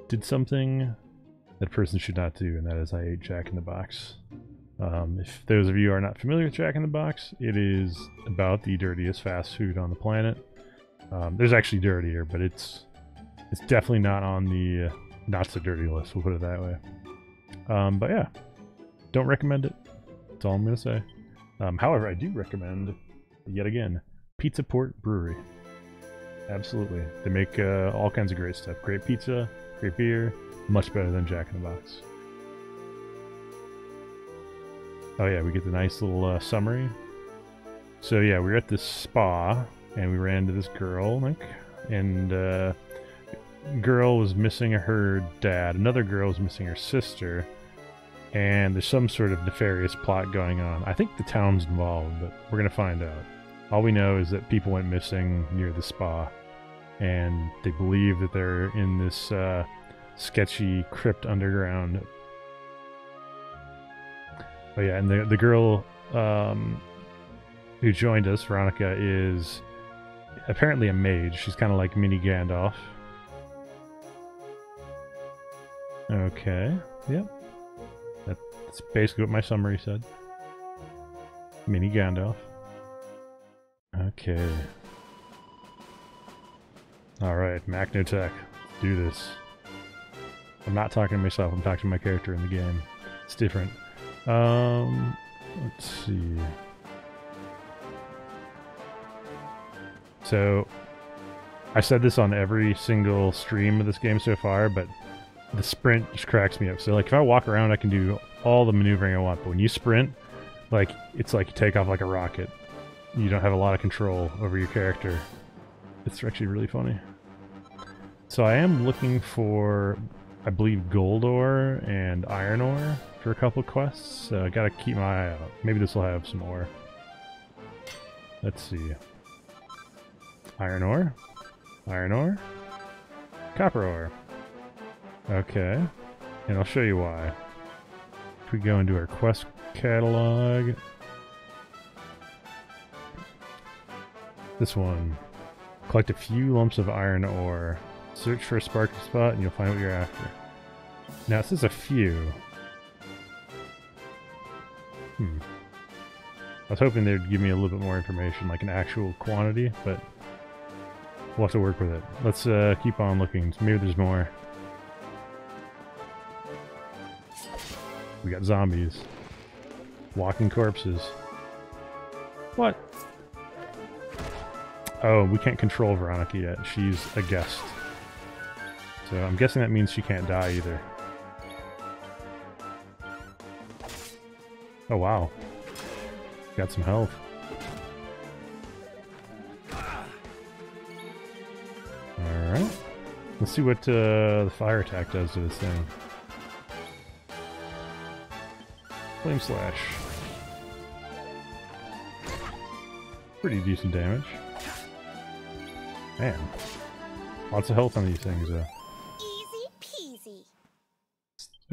did something that person should not do, and that is I ate Jack in the Box. If those of you are not familiar with Jack in the Box, it is about the dirtiest fast food on the planet. There's actually dirtier, but it's definitely not on the not so dirty list, we'll put it that way. But yeah, don't recommend it. That's all I'm going to say. However, I do recommend, yet again, Pizza Port Brewery. Absolutely. They make all kinds of great stuff. Great pizza, great beer, much better than Jack in the Box. Oh yeah, we get the nice little summary. So yeah, we were at this spa, and we ran into this girl, and girl was missing her dad. Another girl was missing her sister, and there's some sort of nefarious plot going on. I think the town's involved, but we're gonna find out. All we know is that people went missing near the spa, and they believe that they're in this sketchy crypt underground. Oh yeah, and the girl who joined us, Veronica, is apparently a mage. She's kind of like mini Gandalf. Okay, yep. That's basically what my summary said. Mini Gandalf. Okay. Alright, Maknotek. Let's do this. I'm not talking to myself, I'm talking to my character in the game. It's different. Let's see. So, I said this on every single stream of this game so far, but the sprint just cracks me up. So, like, if I walk around, I can do all the maneuvering I want, but when you sprint, like, it's like you take off like a rocket. You don't have a lot of control over your character. It's actually really funny. So I am looking for, I believe, gold ore and iron ore for a couple quests. So I gotta keep my eye out. Maybe this will have some ore. Let's see. Iron ore. Iron ore. Copper ore. Okay. And I'll show you why. If we go into our quest catalog. This one. Collect a few lumps of iron ore. Search for a sparking spot and you'll find what you're after. Now it says a few. I was hoping they'd give me a little bit more information, like an actual quantity, but we'll have to work with it. Let's keep on looking. Maybe there's more. We got zombies. Walking corpses. What? Oh, we can't control Veronica yet. She's a guest. So I'm guessing that means she can't die either. Oh wow. Got some health. Alright. Let's see what the fire attack does to this thing. Flame Slash. Pretty decent damage. Man. Lots of health on these things though. Easy peasy.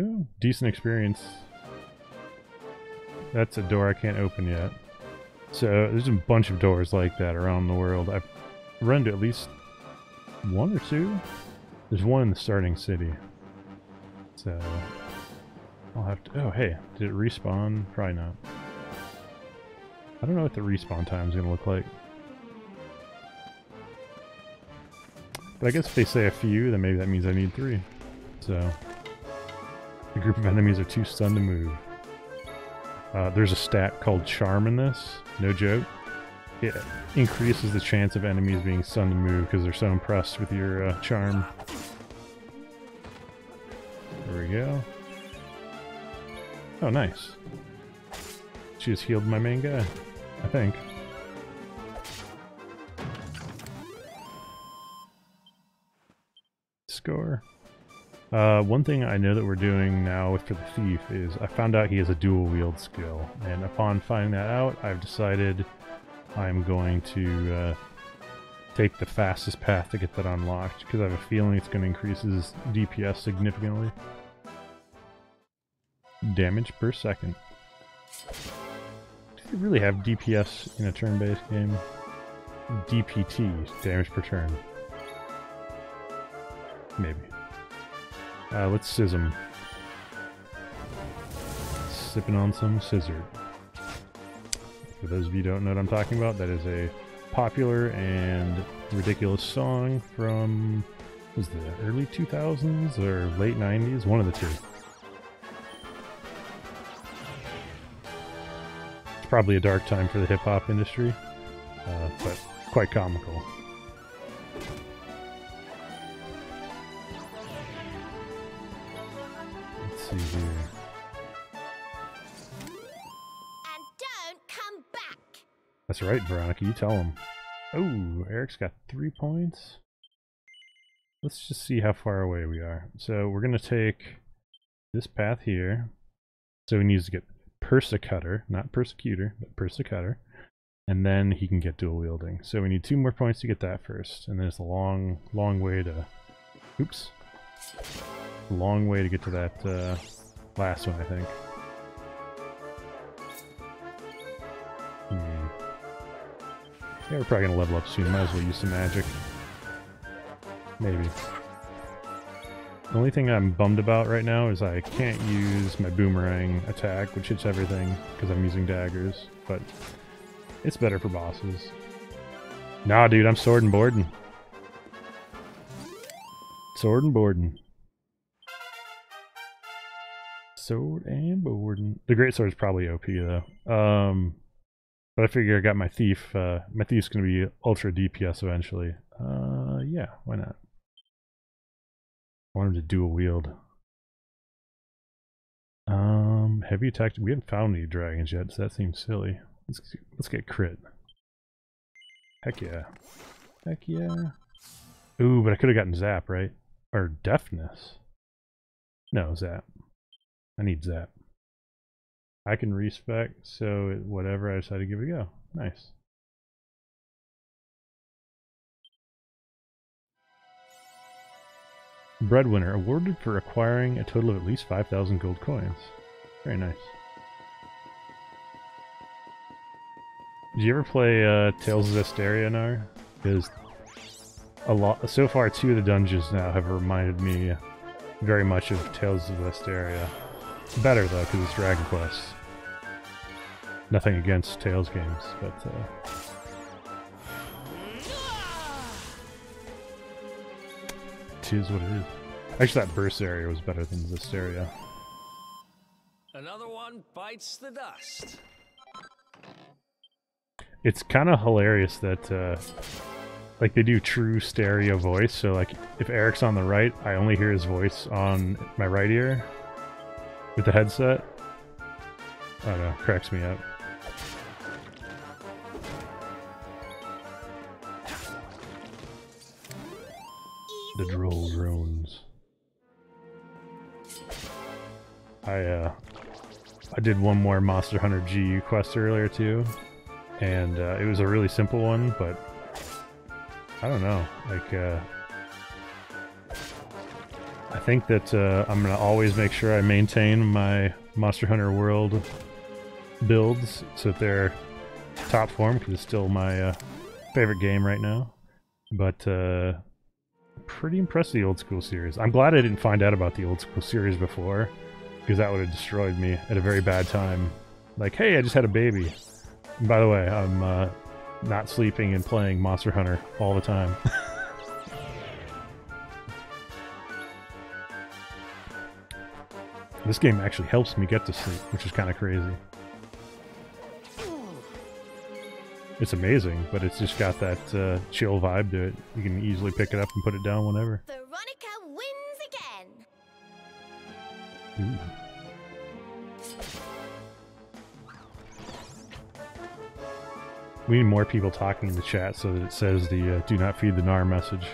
Ooh, decent experience. That's a door I can't open yet. So there's a bunch of doors like that around the world. I've run into at least one or two. There's one in the starting city. So I'll have to... Oh, hey. Did it respawn? Probably not. I don't know what the respawn time is going to look like. But I guess if they say a few, then maybe that means I need 3. So the group of enemies are too stunned to move. There's a stat called Charm in this. No joke. It increases the chance of enemies being stunned to move because they're so impressed with your charm. There we go. Oh, nice. She just healed my main guy, I think. Score. One thing I know that we're doing now for the thief is I found out he has a dual wield skill, and upon finding that out, I've decided I'm going to take the fastest path to get that unlocked, because I have a feeling it's going to increase his DPS significantly. Damage per second. Do you really have DPS in a turn-based game? DPT, damage per turn. Maybe. Let's sizz 'em. Sipping on some scissor. For those of you who don't know what I'm talking about, that is a popular and ridiculous song from, was the early 2000s or late 90s? One of the two. It's probably a dark time for the hip-hop industry, but quite comical. Let's see here. And don't come back. That's right, Veronica, you tell him. Oh, Eric's got 3 points. Let's just see how far away we are. So we're going to take this path here. So he needs to get Persecutor, not Persecutor, but Persecutor. And then he can get dual wielding. So we need 2 more points to get that first. And then it's a long, long way to... Oops. A long way to get to that last one, I think. Yeah, we're probably going to level up soon. Might as well use some magic. Maybe. The only thing I'm bummed about right now is I can't use my boomerang attack, which hits everything, because I'm using daggers. But it's better for bosses. Nah, dude, I'm sword and boarding. Sword and boarding. Sword and boarding. The great sword is probably OP though. But I figure I got my thief. My thief's gonna be ultra DPS eventually. Yeah, why not? I want him to dual wield. Heavy attack. We haven't found any dragons yet, so that seems silly. Let's get crit. Heck yeah. Heck yeah. Ooh, but I could have gotten zap, right? Or deafness. No, zap. I need zap. I can respec, so whatever I decide to give it a go. Nice. Breadwinner, awarded for acquiring a total of at least 5,000 gold coins. Very nice. Did you ever play Tales of Zestiria, Nar? Because so far 2 of the dungeons now have reminded me very much of Tales of Zestiria. Better though, because it's Dragon Quest. Nothing against Tales games, but it is what it is. Actually, that burst area was better than Zestiria. Another one bites the dust. It's kind of hilarious that like they do true stereo voice, so like if Eric's on the right, I only hear his voice on my right ear with the headset. I don't know, cracks me up. The droll drones. I did one more Monster Hunter GU quest earlier too, and it was a really simple one, but I don't know, like I think that I'm gonna always make sure I maintain my Monster Hunter World builds so that they're top form, because it's still my favorite game right now. But pretty impressed with the old school series. I'm glad I didn't find out about the old school series before, because that would have destroyed me at a very bad time. Like, hey, I just had a baby. And by the way, I'm not sleeping and playing Monster Hunter all the time. This game actually helps me get to sleep, which is kind of crazy. It's amazing, but it's just got that chill vibe to it. You can easily pick it up and put it down whenever. Veronica wins again. Ooh. We need more people talking in the chat so that it says the do not feed the Nar message.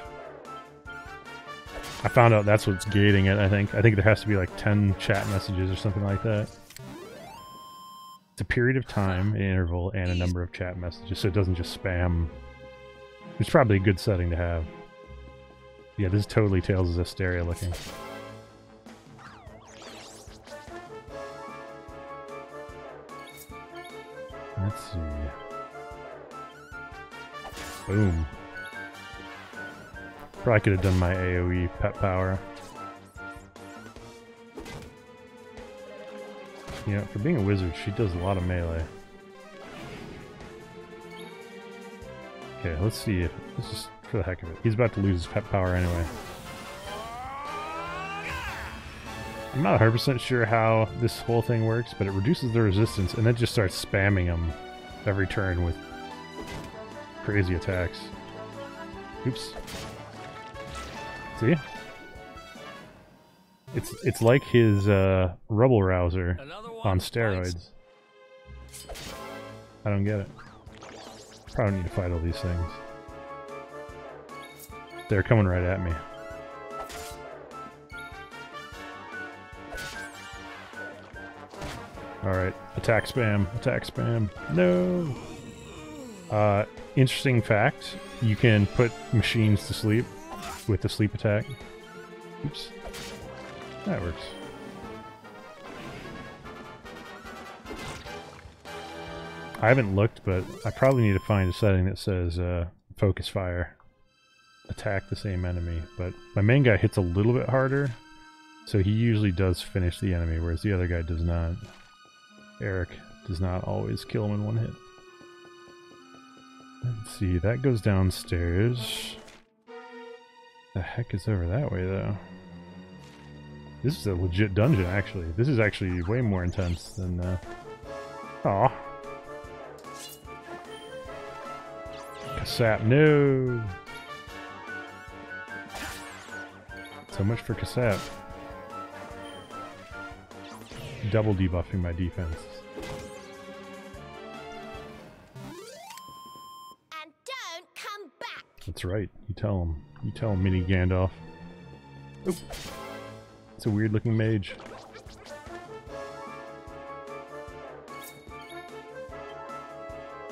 I found out that's what's gating it, I think. I think there has to be like 10 chat messages or something like that. It's a period of time, an interval, and a number of chat messages, so it doesn't just spam. It's probably a good setting to have. Yeah, this is totally Tales of Zestiria looking. Let's see. Boom. Probably could have done my AoE pet power. You know, for being a wizard, she does a lot of melee. Okay, let's see if this is for the heck of it. He's about to lose his pet power anyway. I'm not 100% sure how this whole thing works, but it reduces the resistance and then just starts spamming him every turn with crazy attacks. Oops. See? It's like his Rubble Rouser on steroids. I don't get it. Probably need to fight all these things. They're coming right at me. Alright, attack spam, attack spam. No! Interesting fact, you can put machines to sleep with the sleep attack. Oops. That works. I haven't looked, but I probably need to find a setting that says focus fire. Attack the same enemy, but my main guy hits a little bit harder, so he usually does finish the enemy, whereas the other guy does not. Eric does not always kill him in one hit. Let's see, that goes downstairs. The heck is over that way, though? This is a legit dungeon, actually. This is actually way more intense than, Aw. Kasap, no! So much for Kasap. Double debuffing my defense. And don't come back. That's right. You tell him. You tell him, Mini Gandalf. Oop. It's a weird looking mage.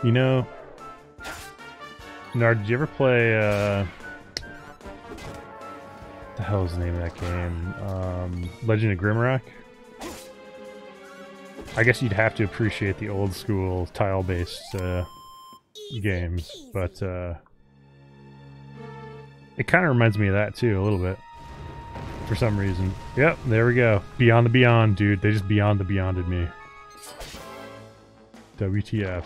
You know, Nard, did you ever play, the hell is the name of that game? Legend of Grimrock? I guess you'd have to appreciate the old school tile-based games, but it kind of reminds me of that too, a little bit. For some reason. Yep, there we go. Beyond the Beyond, dude. They just Beyond the Beyonded me. WTF.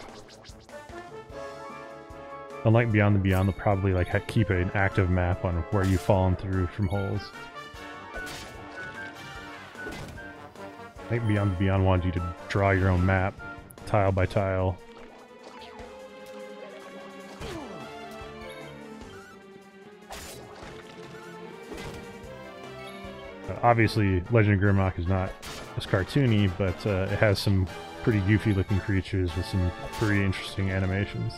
Unlike Beyond the Beyond, they'll probably like keep an active map on where you've fallen through from holes. I think Beyond the Beyond wanted you to draw your own map, tile by tile. Obviously, Legend of Grimrock is not as cartoony, but it has some pretty goofy looking creatures with some pretty interesting animations.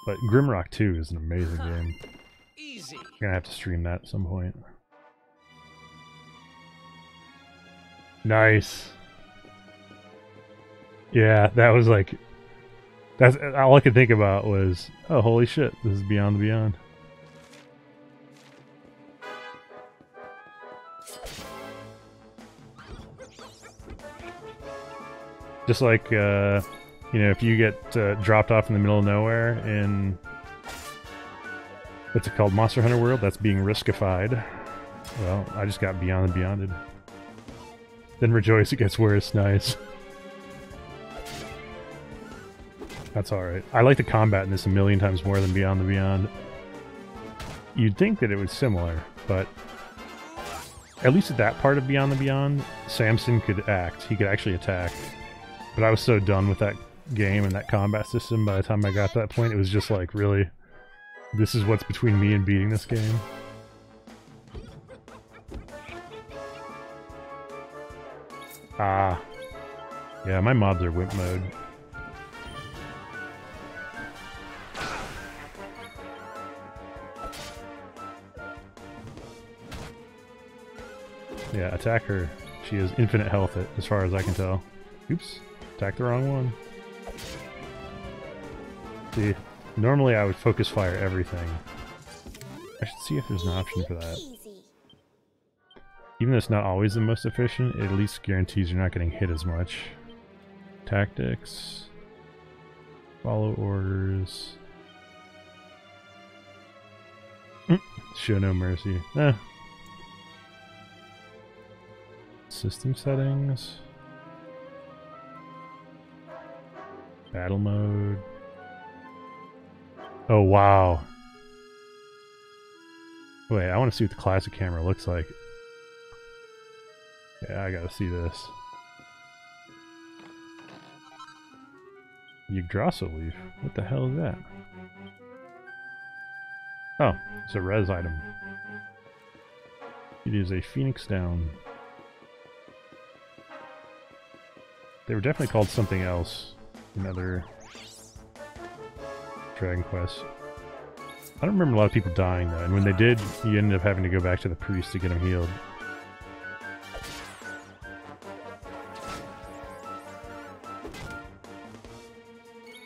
But Grimrock 2 is an amazing game. Easy. I'm gonna have to stream that at some point. Nice. Yeah, that was like... That's all I could think about was, oh, holy shit, this is Beyond the Beyond. Just like, you know, if you get dropped off in the middle of nowhere in... What's it called? Monster Hunter World? That's being riskified. Well, I just got Beyond the Beyonded. Then rejoice, it gets worse. Nice. That's alright. I like the combat in this a million times more than Beyond the Beyond. You'd think that it was similar, but... At least at that part of Beyond the Beyond, Samson could act. He could actually attack. But I was so done with that game and that combat system by the time I got to that point, it was just like, really? This is what's between me and beating this game? Ah. Yeah, my mobs are wimp mode. Yeah, attack her. She has infinite health as far as I can tell. Oops. Attacked the wrong one. See, normally I would focus fire everything. I should see if there's an option for that. Even though it's not always the most efficient, it at least guarantees you're not getting hit as much. Tactics. Follow orders. Show no mercy. System settings. Battle mode. Oh, wow. Wait, I want to see what the classic camera looks like. Yeah, I gotta see this. Yggdrasil leaf. What the hell is that? Oh, it's a res item. It is a phoenix down. They were definitely called something else in other Dragon Quest. I don't remember a lot of people dying though, and when they did, you ended up having to go back to the priest to get them healed.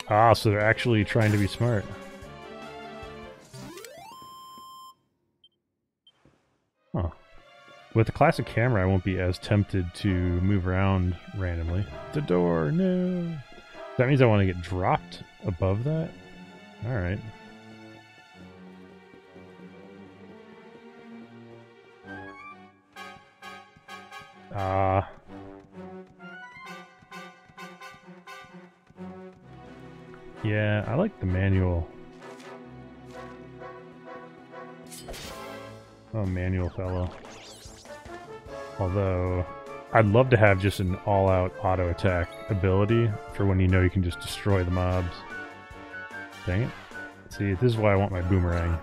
Ah, so they're actually trying to be smart. Huh. With the classic camera, I won't be as tempted to move around randomly. The door, no! That means I want to get dropped above that? Alright. Yeah, I like the manual. Oh, manual fellow. Although, I'd love to have just an all-out auto attack ability for when you know you can just destroy the mobs. Dang it. See, this is why I want my boomerang.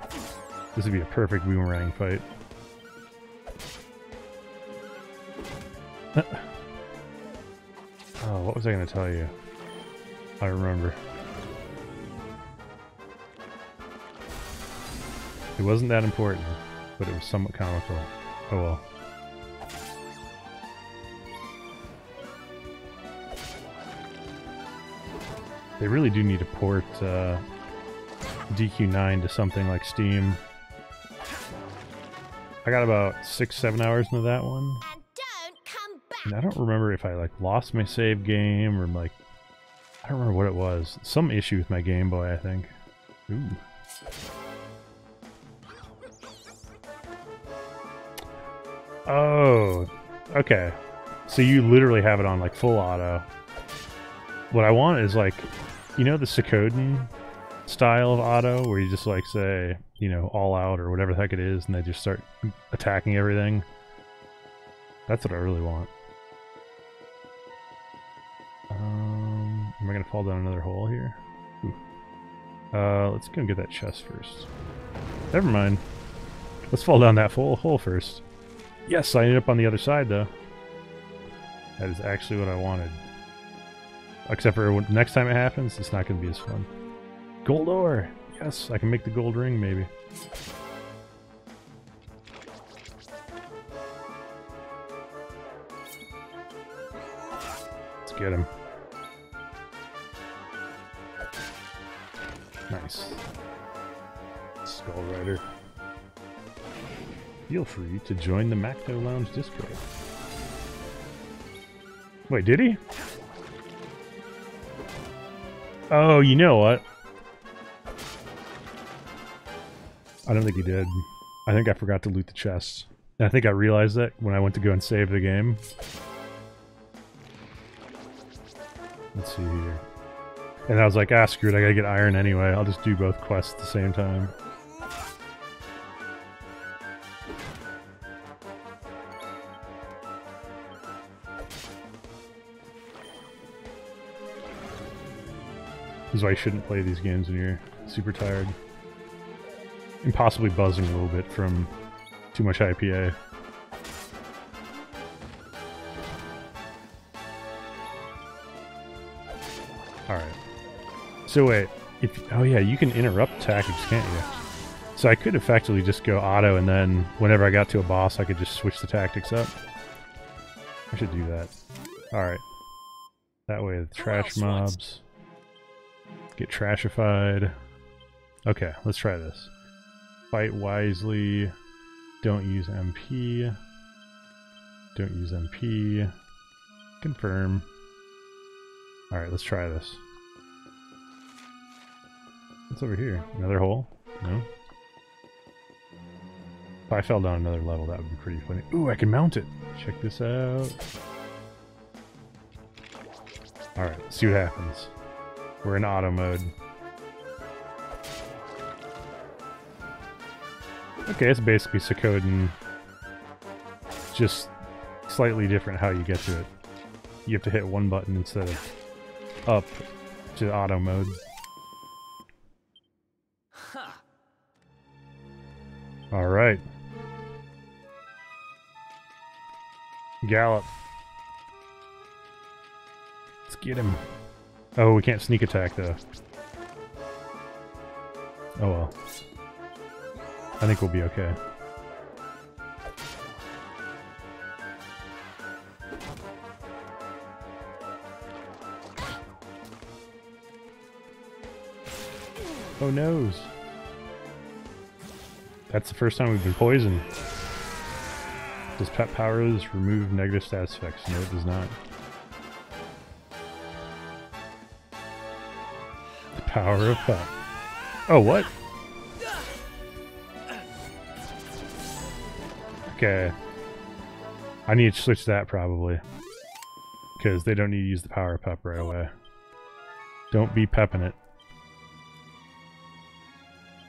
This would be a perfect boomerang fight. Oh, what was I going to tell you? I remember. It wasn't that important, but it was somewhat comical. Oh well. They really do need to port DQ9 to something like Steam. I got about 6-7 hours into that one. And don't come back. And I don't remember if I like lost my save game or like I don't remember what it was. Some issue with my Game Boy, I think. Ooh. Oh, okay. So you literally have it on like full auto. What I want is like, you know the Suikoden style of auto where you just like say, you know, all out or whatever the heck it is and they just start attacking everything? That's what I really want. Am I gonna fall down another hole here? Ooh. Let's go get that chest first. Never mind. Let's fall down that hole first. Yes, I ended up on the other side, though. That is actually what I wanted. Except for when, next time it happens, it's not going to be as fun. Gold ore! Yes, I can make the gold ring, maybe. Let's get him. Nice. Skull Rider. Feel free to join the Makno Lounge Discord. Wait, did he? Oh, you know what? I don't think he did. I think I forgot to loot the chests. And I think I realized that when I went to go and save the game. Let's see here. And I was like, ah, screw it, I gotta get iron anyway. I'll just do both quests at the same time. This is why you shouldn't play these games when you're super tired. And possibly buzzing a little bit from too much IPA. Alright. So wait, oh yeah, you can interrupt tactics, can't you? So I could effectively just go auto and then whenever I got to a boss I could just switch the tactics up. I should do that. Alright. That way the trash mobs get trashified. Okay, let's try this. Fight wisely. Don't use MP. Don't use MP. Confirm. Alright, let's try this. What's over here? Another hole? No? If I fell down another level, that would be pretty funny. Ooh, I can mount it! Check this out. Alright, let's see what happens. We're in auto mode. Okay, it's basically Suikoden. Just slightly different how you get to it. You have to hit one button instead of up to auto mode. Huh. Alright. Gallop. Let's get him. Oh, we can't sneak attack though. Oh well. I think we'll be okay. Oh noes. That's the first time we've been poisoned. Does pet powers remove negative status effects? No, it does not. The power of pet. Oh, what? Okay. I need to switch that probably. Because they don't need to use the power of pep right away. Don't be pepping it.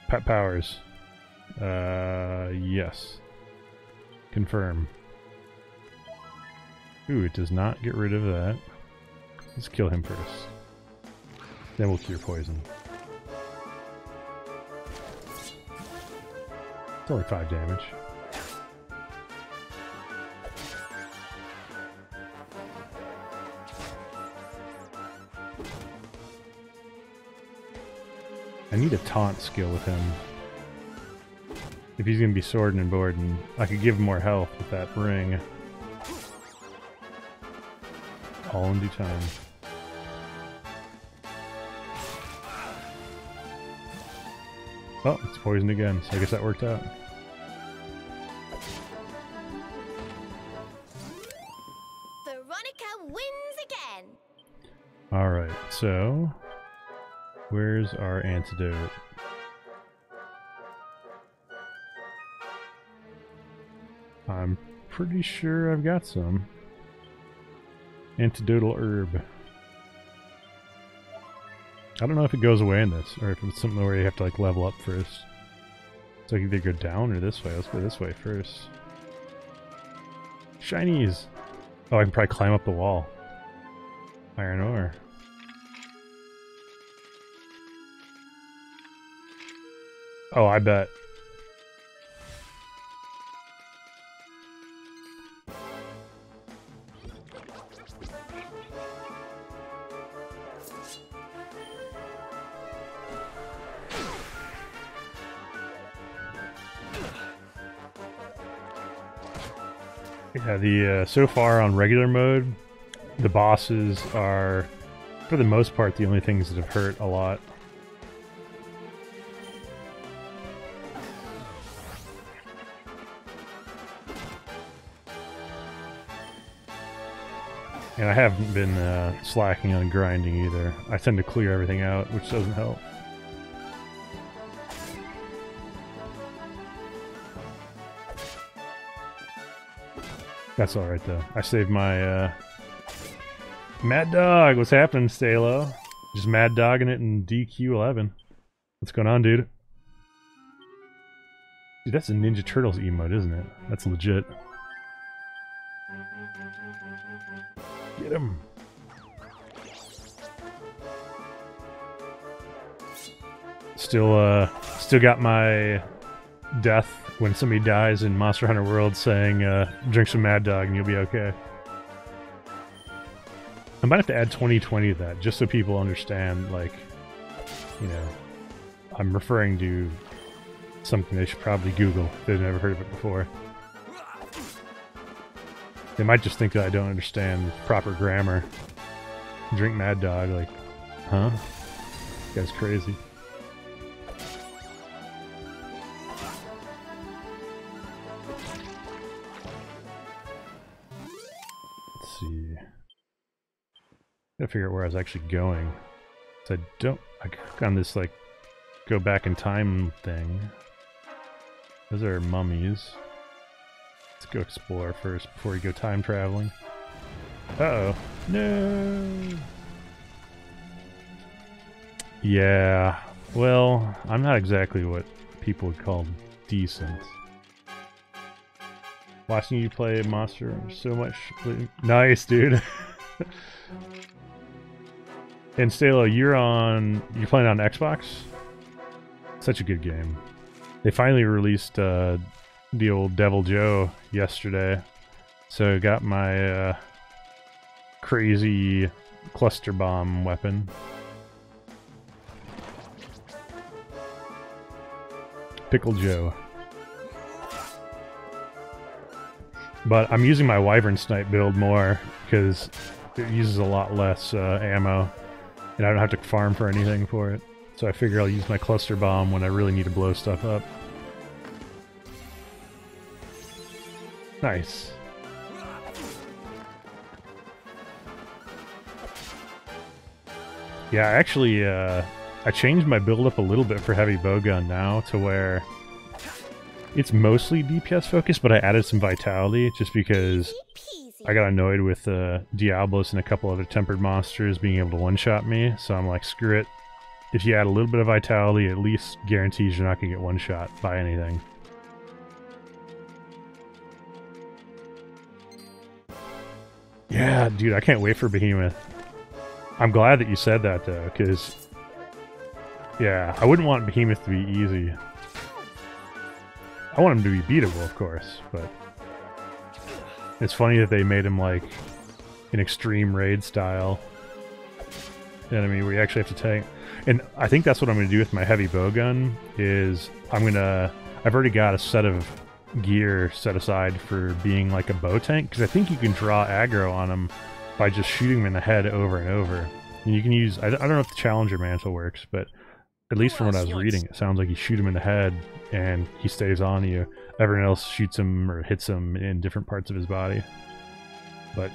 Pet powers. Yes. Confirm. Ooh, it does not get rid of that. Let's kill him first. Then we'll cure poison. It's only 5 damage. I need a taunt skill with him. If he's gonna be swording and boarding, I could give him more health with that ring. All in due time. Oh, it's poisoned again, so I guess that worked out. Veronica wins again. Alright, so... where's our antidote? I'm pretty sure I've got some. Antidotal herb. I don't know if it goes away in this, or if it's something where you have to like level up first. So I can either go down or this way. Let's go this way first. Shinies! Oh, I can probably climb up the wall. Iron ore. Oh, I bet. Yeah, the so far on regular mode, the bosses are, for the most part, the only things that have hurt a lot. And I haven't been slacking on grinding either. I tend to clear everything out, which doesn't help. That's alright though. I saved my Mad Dog! What's happening, Stalo? Just Mad Dogging it in DQ11. What's going on, dude? Dude, that's a Ninja Turtles emote, isn't it? That's legit. Get him! Still got my death when somebody dies in Monster Hunter World saying, drink some Mad Dog and you'll be okay. I might have to add 2020 to that, just so people understand, like, you know, I'm referring to something they should probably Google if they've never heard of it before. They might just think that I don't understand proper grammar. Drink Mad Dog, like, huh? This guy's crazy. Let's see. Gotta figure out where I was actually going. So I click on this, like, go back in time thing. Those are mummies. Let's go explore first before we go time traveling. Uh-oh. No! Yeah, well, I'm not exactly what people would call decent. Watching you play Monster so much. Nice, dude. And Stalo, you're playing on Xbox? Such a good game. They finally released the old Devil Joe yesterday. So I got my crazy cluster bomb weapon. Pickle Joe. But I'm using my Wyvern Snipe build more because it uses a lot less ammo and I don't have to farm for anything for it. So I figure I'll use my cluster bomb when I really need to blow stuff up. Nice. Yeah, actually, I changed my build up a little bit for heavy bowgun now to where it's mostly DPS focused, but I added some vitality just because I got annoyed with Diablos and a couple other tempered monsters being able to one-shot me, so I'm like, screw it. If you add a little bit of vitality, at least guarantees you're not going to get one-shot by anything. Yeah, dude, I can't wait for Behemoth. I'm glad that you said that, though, because... yeah, I wouldn't want Behemoth to be easy. I want him to be beatable, of course, but... it's funny that they made him, like, an extreme raid style enemy where you actually have to tank. And I think that's what I'm going to do with my heavy bowgun, is I've already got a set of gear set aside for being like a bow tank, because I think you can draw aggro on him by just shooting him in the head over and over. And you can use, I don't know if the Challenger Mantle works, but at least from what I was reading, it sounds like you shoot him in the head and he stays on you. Everyone else shoots him or hits him in different parts of his body. But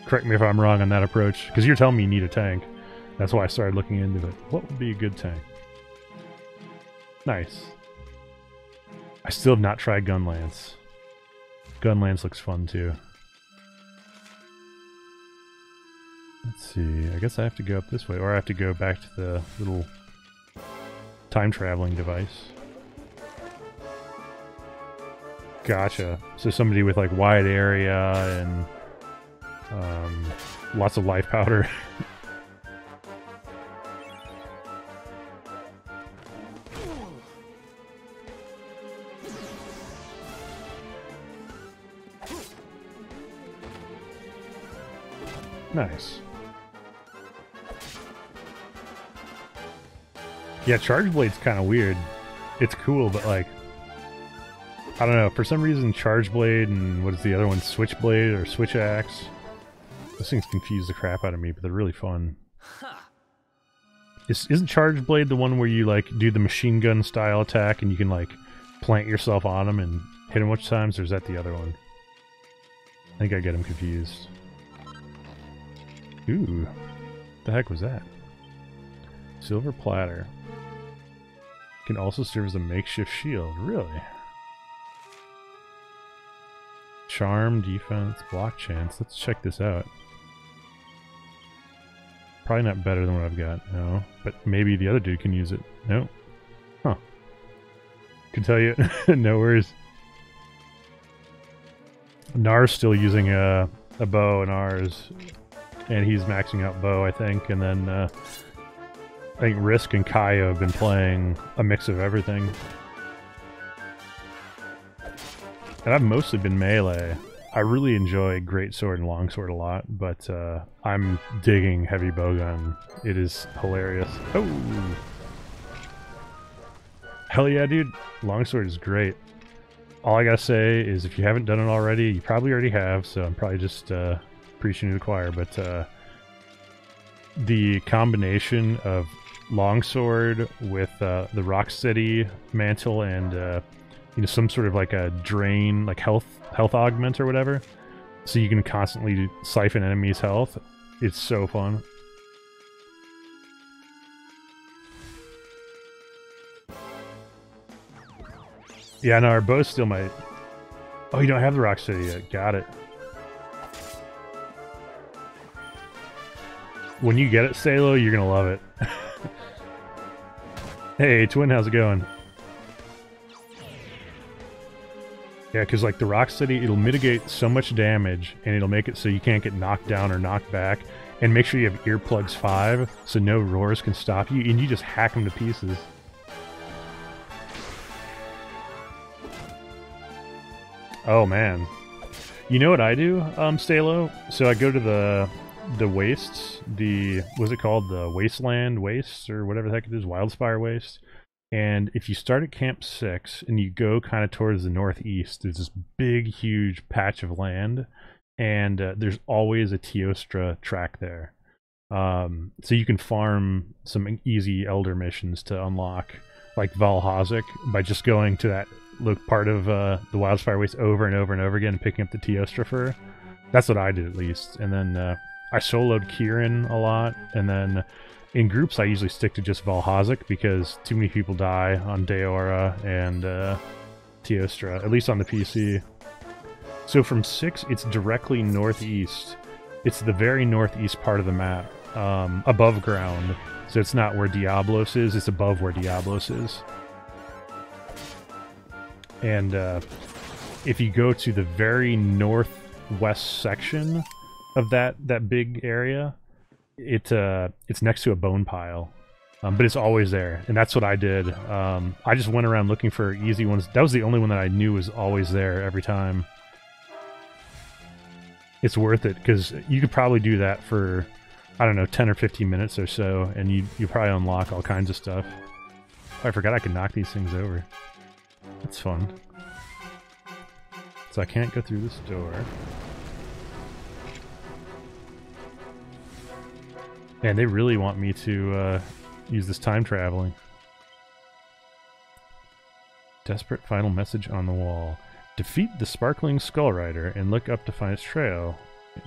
correct me if I'm wrong on that approach, because you're telling me you need a tank. That's why I started looking into it. What would be a good tank? Nice. I still have not tried Gunlance. Gunlance looks fun too. Let's see, I guess I have to go up this way, or I have to go back to the little time-traveling device. Gotcha. So somebody with like wide area and lots of life powder. Nice. Yeah, Charge Blade's kind of weird. It's cool, but like, I don't know, for some reason Charge Blade and what is the other one, Switchblade or Switch Axe? Those things confuse the crap out of me, but they're really fun. Isn't Charge Blade the one where you like do the machine gun style attack and you can like plant yourself on them and hit them a bunch of times, or is that the other one? I think I get them confused. Ooh, the heck was that? Silver platter. Can also serve as a makeshift shield. Really? Charm, defense, block chance. Let's check this out. Probably not better than what I've got, no. But maybe the other dude can use it. No? Huh. Can tell you, no worries. Nar's still using a bow in ours. And he's maxing out bow, I think. And then I think Risk and Kaya have been playing a mix of everything. And I've mostly been melee. I really enjoy greatsword and longsword a lot, but I'm digging heavy bowgun. It is hilarious. Oh! Hell yeah, dude. Longsword is great. All I gotta say is if you haven't done it already, you probably already have, so I'm probably just preaching to the choir, but the combination of longsword with the Rocksteady mantle and you know, some sort of like a drain, like health augment or whatever, so you can constantly siphon enemies' health. It's so fun. Yeah, no, our bow still might... Oh, you don't have the Rocksteady yet. Got it. When you get it, Salo, you're gonna love it. Hey, Twin, how's it going? Yeah, because like the Rocksteady, it'll mitigate so much damage, and it'll make it so you can't get knocked down or knocked back. And make sure you have earplugs 5, so no roars can stop you, and you just hack them to pieces. Oh man, you know what I do, Stalo? So I go to the wastes, what's it called, the Wasteland Wastes or whatever the heck it is, Wildspire Waste. And if you start at Camp 6 and you go kind of towards the northeast, there's this big, huge patch of land, and there's always a Teostra track there. So you can farm some easy Elder missions to unlock, like Valhazic, by just going to that part of the Wildspire Waste over and over and over again and picking up the Teostra fur. That's what I did, at least. And then I soloed Kieran a lot, and then in groups I usually stick to just Valhazic because too many people die on Deora and Teostra, at least on the PC. So from 6, it's directly northeast. It's the very northeast part of the map, above ground. So it's not where Diablos is, it's above where Diablos is. And if you go to the very northwest section of that big area, it's next to a bone pile, but it's always there, and that's what I did. I just went around looking for easy ones. That was the only one that I knew was always there every time. It's worth it, because you could probably do that for, I don't know, 10 or 15 minutes or so, and you probably unlock all kinds of stuff. Oh, I forgot I could knock these things over. That's fun. So I can't go through this door. Man, they really want me to use this time traveling. Desperate final message on the wall. Defeat the sparkling Skull Rider and look up to find its trail.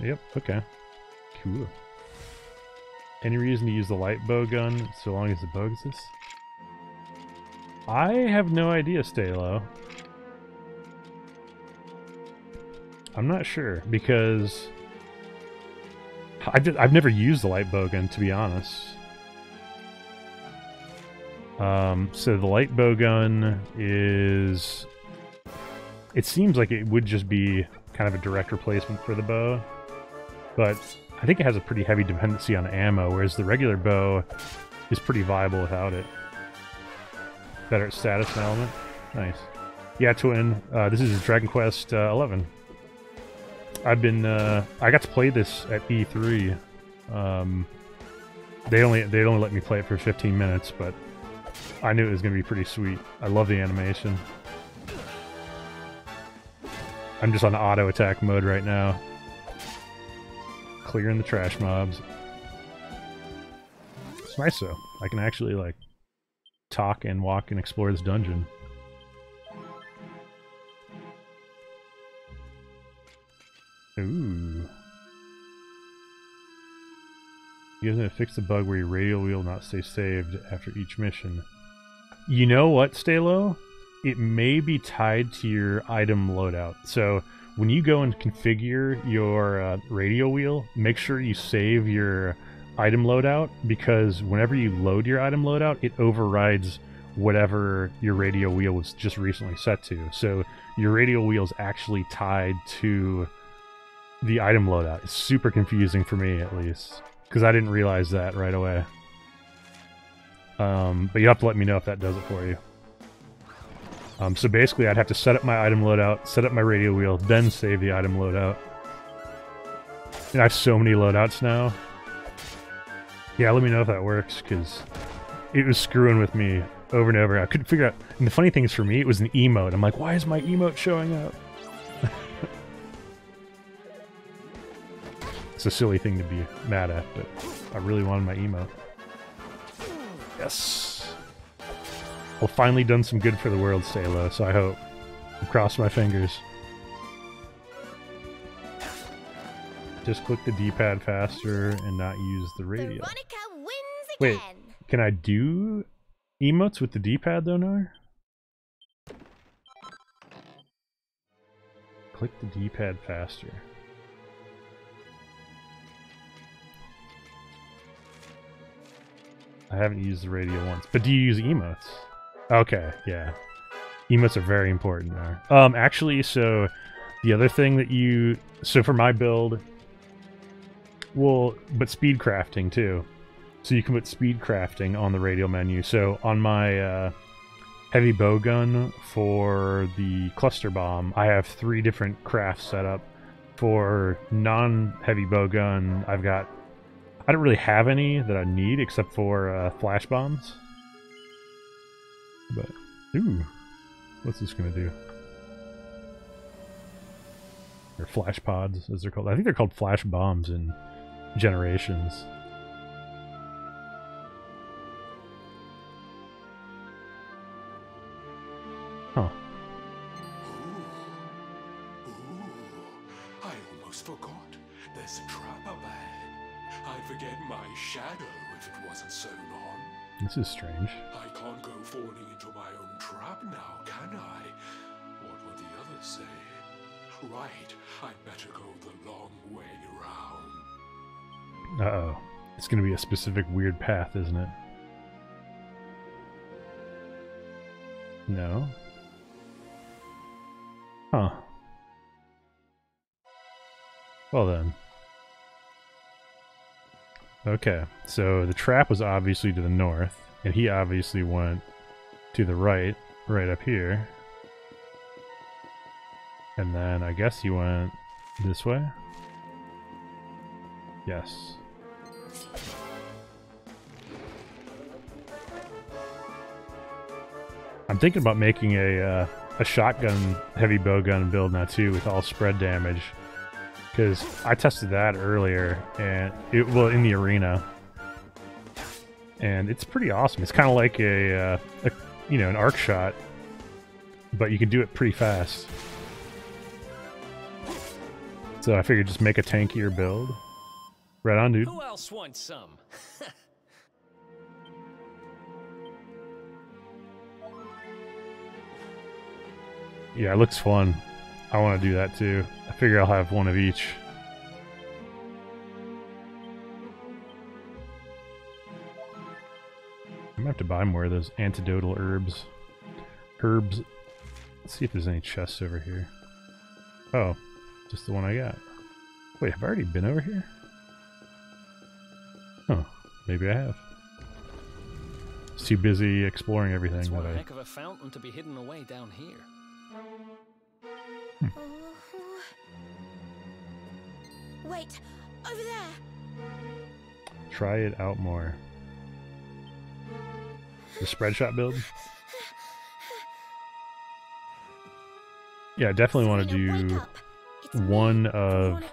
Yep, okay. Cool. Any reason to use the light bow gun so long as the bow exists? I have no idea, Stalo. I'm not sure, because I've never used the light bow gun, to be honest. So the light bow gun is... It seems like it would just be kind of a direct replacement for the bow, but I think it has a pretty heavy dependency on ammo, whereas the regular bow is pretty viable without it. Better at status and element. Nice. Yeah, Twin, this is Dragon Quest 11. I've been I got to play this at E3. They only let me play it for 15 minutes, but I knew it was gonna be pretty sweet. I love the animation. I'm just on auto attack mode right now, clearing the trash mobs. It's nice though. I can actually like talk and walk and explore this dungeon. Ooh. You guys need to fix the bug where your radial wheel will not stay saved after each mission. You know what, Stalo? It may be tied to your item loadout. So when you go and configure your radial wheel, make sure you save your item loadout, because whenever you load your item loadout, it overrides whatever your radial wheel was just recently set to. So your radial wheel is actually tied to the item loadout. It's super confusing for me, at least, because I didn't realize that right away. But you have to let me know if that does it for you. So basically, I'd have to set up my item loadout, set up my radial wheel, then save the item loadout. And I have so many loadouts now. Yeah, let me know if that works, because it was screwing with me over and over. I couldn't figure out... And the funny thing is, for me, it was an emote. I'm like, why is my emote showing up? It's a silly thing to be mad at, but I really wanted my emote. Yes! Well, finally done some good for the world, Stalo, so I hope. Cross my fingers. Just click the D-pad faster and not use the radial. Veronica wins Wait, again. can I do emotes with the D-pad though, Nar? Click the D-pad faster. I haven't used the radio once. But do you use emotes? Okay, yeah. Emotes are very important there. Actually, so the other thing that you... So for my build... Well, but speed crafting too. So you can put speed crafting on the radial menu. So on my heavy bow gun for the cluster bomb, I have 3 different crafts set up. For non-heavy bow gun, I don't really have any that I need except for flash bombs. But, ooh, what's this gonna do? Or flash pods, as they're called. I think they're called flash bombs in Generations. Huh. I almost forgot. There's a trap up ahead. I'd forget my shadow if it wasn't sewn on. This is strange. I can't go falling into my own trap now, can I? What would the others say? Right, I'd better go the long way around. Uh-oh. It's gonna be a specific weird path, isn't it? No? Huh. Well then. Okay, so the trap was obviously to the north, and he obviously went to the right up here. And then I guess he went this way? Yes. I'm thinking about making a shotgun heavy bowgun build now too with all spread damage. Because I tested that earlier, and in the arena, and it's pretty awesome. It's kind of like an arc shot, but you can do it pretty fast. So I figured just make a tankier build. Right on, dude. Who else wants some? Yeah, it looks fun. I want to do that too. I figure I'll have one of each. I might have to buy more of those antidotal herbs. Let's see if there's any chests over here. Oh, just the one I got. Wait, have I already been over here? Huh, maybe I have. It's too busy exploring everything. That's one that heck of a fountain to be hidden away down here. Wait, over there. Try it out more. The spread shot build? Yeah, I definitely want to do one of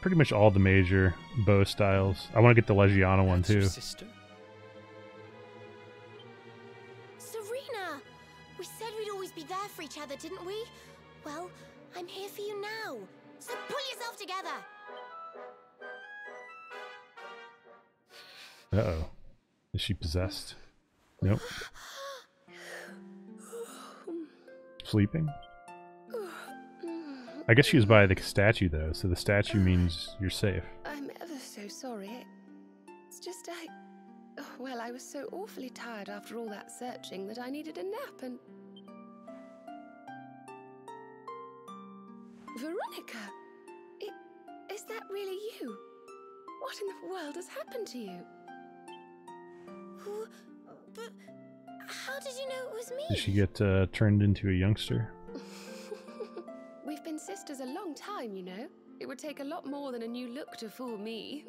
pretty much all the major bow styles. I want to get the Legiana one too. Sister? Serena! We said we'd always be there for each other, didn't we? Well, I'm here for you now. So pull yourself together! Uh-oh. Is she possessed? Nope. Sleeping? I guess she was by the statue though, so the statue means you're safe. I'm ever so sorry. It's just well, I was so awfully tired after all that searching that I needed a nap and... Veronica! Is that really you? What in the world has happened to you? But how did you know it was me? Did she get turned into a youngster? We've been sisters a long time, you know. It would take a lot more than a new look to fool me.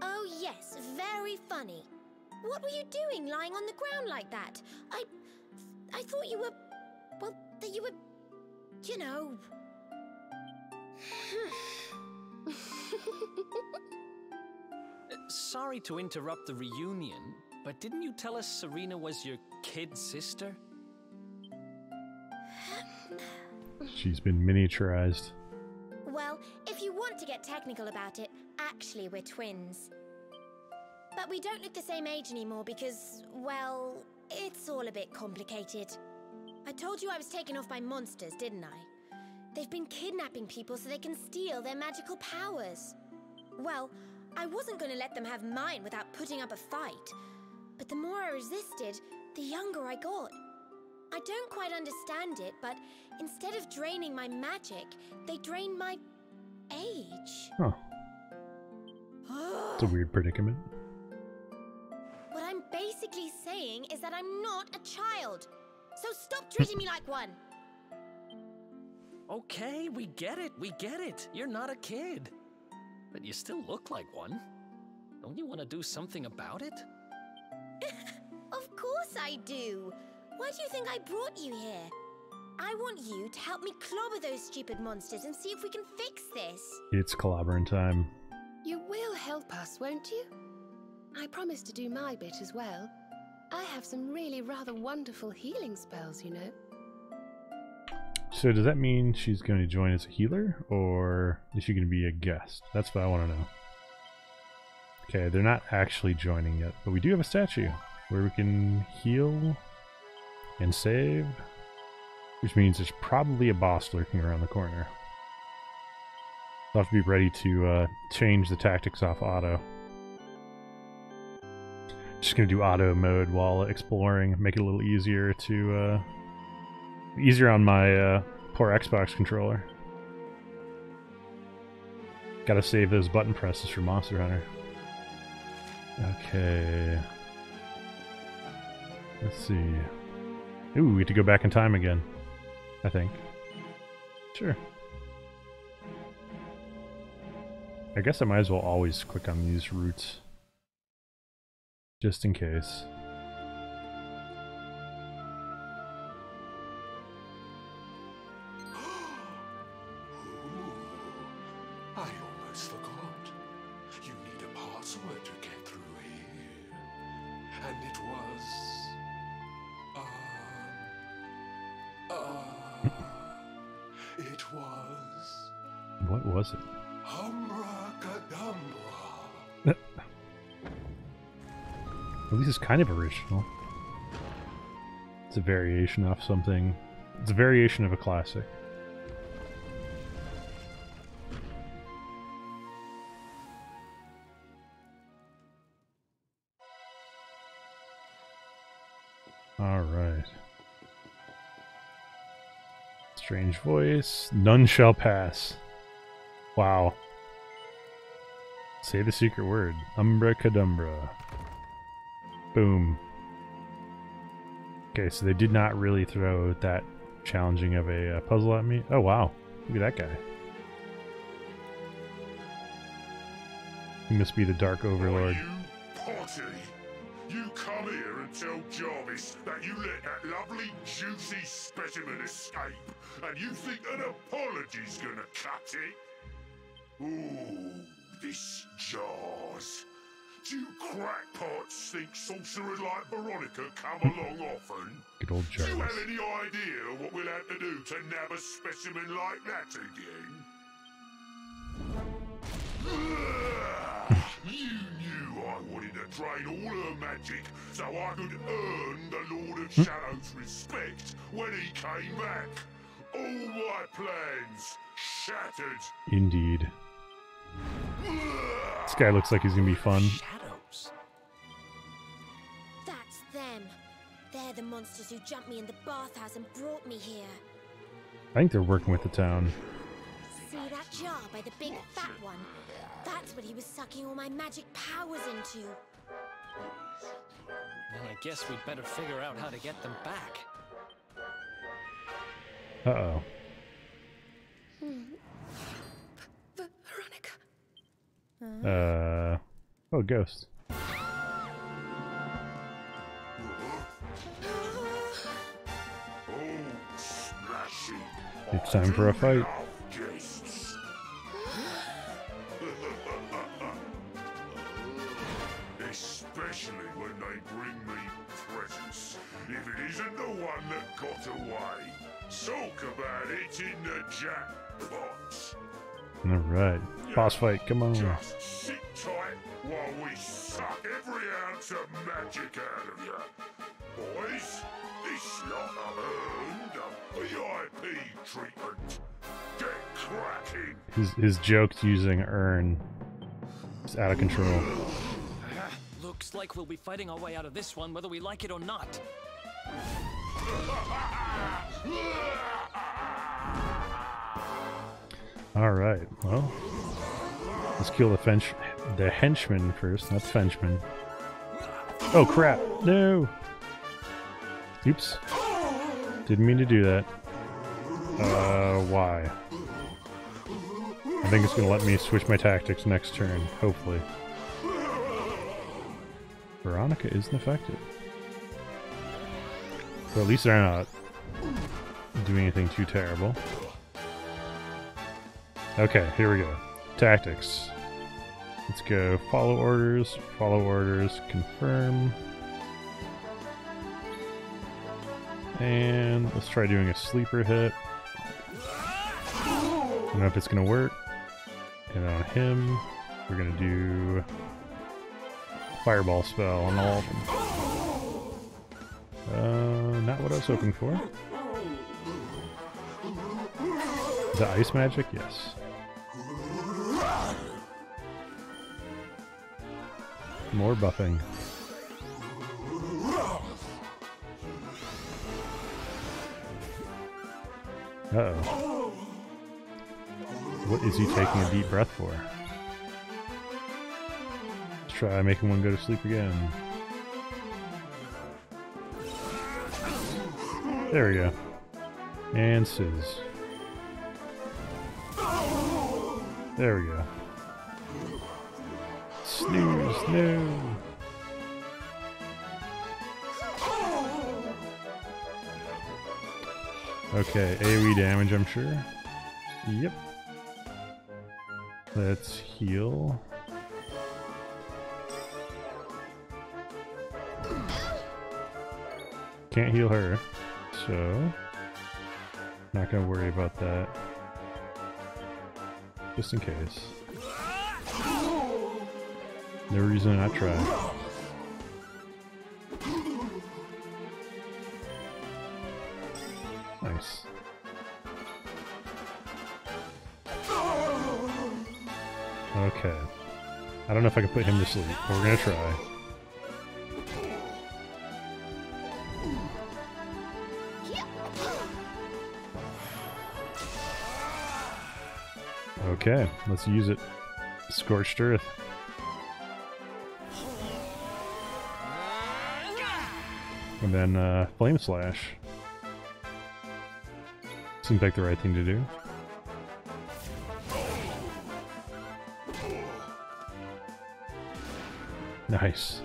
Oh yes, very funny. What were you doing lying on the ground like that? I thought you were... well, that you were... you know... Sorry to interrupt the reunion, but didn't you tell us Serena was your kid sister? She's been miniaturized. Well, if you want to get technical about it, actually we're twins. But we don't look the same age anymore because, well, it's all a bit complicated. I told you I was taken off by monsters, didn't I? They've been kidnapping people so they can steal their magical powers. Well, I wasn't going to let them have mine without putting up a fight. But the more I resisted, the younger I got. I don't quite understand it, but instead of draining my magic, they drain my age. Huh. It's a weird predicament. What I'm basically saying is that I'm not a child. So stop treating me like one. Okay, we get it, we get it. You're not a kid. But you still look like one. Don't you want to do something about it? Of course I do. Why do you think I brought you here? I want you to help me clobber those stupid monsters and see if we can fix this. It's clobbering time. You will help us, won't you? I promise to do my bit as well. I have some really rather wonderful healing spells, you know. So does that mean she's going to join as a healer, or is she going to be a guest? That's what I want to know. Okay, they're not actually joining yet, but we do have a statue where we can heal and save, which means there's probably a boss lurking around the corner. I'll have to be ready to change the tactics off auto. Just gonna do auto mode while exploring, make it a little easier to easier on my poor Xbox controller. Gotta save those button presses for Monster Hunter. Okay. Let's see. Ooh, we get to go back in time again, I think. Sure. I guess I might as well always click on these routes. Just in case. I almost forgot. You need a password to get through here. And it was... it was... What was it? Humbracadabra. At least it's kind of original. It's a variation off something. It's a variation of a classic. Alright. Strange voice. None shall pass. Wow. Say the secret word. Umbracadabra. Boom. Okay, so they did not really throw that challenging of a puzzle at me. Oh wow, look at that guy. He must be the Dark Overlord. Are you potty? You come here and tell Jarvis that you let that lovely juicy specimen escape, and you think an apology's gonna cut it? Ooh, this jars. Do you crackpots think sorcerers like Veronica come along often? Good old Do you Jarvis. have any idea what we'll have to do to nab a specimen like that again? You knew I wanted to drain all her magic so I could earn the Lord of Shadow's respect when he came back. All my plans shattered. Indeed. This guy looks like he's gonna be fun. Shadows. That's them. They're the monsters who jumped me in the bathhouse and brought me here. I think they're working with the town. See that jar by the big fat one? That's what he was sucking all my magic powers into. Well, I guess we'd better figure out how to get them back. Uh-oh. Veronica. Oh, ghost. Oh, smashing. It's time for a fight. Guests. Especially when they bring me presents. If it isn't the one that got away. Talk about it in the jackpot. Alright. Boss fight, come on. Just sit tight while we suck every ounce of magic out of you. Boys, this lot have earned a VIP treatment. Get cracking. His joke's using urn. It's out of control. Looks like we'll be fighting our way out of this one whether we like it or not. Alright, well. Let's kill the henchman first, not the fenchman. Oh crap! No! Oops. Didn't mean to do that. Why? I think it's gonna let me switch my tactics next turn, hopefully. Veronica isn't affected. But at least they're not doing anything too terrible. Okay, here we go. Tactics. Let's go follow orders, confirm. And let's try doing a sleeper hit. I don't know if it's gonna work. And on him, we're gonna do fireball spell on all of them. Not what I was hoping for. Is that ice magic? Yes. More buffing. Uh-oh. What is he taking a deep breath for? Let's try making one go to sleep again. There we go. And Sizz. There we go. Snooze, no! Okay, AoE damage, I'm sure. Yep. Let's heal. Can't heal her, so not gonna worry about that. Just in case. No reason to not try. Nice. Okay. I don't know if I can put him to sleep, but we're gonna try. Okay, let's use it. Scorched Earth. And then Flame Slash. Seems like the right thing to do. Nice.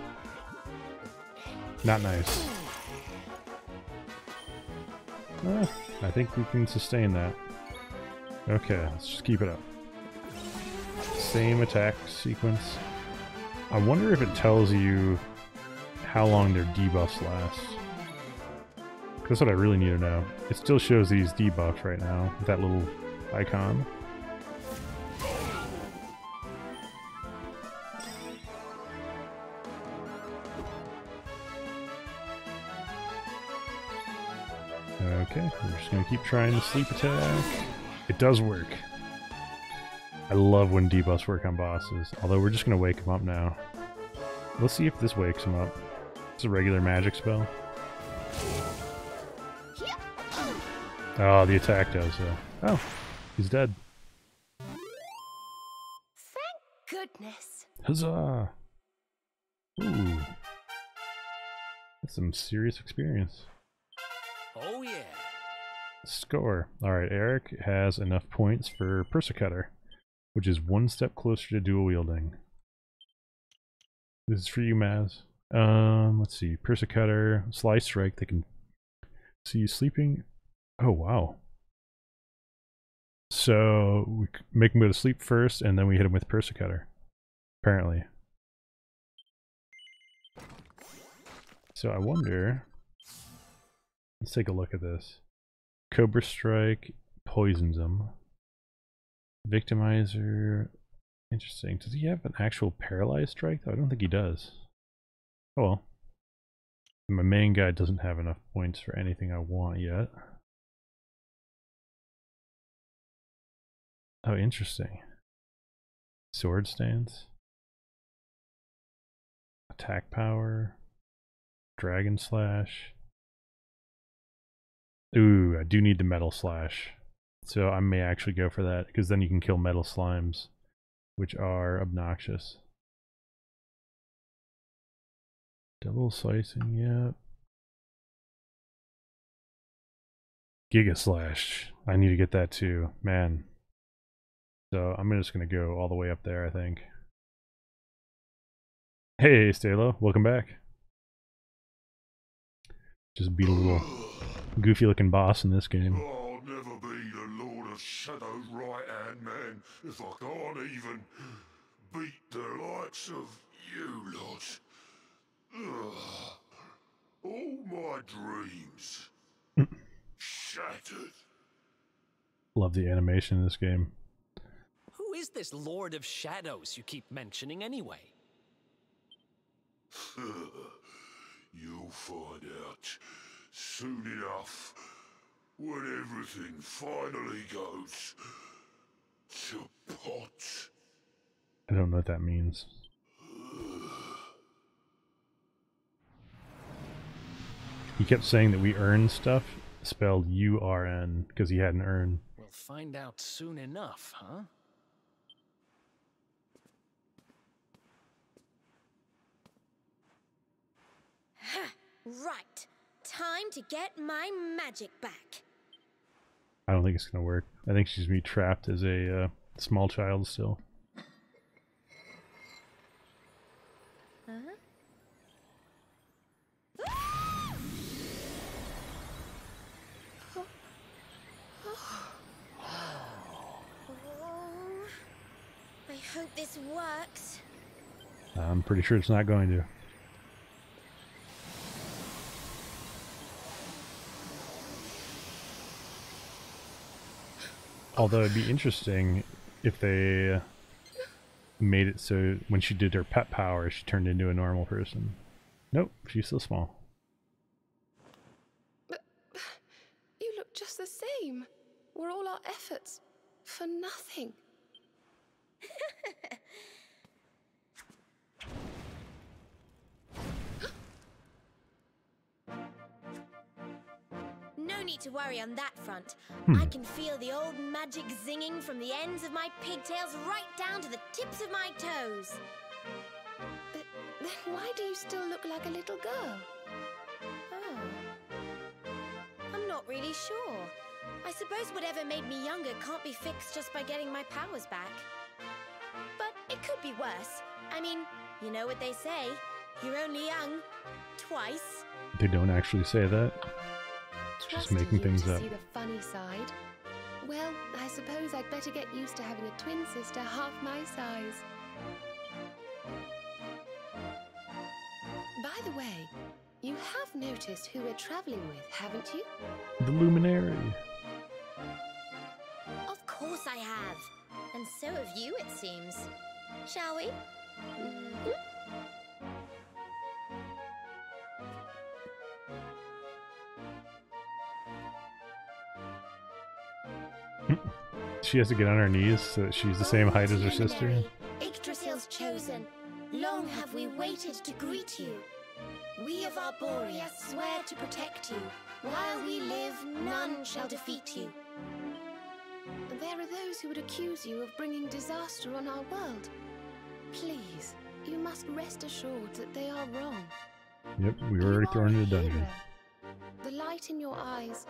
Not nice. I think we can sustain that. Okay, let's just keep it up. Same attack sequence. I wonder if it tells you how long their debuffs last. That's what I really need to know. It still shows these debuffs right now, with that little icon. Okay, we're just gonna keep trying the sleep attack. It does work. I love when debuffs work on bosses, although we're just gonna wake him up now. Let's see if this wakes him up. It's a regular magic spell. Oh, the attack does, oh, he's dead. Thank goodness. Huzzah! Ooh. That's some serious experience. Oh yeah. Score. Alright, Eric has enough points for Persecutor, which is one step closer to dual wielding. This is for you, Maz. Let's see. Persecutor, Sly Strike, they can see you sleeping. Oh, wow. So, we make him go to sleep first, and then we hit him with Persecutor. Apparently. So I wonder... Let's take a look at this. Cobra Strike poisons him. Victimizer... Interesting. Does he have an actual paralyzed strike, though? I don't think he does. Oh well. My main guy doesn't have enough points for anything I want yet. Oh, interesting. Sword stance. Attack power. Dragon slash. Ooh, I do need the metal slash. So I may actually go for that, because then you can kill metal slimes, which are obnoxious. Double slicing, yeah. Giga slash. I need to get that too, man. So I'm just gonna go all the way up there, I think. Hey, Stalo, welcome back. Just beat a little goofy looking boss in this game. I'll never be the Lord of Shadow's right-hand man if I can't even beat the likes of you lot. Ugh. All my dreams shattered. Love the animation in this game. Who is this Lord of Shadows you keep mentioning anyway? You'll find out soon enough when everything finally goes to pot. I don't know what that means. He kept saying that we earned stuff, spelled U-R-N, because he had an urn. We'll find out soon enough, huh? Right. Time to get my magic back. I don't think it's gonna work. I think she's gonna be trapped as a small child still. Huh? Oh, I hope this works. I'm pretty sure it's not going to. Although it'd be interesting if they made it so when she did her pet power, she turned into a normal person. Nope, she's still small. But you look just the same. Were all our efforts for nothing? No need to worry on that front. I can feel the old magic zinging from the ends of my pigtails right down to the tips of my toes. Then why do you still look like a little girl? Oh. I'm not really sure. I suppose whatever made me younger can't be fixed just by getting my powers back. But it could be worse. I mean, you know what they say. You're only young. Twice. They don't actually say that. Just making things up. See the funny side. Well, I suppose I'd better get used to having a twin sister half my size. By the way, you have noticed who we're traveling with, haven't you? The Luminary. Of course I have. And so have you, it seems. Shall we? Mm-hmm. She has to get on her knees so that she's the same height as her sister. Yggdrasil's chosen. Long have we waited to greet you. We of Arborea swear to protect you. While we live, none shall defeat you. There are those who would accuse you of bringing disaster on our world. Please, you must rest assured that they are wrong. Yep, we were already thrown into the dungeon. The light in your eyes,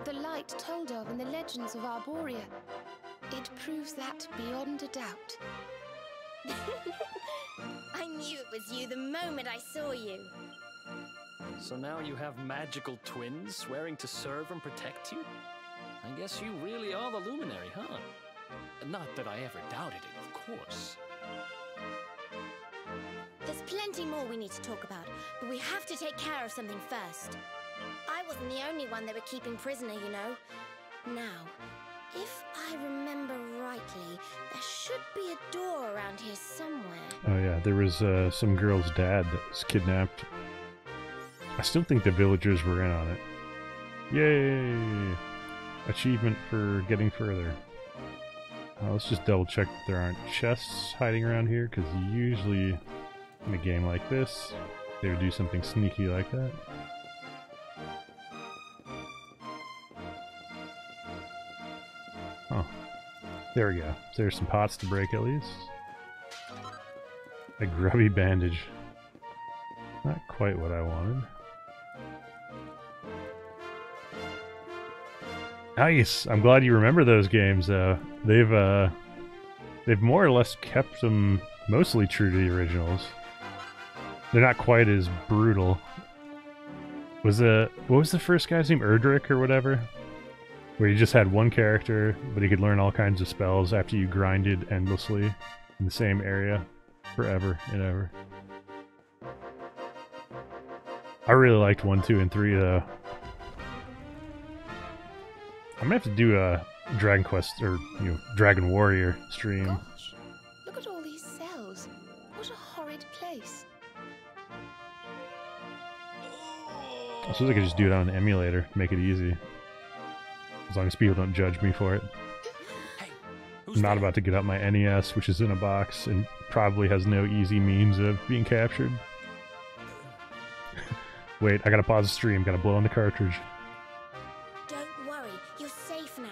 the light told of in the legends of Arborea, it proves that beyond a doubt. I knew it was you the moment I saw you. So now you have magical twins swearing to serve and protect you? I guess you really are the Luminary, huh? Not that I ever doubted it, of course. There's plenty more we need to talk about, but we have to take care of something first. I wasn't the only one they were keeping prisoner, you know. Now, if I remember rightly, there should be a door around here somewhere. Oh yeah, there was some girl's dad that was kidnapped. I still think the villagers were in on it. Yay! Achievement for getting further. Let's just double check that there aren't chests hiding around here, because usually In a game like this, they would do something sneaky like that. Oh, there we go. There's some pots to break at least. A grubby bandage. Not quite what I wanted. Nice! I'm glad you remember those games though. They've more or less kept them mostly true to the originals. They're not quite as brutal. What was the first guy's name? Erdrick or whatever? Where you just had one character, but he could learn all kinds of spells after you grinded endlessly in the same area forever and ever. I really liked 1, 2, and 3 though. I'm gonna have to do a Dragon Quest or Dragon Warrior stream. Gosh, look at all these cells. What a horrid place. I suppose I could just do it on an emulator, make it easy. As long as people don't judge me for it. Hey, I'm not about to get out my NES, which is in a box and probably has no easy means of being captured. Wait, I gotta pause the stream, gotta blow on the cartridge. Don't worry, you're safe now.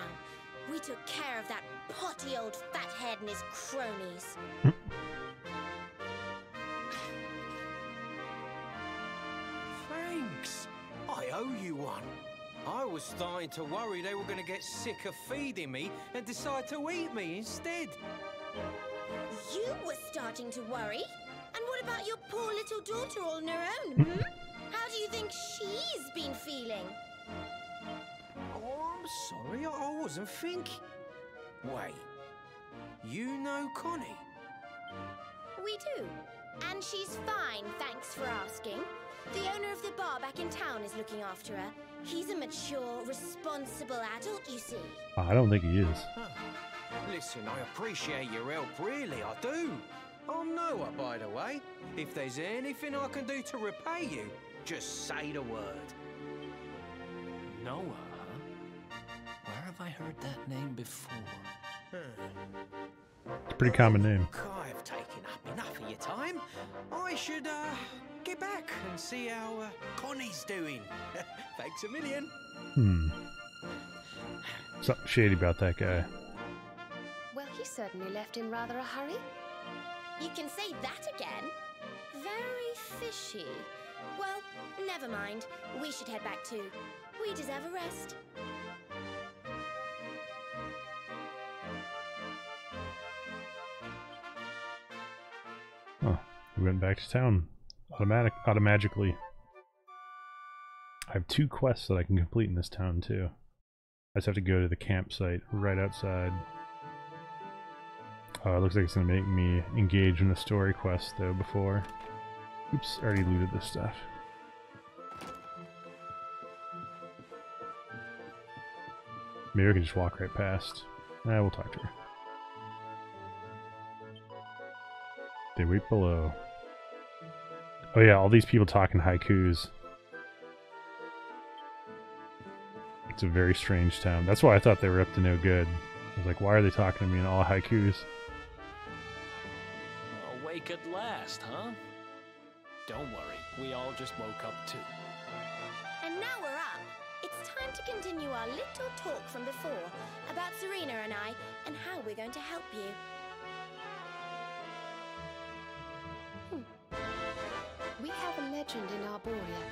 We took care of that potty old fathead and his cronies. Thanks. I owe you one. I was starting to worry they were going to get sick of feeding me and decide to eat me instead. You were starting to worry? And what about your poor little daughter all on her own, hmm? How do you think she's been feeling? Oh, I'm sorry, I wasn't thinking. Wait, you know Connie? We do. And she's fine, thanks for asking. The owner of the bar back in town is looking after her. He's a mature, responsible adult, you see. Oh, I don't think he is. Huh. Listen, I appreciate your help, really, I do. I'm Noah, by the way. If there's anything I can do to repay you, just say the word. Noah, huh? Where have I heard that name before? It's a pretty common name. I've taken up enough of your time. I should, get back and see how, Connie's doing. Thanks a million. Something shady about that guy. Well, he certainly left in rather a hurry. You can say that again. Very fishy. Well, never mind. We should head back too. We deserve a rest. Oh, we went back to town automatically. I have 2 quests that I can complete in this town too. I just have to go to the campsite right outside. Oh, it looks like it's gonna make me engage in the story quest though before. Oops, already looted this stuff. Maybe I can just walk right past. We'll talk to her. They wait below. Oh yeah, all these people talking haikus. It's a very strange town. That's why I thought they were up to no good. I was like, why are they talking to me in all haikus? Awake at last, huh? Don't worry, we all just woke up too. And now we're up. It's time to continue our little talk from before about Serena and I and how we're going to help you. We have a legend in Arboria.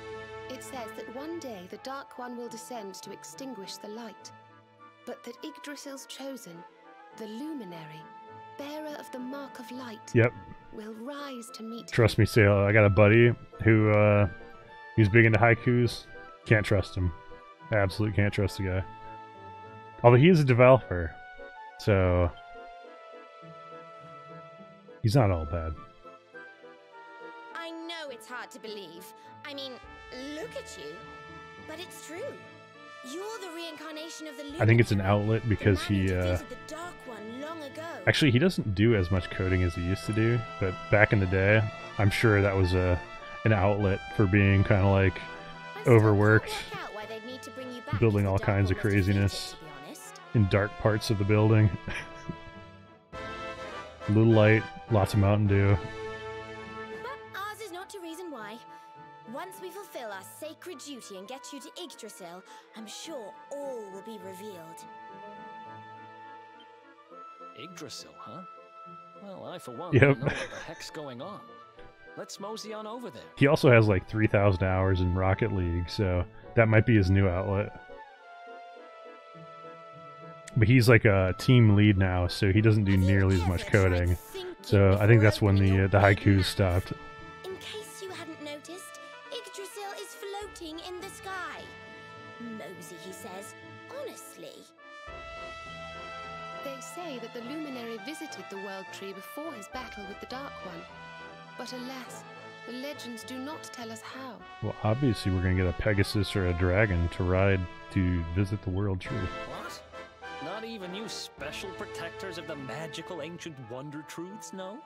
It says that one day the Dark One will descend to extinguish the light, but that Yggdrasil's chosen, the luminary, bearer of the mark of light, Yep. will rise to meet Trust me, Sailor. I got a buddy who he's big into haikus. Can't trust him. Absolutely can't trust the guy. Although he is a developer, so he's not all bad. I know it's hard to believe. I mean, look at you. But it's true. You're the reincarnation of the luminary. I think it's an outlet because he the Dark One long ago. actually he doesn't do as much coding as he used to do, but back in the day, I'm sure that was an outlet for being kind of like I still overworked, can't work out why they'd need to bring you back building if the all Dark kinds One of was defeated, craziness to be honest. in dark parts of the building. Little light, lots of Mountain Dew. But duty and get you to Yggdrasil, I'm sure all will be revealed. Yggdrasil, huh? Well, I for one Yep. don't know what the heck's going on. Let's mosey on over there. He also has like 3,000 hours in Rocket League, so that might be his new outlet. But he's like a team lead now, so he doesn't do nearly as much coding. So I think that's when the haikus stopped. In case you hadn't noticed, Yggdrasil is floating in the sky. Mosey, he says. Honestly. They say that the luminary visited the World Tree before his battle with the Dark One. But alas, the legends do not tell us how. Well, obviously we're going to get a Pegasus or a dragon to ride to visit the World Tree. What? Not even you special protectors of the magical ancient wonder truths know?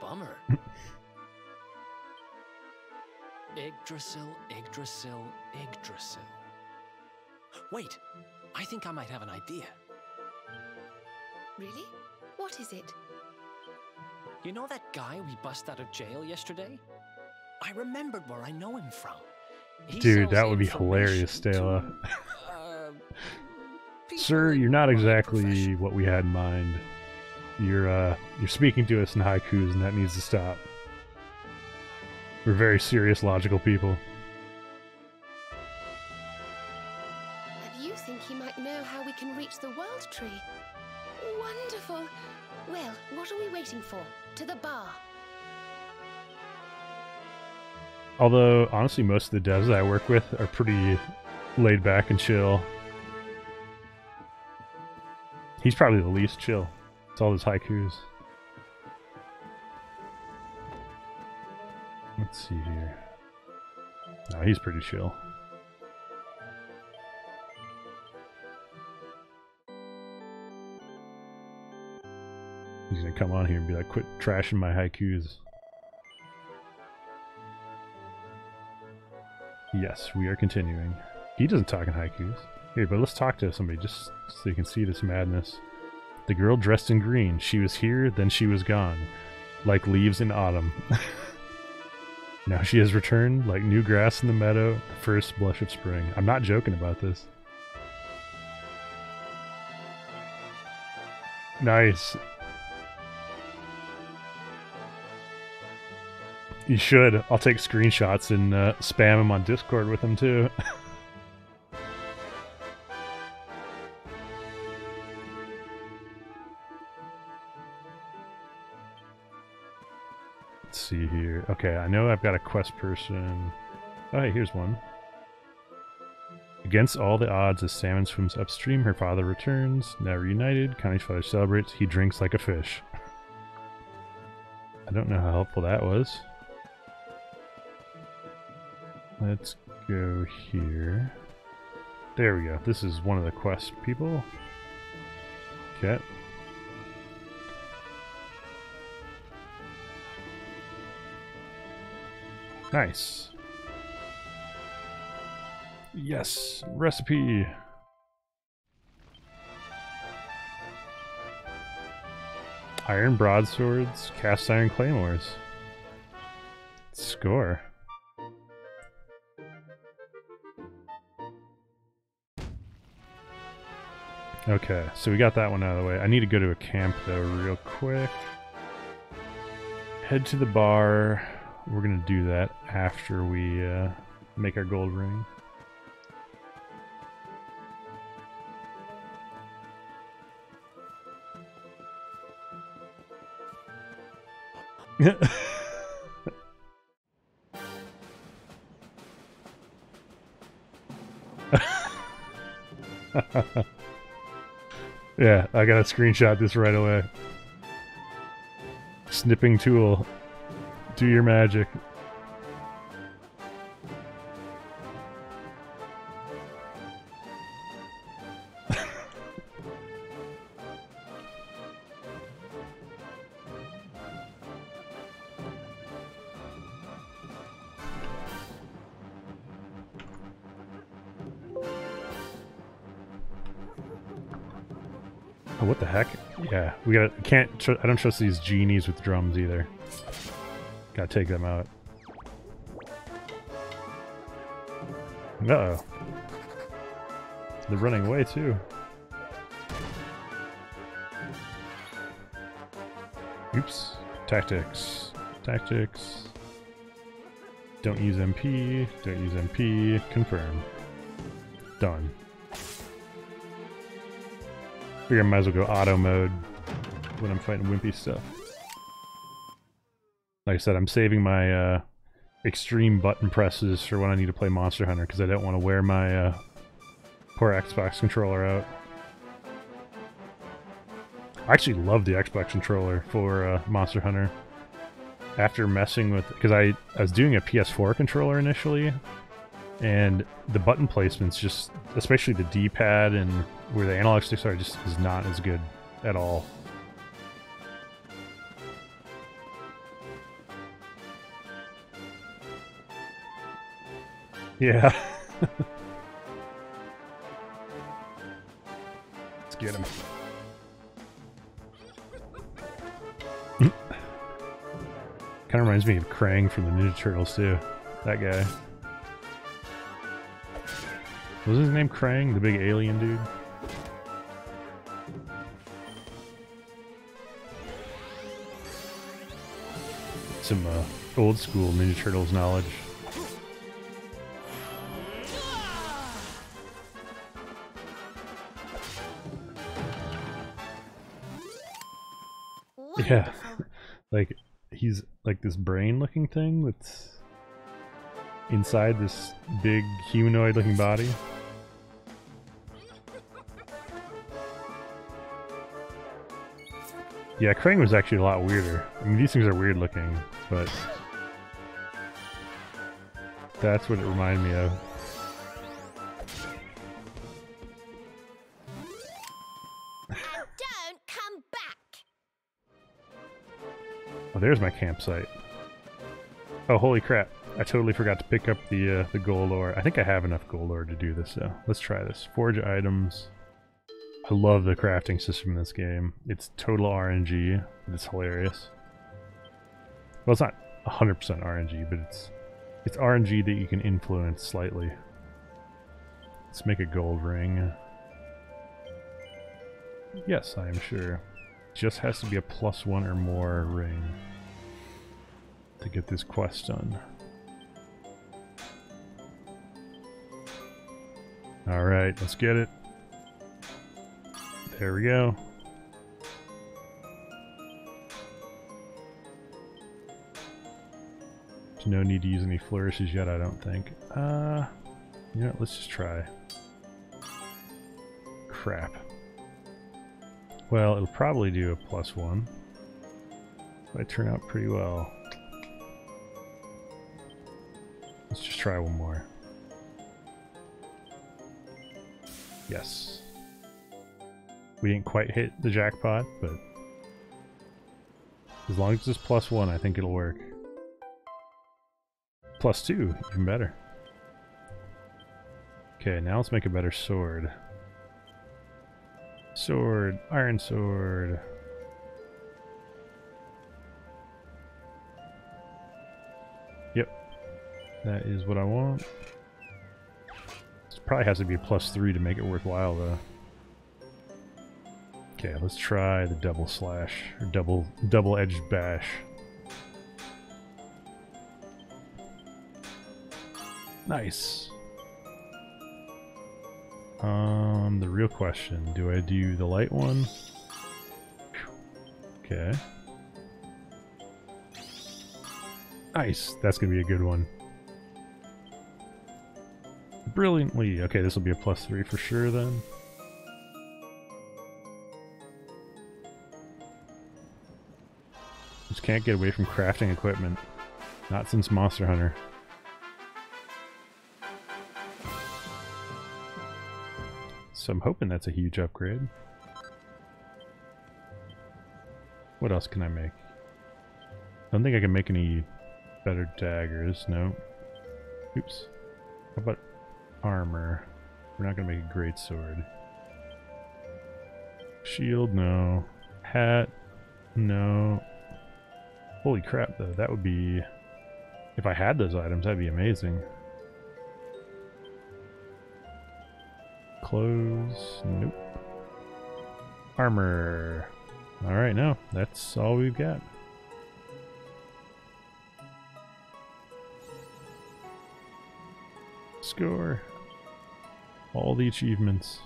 Bummer. Yggdrasil, Yggdrasil, Yggdrasil. Wait, I think I might have an idea. Really? What is it? You know that guy we bust out of jail yesterday? I remembered where I know him from. He Dude, sells that would be information hilarious, Stella. to, people Sir, you're in not my exactly profession. what we had in mind. You're speaking to us in haikus, and that needs to stop. We're very serious, logical people. And you think he might know how we can reach the World Tree? Wonderful! Well, what are we waiting for? To the bar. Although, honestly, most of the devs that I work with are pretty laid back and chill. He's probably the least chill. It's all his haikus. Let's see here. No, he's pretty chill. He's gonna come on here and be like, quit trashing my haikus. Yes, we are continuing. He doesn't talk in haikus. Here, but let's talk to somebody just so you can see this madness. The girl dressed in green. She was here, then she was gone. Like leaves in autumn. Now she has returned like new grass in the meadow, the first blush of spring. I'm not joking about this. Nice. You should. I'll take screenshots and spam him on Discord with him too. Let's see here. Okay, I know I've got a quest person. Oh, hey, here's one. Against all the odds, as Salmon swims upstream, her father returns. Now reunited, Connie's father celebrates. He drinks like a fish. I don't know how helpful that was. Let's go here. There we go. This is one of the quest people. Okay. Nice. Yes, recipe. Iron broadswords, cast iron claymores. Score. Okay, so we got that one out of the way. I need to go to a camp though real quick. Head to the bar. We're gonna do that after we make our gold ring. Yeah, I gotta screenshot this right away. Snipping tool. Do your magic. Oh, what the heck? Yeah, we gotta. I don't trust these genies with drums either. Gotta take them out. Uh-oh. They're running away too. Oops. Tactics. Tactics. Don't use MP. Don't use MP. Confirm. Done. Figure I might as well go auto mode when I'm fighting wimpy stuff. Like I said, I'm saving my extreme button presses for when I need to play Monster Hunter because I don't want to wear my poor Xbox controller out. I actually love the Xbox controller for Monster Hunter. After messing with, because I was doing a PS4 controller initially, and the button placements just, especially the D-pad and where the analog sticks are, just is not as good at all. Yeah. Let's get him. Kind of reminds me of Krang from the Ninja Turtles too. That guy. Was his name Krang, the big alien dude? Some old school Ninja Turtles knowledge. Yeah, like he's like this brain looking thing that's inside this big humanoid looking body. Yeah, Krang was actually a lot weirder. I mean, these things are weird looking, but that's what it reminded me of. Don't come back! Oh, there's my campsite. Oh, holy crap. I totally forgot to pick up the gold ore. I think I have enough gold ore to do this, so let's try this. Forge items. I love the crafting system in this game. It's total RNG, but it's hilarious. Well, it's not 100% RNG, but it's RNG that you can influence slightly. Let's make a gold ring. Yes, I am sure. Just has to be a +1 or more ring to get this quest done. Alright, let's get it. There we go. There's no need to use any flourishes yet, I don't think. You know what, let's just try. Crap. Well, it'll probably do a +1. Might turn out pretty well. Let's just try one more. Yes. We didn't quite hit the jackpot, but as long as it's +1, I think it'll work. +2, even better. Okay, now let's make a better sword. Sword, iron sword. Yep, that is what I want. This probably has to be a +3 to make it worthwhile, though. Okay, let's try the double slash, or double-edged bash. Nice. The real question, do I do the light one? Okay. Nice, that's gonna be a good one. Brilliantly. Okay, this will be a +3 for sure then. Just can't get away from crafting equipment. Not since Monster Hunter. So I'm hoping that's a huge upgrade. What else can I make? I don't think I can make any better daggers, no. Oops. How about armor? We're not gonna make a great sword. Shield, no. Hat, no. Holy crap though, that would be... If I had those items, that'd be amazing. Clothes. Nope. Armor. Alright, no. That's all we've got. Score. All the achievements.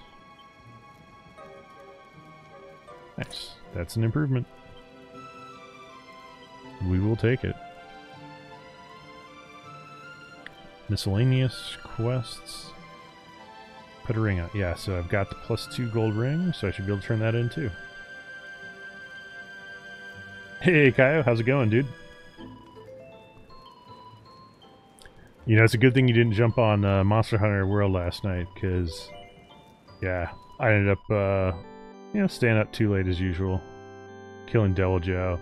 Nice. That's an improvement. We will take it. Miscellaneous quests. Put a ring on. Yeah, so I've got the +2 gold ring, so I should be able to turn that in too. Hey, Kaio, how's it going, dude? You know, it's a good thing you didn't jump on Monster Hunter World last night, because, yeah, I ended up, you know, staying up too late as usual, killing Devil Joe.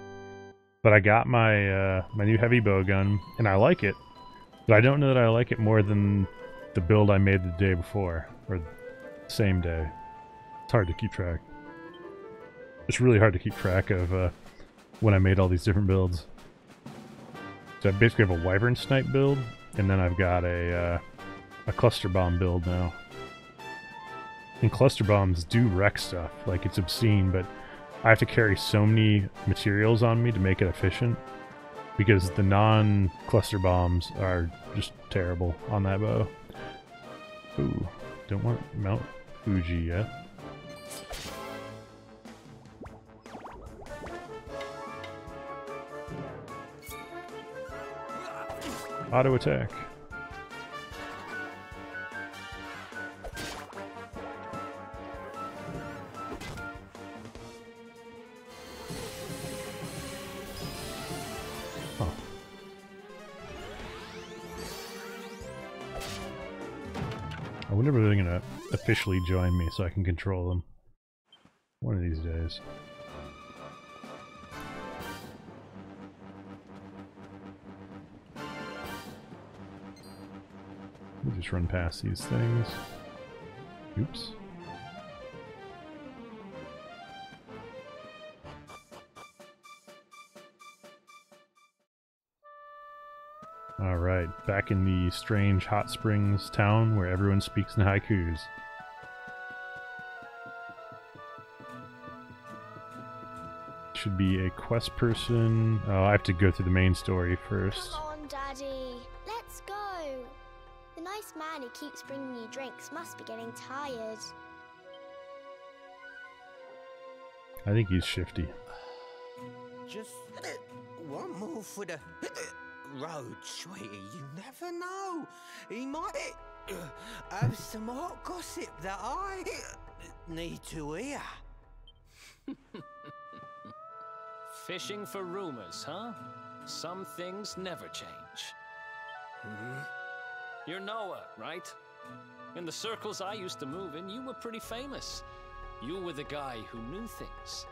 But I got my my new heavy bow gun, and I like it, but I don't know that I like it more than the build I made the day before, or the same day. It's hard to keep track. It's really hard to keep track of when I made all these different builds. So I basically have a Wyvern Snipe build, and then I've got a cluster bomb build now. And cluster bombs do wreck stuff, like it's obscene, but I have to carry so many materials on me to make it efficient, because the non-cluster bombs are just terrible on that bow. Ooh, don't want Mount Fuji yet. Auto attack. Huh. I wonder if they're going to officially join me so I can control them. One of these days. Just run past these things. Oops. Alright, back in the strange hot springs town where everyone speaks in haikus. Should be a quest person. Oh, I have to go through the main story first. Come on, Daddy. Let's go. The nice man who keeps bringing you drinks must be getting tired. I think he's shifty. Just one more for the road, sweetie. You never know. He might have some hot gossip that I need to hear. Fishing for rumors, huh? Some things never change. You're Noah, right? In the circles I used to move in, you were pretty famous. You were the guy who knew things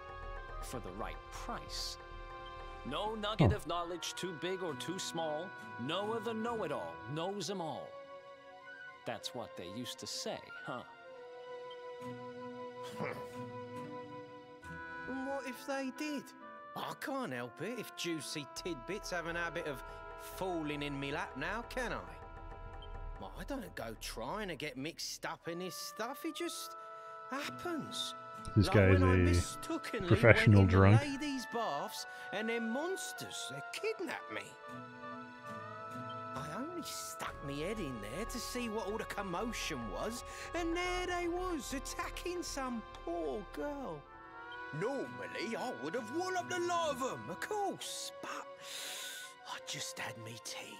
for the right price. No nugget of knowledge too big or too small. Noah the know-it-all knows them all. That's what they used to say, huh? And what if they did? I can't help it if juicy tidbits have an habit of falling in me lap now, can I? Well, I don't go trying to get mixed up in this stuff, it just happens. This guy's a professional drunk. Ladies' baths and then monsters, they kidnap me. I only stuck me head in there to see what all the commotion was, and there they was, attacking some poor girl. Normally, I would have walloped the lot of them, of course, but I just had me tea.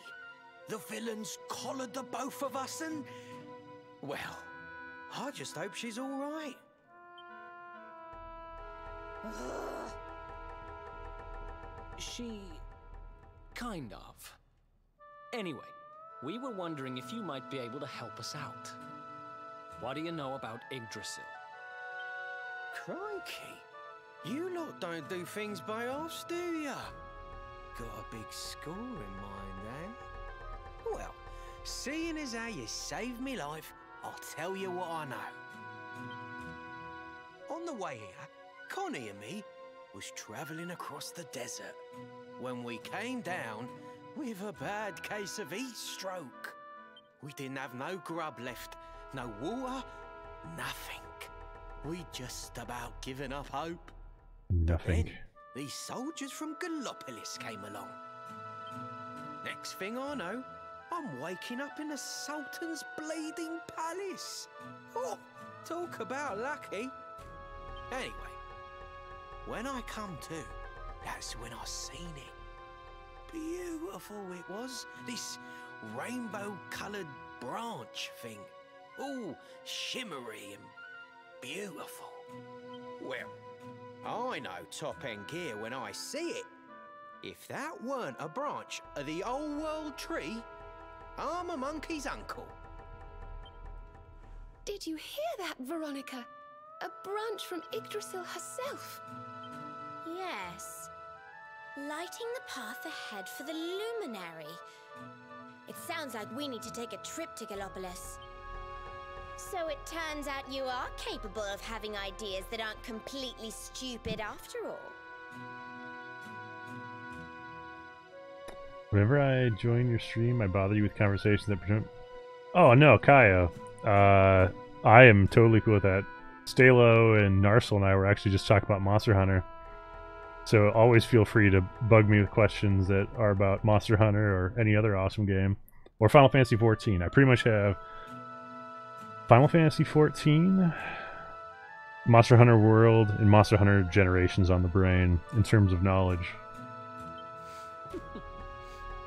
The villains collared the both of us and, well, I just hope she's all right. She... kind of. Anyway, we were wondering if you might be able to help us out. What do you know about Yggdrasil? Crikey, you lot don't do things by halves, do ya? Got a big score in mind, eh? Well, seeing as how you saved me life, I'll tell you what I know. On the way here, Connie and me was travelling across the desert when we came down with a bad case of heat stroke. We didn't have no grub left, no water, Nothing. We just about given up hope. Nothing. Then these soldiers from Gallopolis came along. Next thing I know, I'm waking up in the Sultan's bleeding palace. Oh, talk about lucky. Anyway, when I come to, that's when I seen it. Beautiful it was, this rainbow-coloured branch thing. All shimmery and beautiful. Well, I know top-end gear when I see it. If that weren't a branch of the old world tree, I'm a monkey's uncle. Did you hear that, Veronica? A branch from Yggdrasil herself. Yes. Lighting the path ahead for the luminary. It sounds like we need to take a trip to Gallopolis. So it turns out you are capable of having ideas that aren't completely stupid after all. Whenever I join your stream, I bother you with conversations that present... Oh, no, Kaio. I am totally cool with that. Stalo and Narsal and I were actually just talking about Monster Hunter. So always feel free to bug me with questions that are about Monster Hunter or any other awesome game. Or Final Fantasy XIV. I pretty much have Final Fantasy XIV, Monster Hunter World, and Monster Hunter Generations on the brain in terms of knowledge.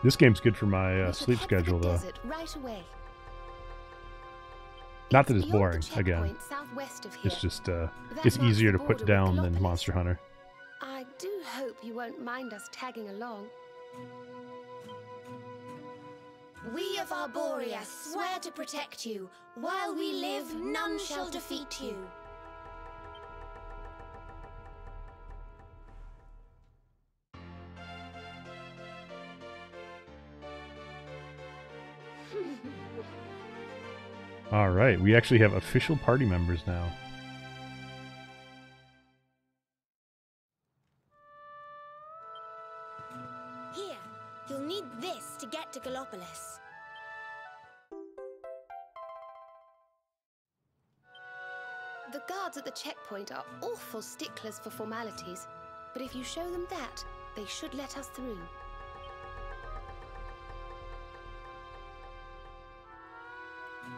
This game's good for my sleep schedule, though. Right away. Not that it's boring, again. It's just, it's easier to put down than Monster Hunter. I do hope you won't mind us tagging along. We of Arborea swear to protect you. While we live, none shall defeat you. Alright, we actually have official party members now. Here, you'll need this to get to Gallopolis. The guards at the checkpoint are awful sticklers for formalities, but if you show them that, they should let us through.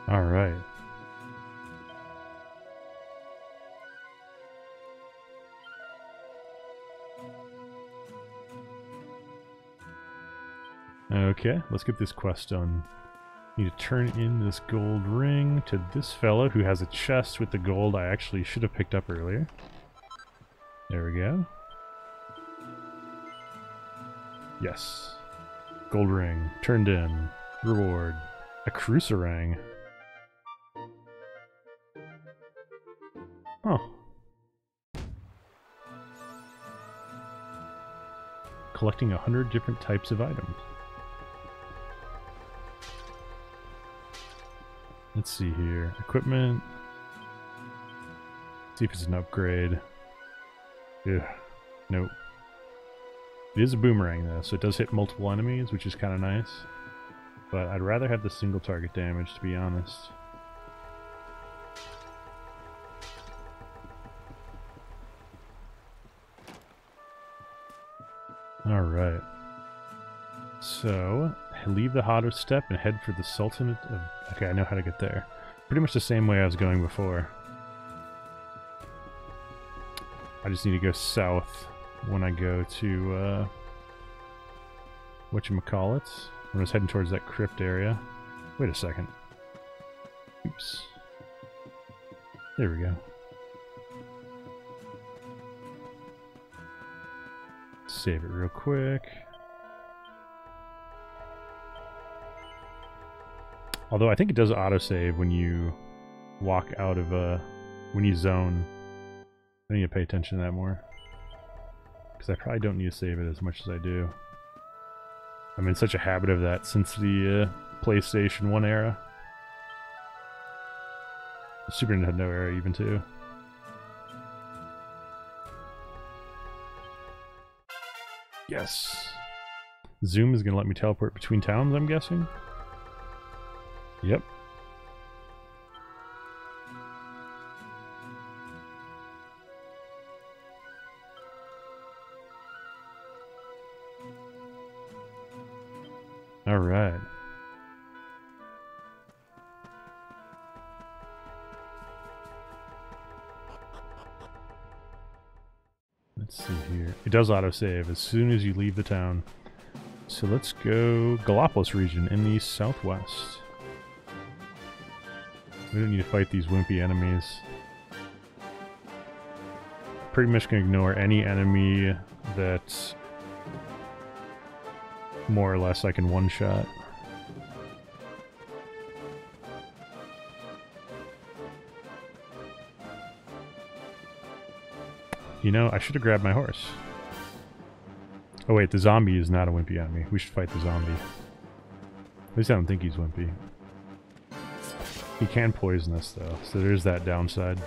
Alright. Okay, let's get this quest done. Need to turn in this gold ring to this fellow who has a chest with the gold I actually should have picked up earlier. There we go. Yes. Gold ring. Turned in. Reward. A cruciferang. Oh. Collecting 100 different types of items. Let's see here. Equipment. See if it's an upgrade. Ugh. Nope. It is a boomerang though, so it does hit multiple enemies, which is kind of nice. But I'd rather have the single target damage, to be honest. Alright. So, leave the Hotter Step and head for the Sultanate of... Okay, I know how to get there. Pretty much the same way I was going before. I just need to go south when I go to, whatchamacallit. When I was heading towards that crypt area. Wait a second. Oops. There we go. Save it real quick. Although I think it does autosave when you walk out of when you zone. I need to pay attention to that more. Because I probably don't need to save it as much as I do. I'm in such a habit of that since the PlayStation 1 era. The Super Nintendo era even too. Yes. Zoom is going to let me teleport between towns, I'm guessing. Yep. Alright. Let's see here. It does autosave as soon as you leave the town. So let's go Galapagos region in the southwest. We don't need to fight these wimpy enemies. Pretty much can ignore any enemy that more or less I can one-shot. You know, I should have grabbed my horse. Oh wait, the zombie is not a wimpy enemy. We should fight the zombie. At least I don't think he's wimpy. He can poison us though, so there's that downside.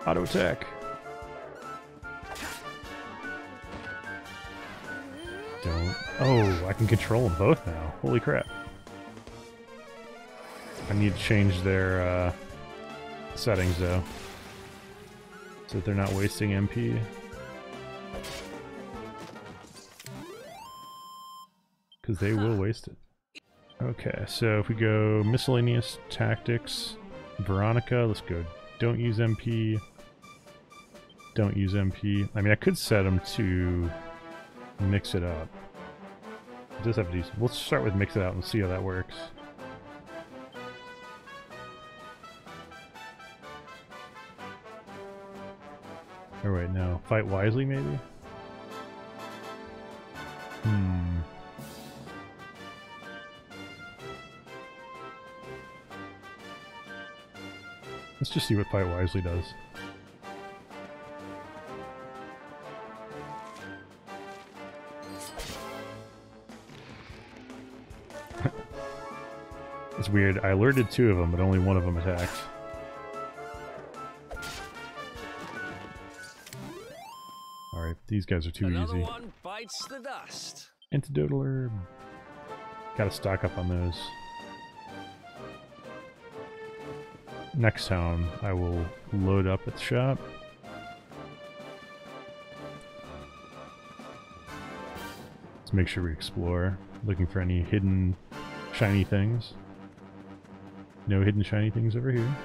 Auto attack! Don't... Oh, I can control them both now. Holy crap. I need to change their settings though, so that they're not wasting MP. Because they will waste it. Okay, so if we go miscellaneous tactics, Veronica, let's go. Don't use MP. Don't use MP. I mean, I could set them to mix it up. It does have decent. We'll start with mix it out and see how that works. Oh wait, no. Fight wisely, maybe? Let's just see what Fight Wisely does. It's weird. I alerted 2 of them, but only one of them attacked. Alright, these guys are too Another easy. one bites the dust. Antidotal herb. Gotta stock up on those. Next town, I will load up at the shop. Let's make sure we explore, looking for any hidden shiny things. No hidden shiny things over here.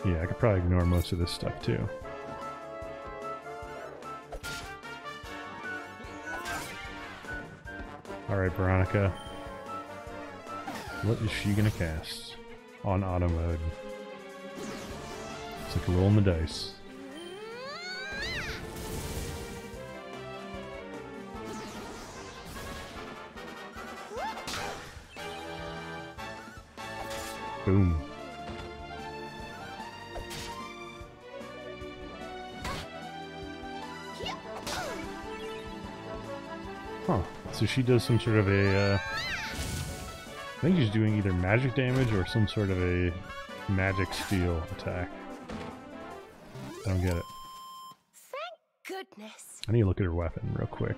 Yeah, I could probably ignore most of this stuff too. Alright, Veronica. What is she gonna cast? On auto mode. It's like rolling the dice. Boom. Huh. So she does some sort of a, I think she's doing either magic damage or some sort of a magic steel attack. I don't get it. Thank goodness. I need to look at her weapon real quick.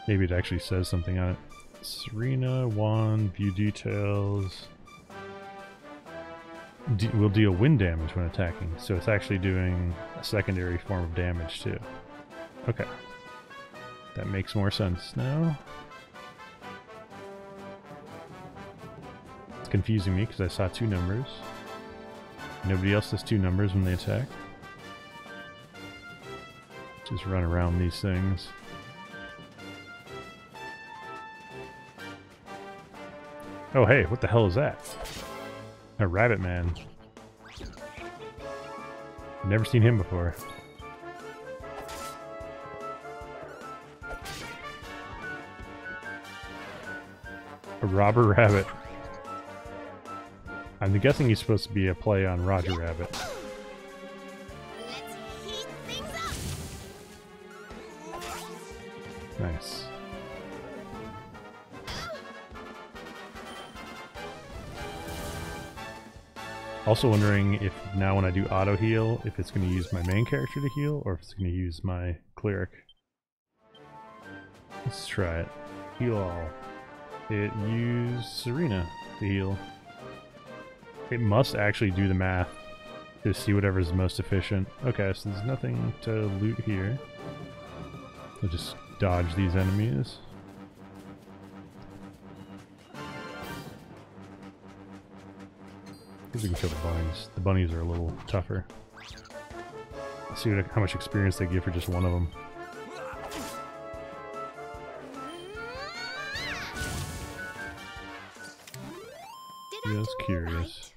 Maybe it actually says something on it. Serena, wand, view details. Will deal wind damage when attacking, so it's actually doing a secondary form of damage too. Okay. That makes more sense now. It's confusing me because I saw 2 numbers. Nobody else has 2 numbers when they attack. Just run around these things. Oh hey, what the hell is that? A rabbit man. Never seen him before. A robber rabbit. I'm guessing he's supposed to be a play on Roger Rabbit. Let's heat things up. Nice. Also wondering if now when I do auto heal, if it's going to use my main character to heal, or if it's going to use my cleric. Let's try it. Heal all. It used Serena to heal. It must actually do the math Just see whatever's most efficient. Okay, so there's nothing to loot here. We'll just dodge these enemies. See if we can kill the bunnies. The bunnies are a little tougher. Let's see how much experience they give for just one of them. Just curious.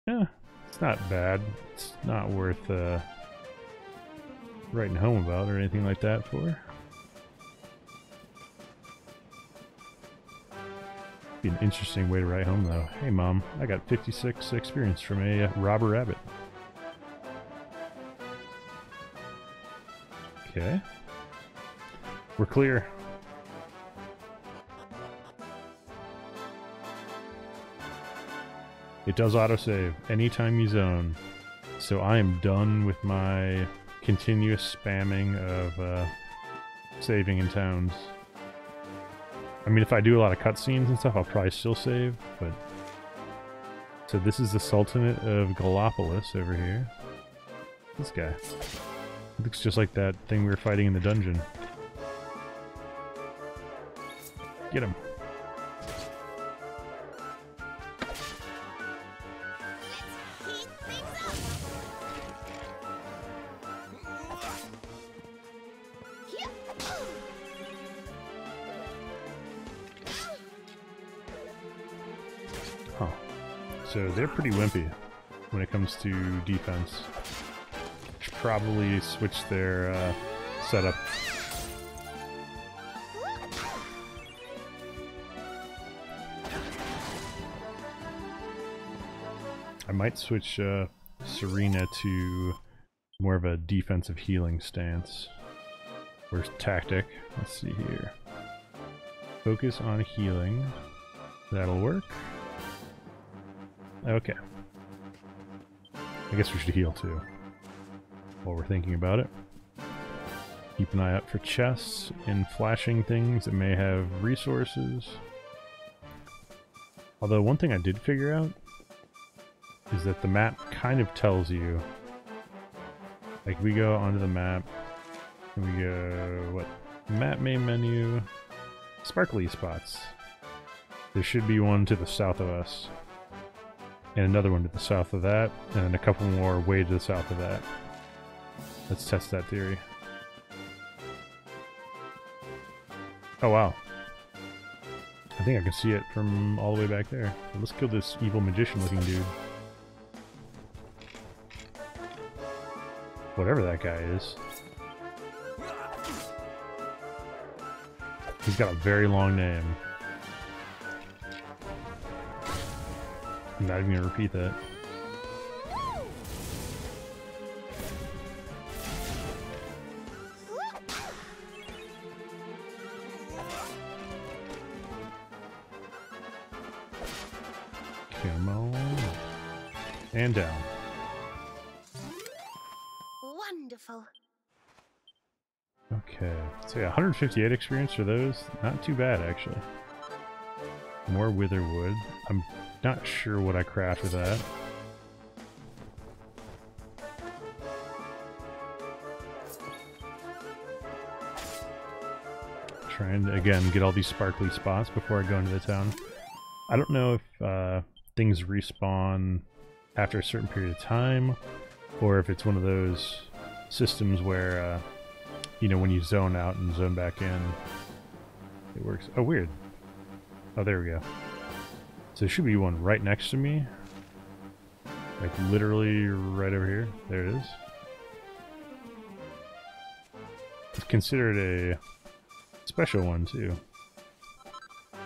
Yeah, it's not bad. It's not worth writing home about or anything like that for. Be an interesting way to write home though. Hey mom, I got 56 experience from a robber rabbit. Okay. We're clear. It does autosave anytime you zone. So I am done with my continuous spamming of saving in towns. I mean, if I do a lot of cutscenes and stuff, I'll probably still save, but... So this is the Sultanate of Gallopolis over here. This guy. Looks just like that thing we were fighting in the dungeon. Get him. Huh. So they're pretty wimpy when it comes to defense. Should probably switch their setup. I might switch Serena to more of a defensive healing stance. Where's tactic? Let's see here. Focus on healing. That'll work. Okay. I guess we should heal too, while we're thinking about it. Keep an eye out for chests and flashing things that may have resources. Although one thing I did figure out is that the map kind of tells you, like we go onto the map and we go, what, map main menu, sparkly spots. There should be one to the south of us, and another one to the south of that, and then a couple more way to the south of that. Let's test that theory. Oh wow. I think I can see it from all the way back there. Let's kill this evil magician looking dude. Whatever that guy is. He's got a very long name. I'm not even gonna repeat that. Come on. And down. Wonderful. Okay, so yeah, 158 experience for those. Not too bad, actually. More witherwood. I'm not sure what I craft with that. Trying to, again, get all these sparkly spots before I go into the town. I don't know if things respawn after a certain period of time, or if it's one of those systems where, you know, when you zone out and zone back in, it works. Oh, weird. Oh, there we go. So there should be one right next to me. Like, literally right over here. There it is. It's considered a special one, too.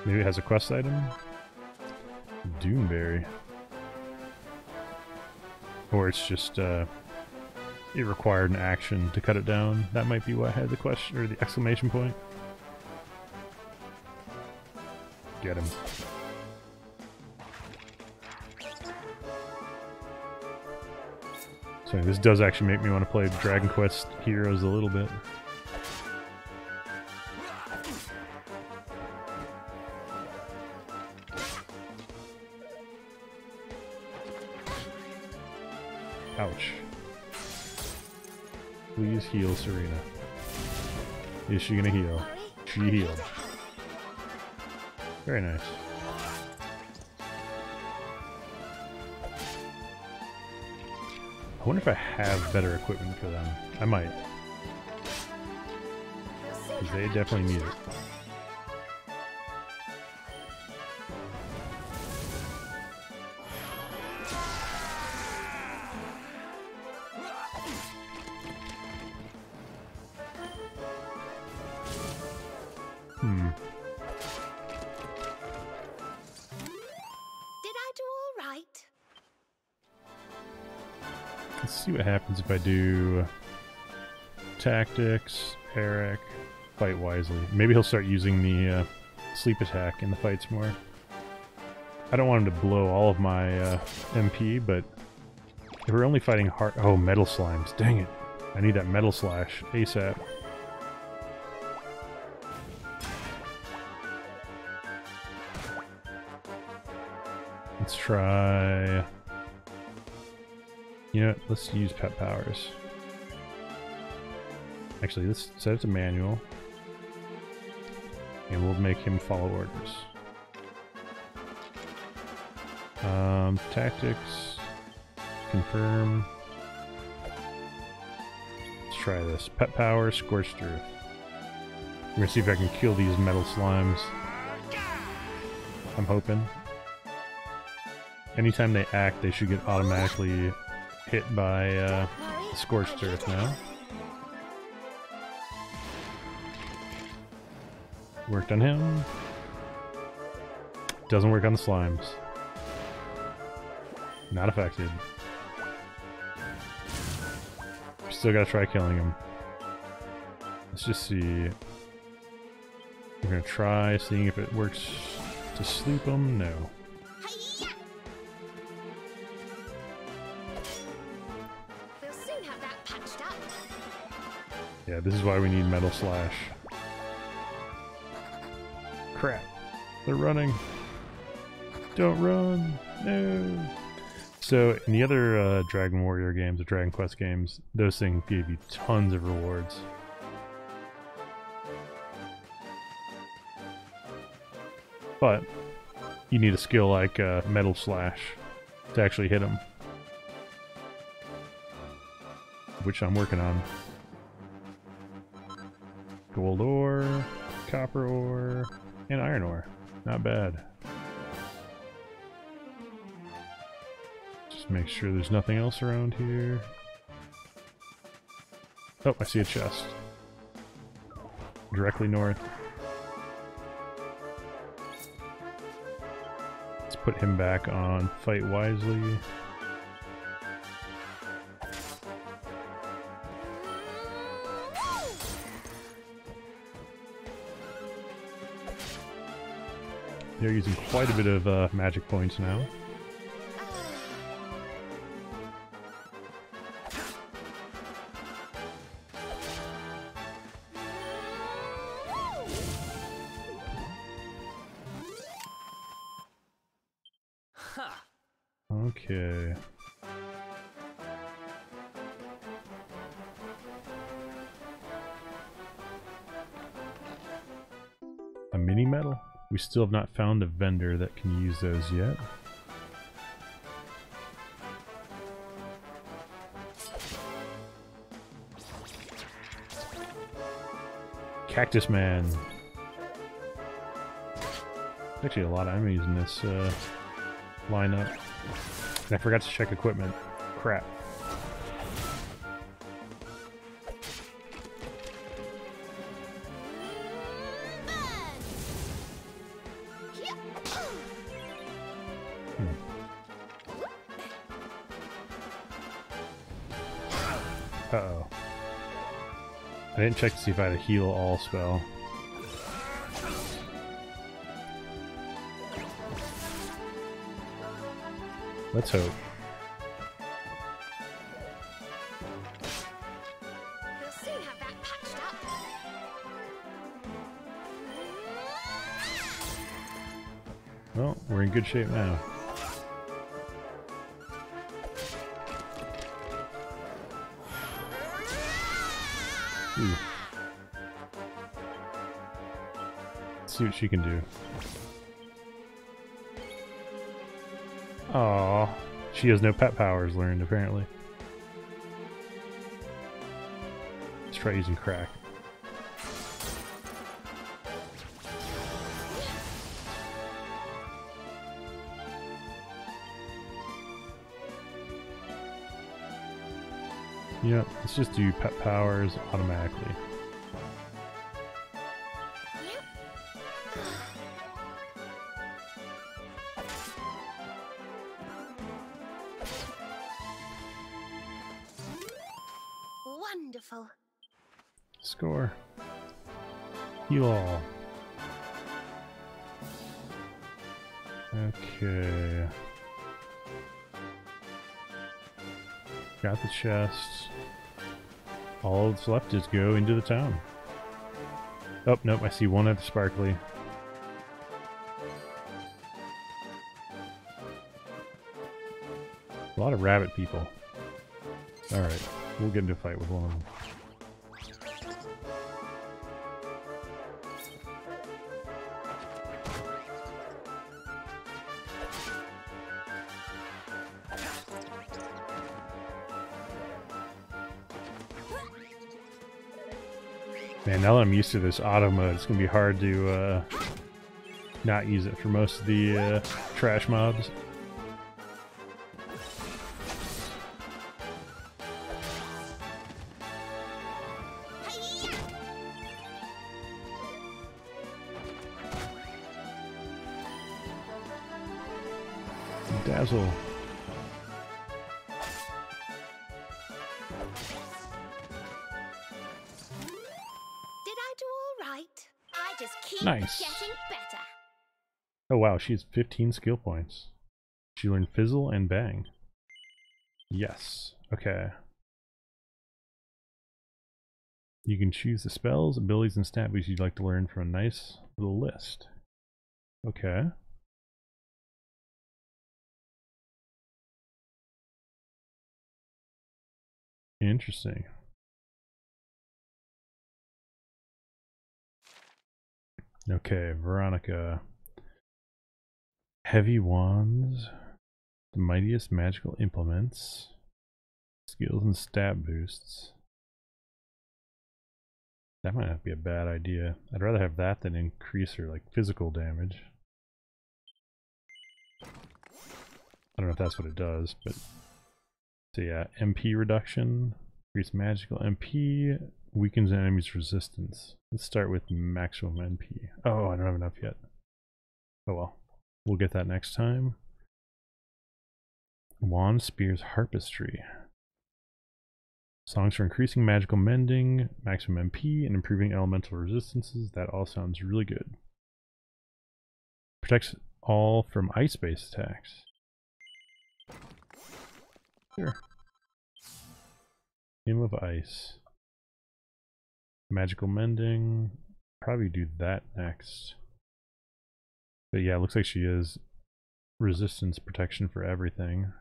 Maybe it has a quest item? Doomberry. Or it's just, it required an action to cut it down. That might be why I had the question, or the exclamation point. Get him. So this does actually make me want to play Dragon Quest Heroes a little bit. Ouch. Please heal Serena. Is she gonna heal? She healed. Very nice. I wonder if I have better equipment for them. I might. Because they definitely need it. Did I do all right? Let's see what happens if I do tactics, Eric, fight wisely. Maybe he'll start using the sleep attack in the fights more. I don't want him to blow all of my MP, but if we're only fighting hard... Oh, metal slimes. Dang it. I need that metal slash ASAP. Let's try... You know what? Let's use pet powers. Actually, let's set it to manual. And we'll make him follow orders. Tactics. Confirm. Let's try this. Pet power, scorched earth. We're gonna see if I can kill these metal slimes. I'm hoping. Anytime they act, they should get automatically hit by scorched earth now. Worked on him. Doesn't work on the slimes. Not affected. Still gotta try killing him. Let's just see. We're gonna try seeing if it works to sleep him. No. We'll soon have that patched up. Yeah, this is why we need metal slash. Crap. They're running. Don't run. No. So, in the other Dragon Warrior games, or Dragon Quest games, those things gave you tons of rewards. But, you need a skill like Metal Slash to actually hit them. Which I'm working on. Gold ore, copper ore, and iron ore. Not bad. Just make sure there's nothing else around here. Oh, I see a chest. Directly north. Let's put him back on Fight Wisely. They're using quite a bit of magic points now. Okay. A mini medal? We still have not found a vendor that can use those yet. Cactus Man. There's actually a lot of enemies in this lineup. And I forgot to check equipment. Crap. Uh-oh. I didn't check to see if I had a heal all spell. Let's hope. We'll soon have that patched up. Well, we're in good shape now. Ooh. Let's see what she can do. Aww. She has no pet powers learned, apparently. Let's try using crack. Yep, let's just do pet powers automatically. Wonderful. Score. Heal all. Okay. Got the chests. All that's left is go into the town. Oh, nope, I see one at the sparkly. A lot of rabbit people. Alright, we'll get into a fight with one of them. Man, now that I'm used to this auto mode, it's gonna be hard to not use it for most of the trash mobs. Dazzle. I just keep Nice. getting better. Oh wow, she has 15 skill points. She learned Fizzle and Bang. Yes. Okay. You can choose the spells, abilities, and stat boosts you'd like to learn from a nice little list. Okay. Interesting. Okay, Veronica. Heavy wands, the mightiest magical implements, skills and stat boosts. That might not be a bad idea. I'd rather have that than increase her like physical damage. I don't know if that's what it does, but so yeah, MP reduction, increase magical MP, weakens an enemy's resistance. Let's start with maximum MP. Oh, I don't have enough yet. Oh well, we'll get that next time. Wand, spears, harpistry. Songs for increasing magical mending, maximum MP, and improving elemental resistances. That all sounds really good. Protects all from ice-based attacks. Sure. Hymn of Ice. Magical mending. Probably do that next. But yeah, it looks like she is resistance protection for everything.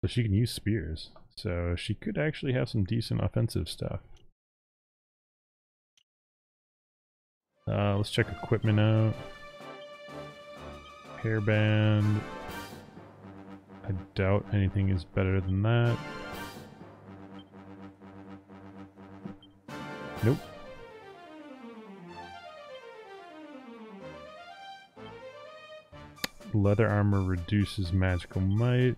So she can use spears. So she could actually have some decent offensive stuff. Let's check equipment out. Hairband. I doubt anything is better than that. Nope. Leather armor reduces magical might.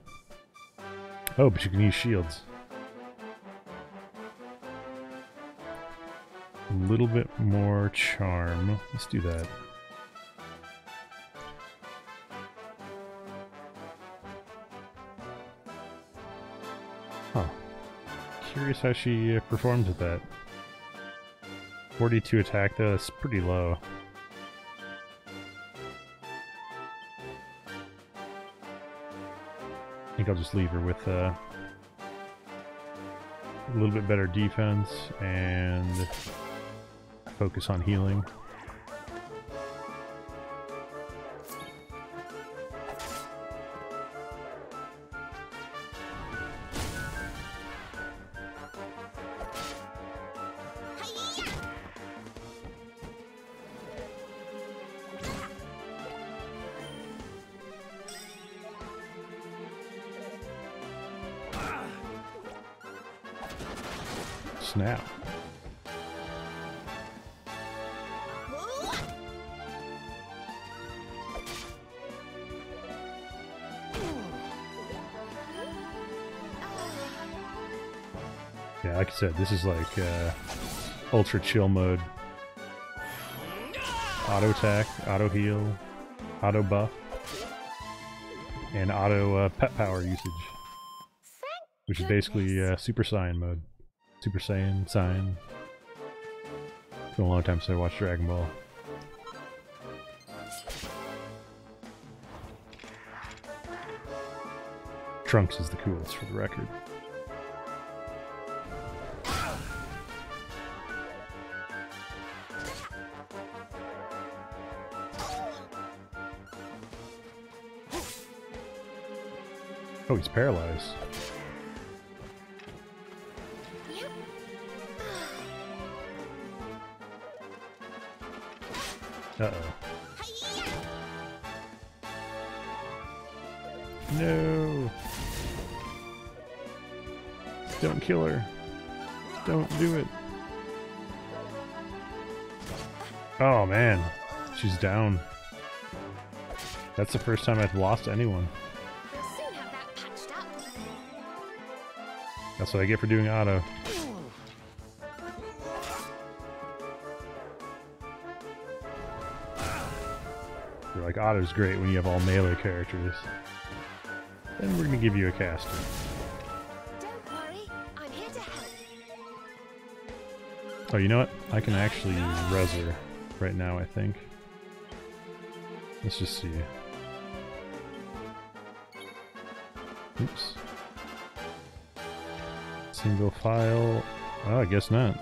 Oh, but you can use shields. A little bit more charm. Let's do that. Huh. Curious how she performs with that. 42 attack though, that's pretty low. I think I'll just leave her with a little bit better defense and focus on healing. snap. Yeah, like I said, this is like ultra chill mode. Auto attack, auto heal, auto buff, and auto pet power usage. Which is basically Super Saiyan mode. Super Saiyan, Saiyan. It's been a long time since I watched Dragon Ball. Trunks is the coolest for the record. Oh, he's paralyzed. Uh-oh. No! Don't kill her. Don't do it. Oh man, she's down. That's the first time I've lost anyone. We'll soon have that patched up. That's what I get for doing auto. You're like, auto's great when you have all melee characters. Then we're gonna give you a caster. Don't worry, I'm here to help. Oh, you know what? I can actually res her right now, I think. Let's just see. Oops. Single file. Oh, I guess not.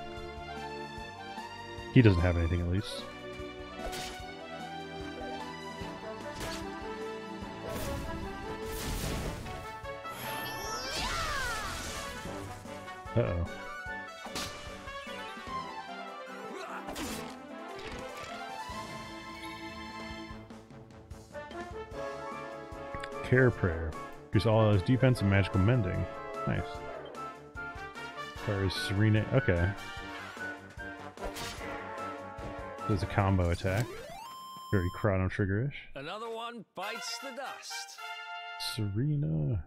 He doesn't have anything, at least. Uh-oh. Care Prayer. Gives all his defense and magical mending. Nice. As far as Serena... Okay. There's a combo attack. Very Chrono Trigger-ish. Another one bites the dust. Serena.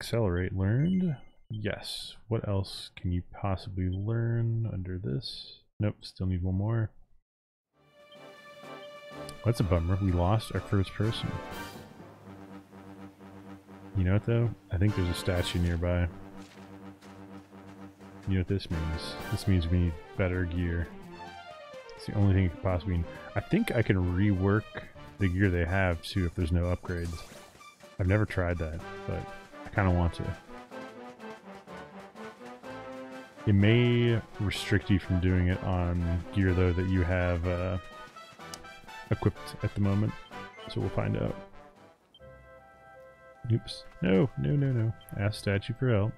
Accelerate learned. Yes. What else can you possibly learn under this? Nope, still need one more. That's a bummer. We lost our first person. You know what though? I think there's a statue nearby. You know what this means? This means we need better gear. It's the only thing it could possibly mean. I think I can rework the gear they have too if there's no upgrades. I've never tried that, but I kind of want to. It may restrict you from doing it on gear though that you have equipped at the moment, so we'll find out. Oops. No, no, no, no. Ask statue for help.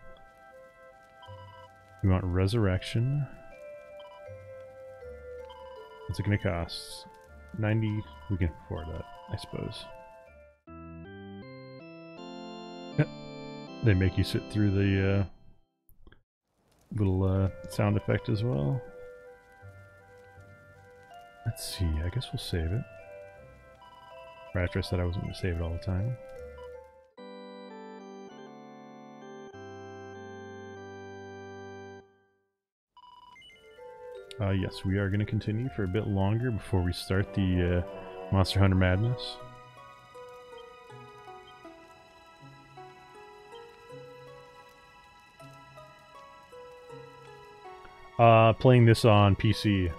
We want resurrection. What's it gonna cost? 90. We can afford that, I suppose. Yep. They make you sit through the little sound effect as well. Let's see. I guess we'll save it. Right after I said I wasn't going to save it all the time. Yes, we are going to continue for a bit longer before we start the Monster Hunter Madness. Playing this on PC.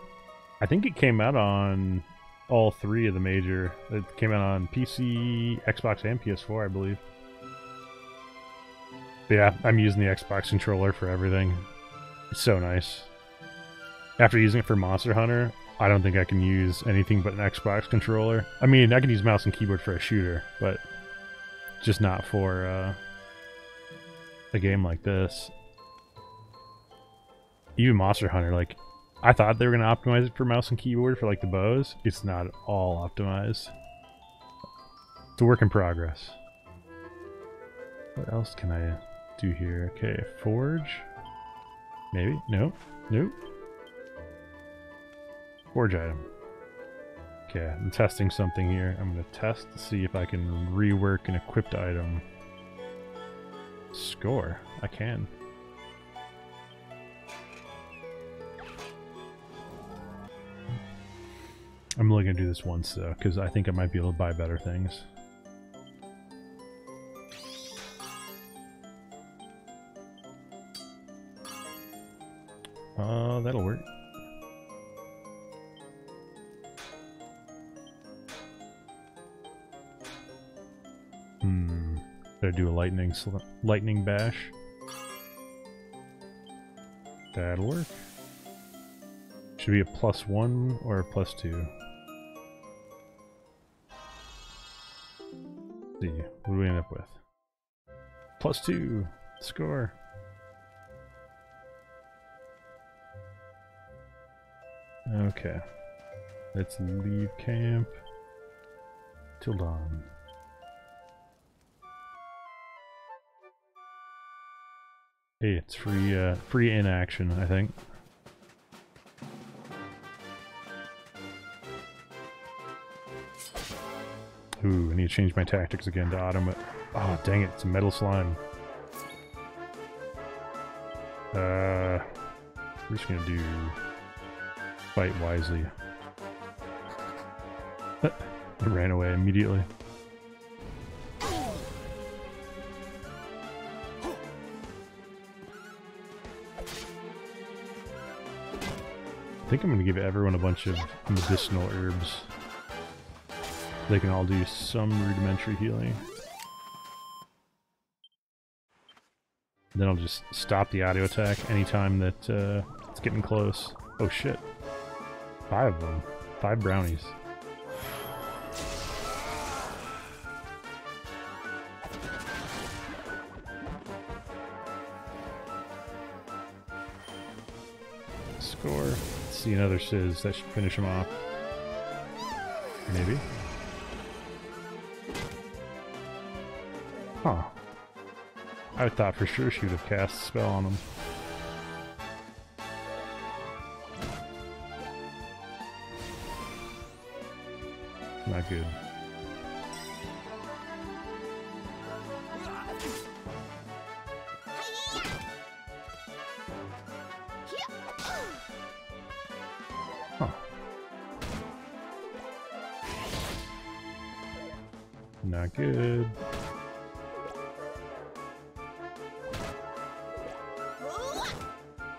I think it came out on all three of the major. It came out on PC, Xbox, and PS4, I believe. But yeah, I'm using the Xbox controller for everything. It's so nice. After using it for Monster Hunter, I don't think I can use anything but an Xbox controller. I mean, I can use mouse and keyboard for a shooter, but just not for a game like this. Even Monster Hunter, like, I thought they were going to optimize it for mouse and keyboard for, like, the bows. It's not at all optimized. It's a work in progress. What else can I do here? Okay, Forge. Maybe? No. Nope. Forge item. Okay, I'm testing something here. I'm going to test to see if I can rework an equipped item. Score. I can. I'm only going to do this once though, because I think I might be able to buy better things. That'll work. Did I do a lightning bash? That'll work. Should be a +1 or a +2. Let's see, what do we end up with? +2 score. Okay, let's leave camp till dawn. Hey, it's free in action, I think. Ooh, I need to change my tactics again to auto. Oh, dang it! It's a metal slime. We're just gonna do fight wisely. It ran away immediately. I think I'm going to give everyone a bunch of medicinal herbs. They can all do some rudimentary healing. And then I'll just stop the auto attack anytime that it's getting close. Oh shit. 5 of them. 5 brownies. Score. See another Sizz, that should finish him off. Maybe. Huh. I thought for sure she would have cast a spell on him. Not good. Huh. Not good.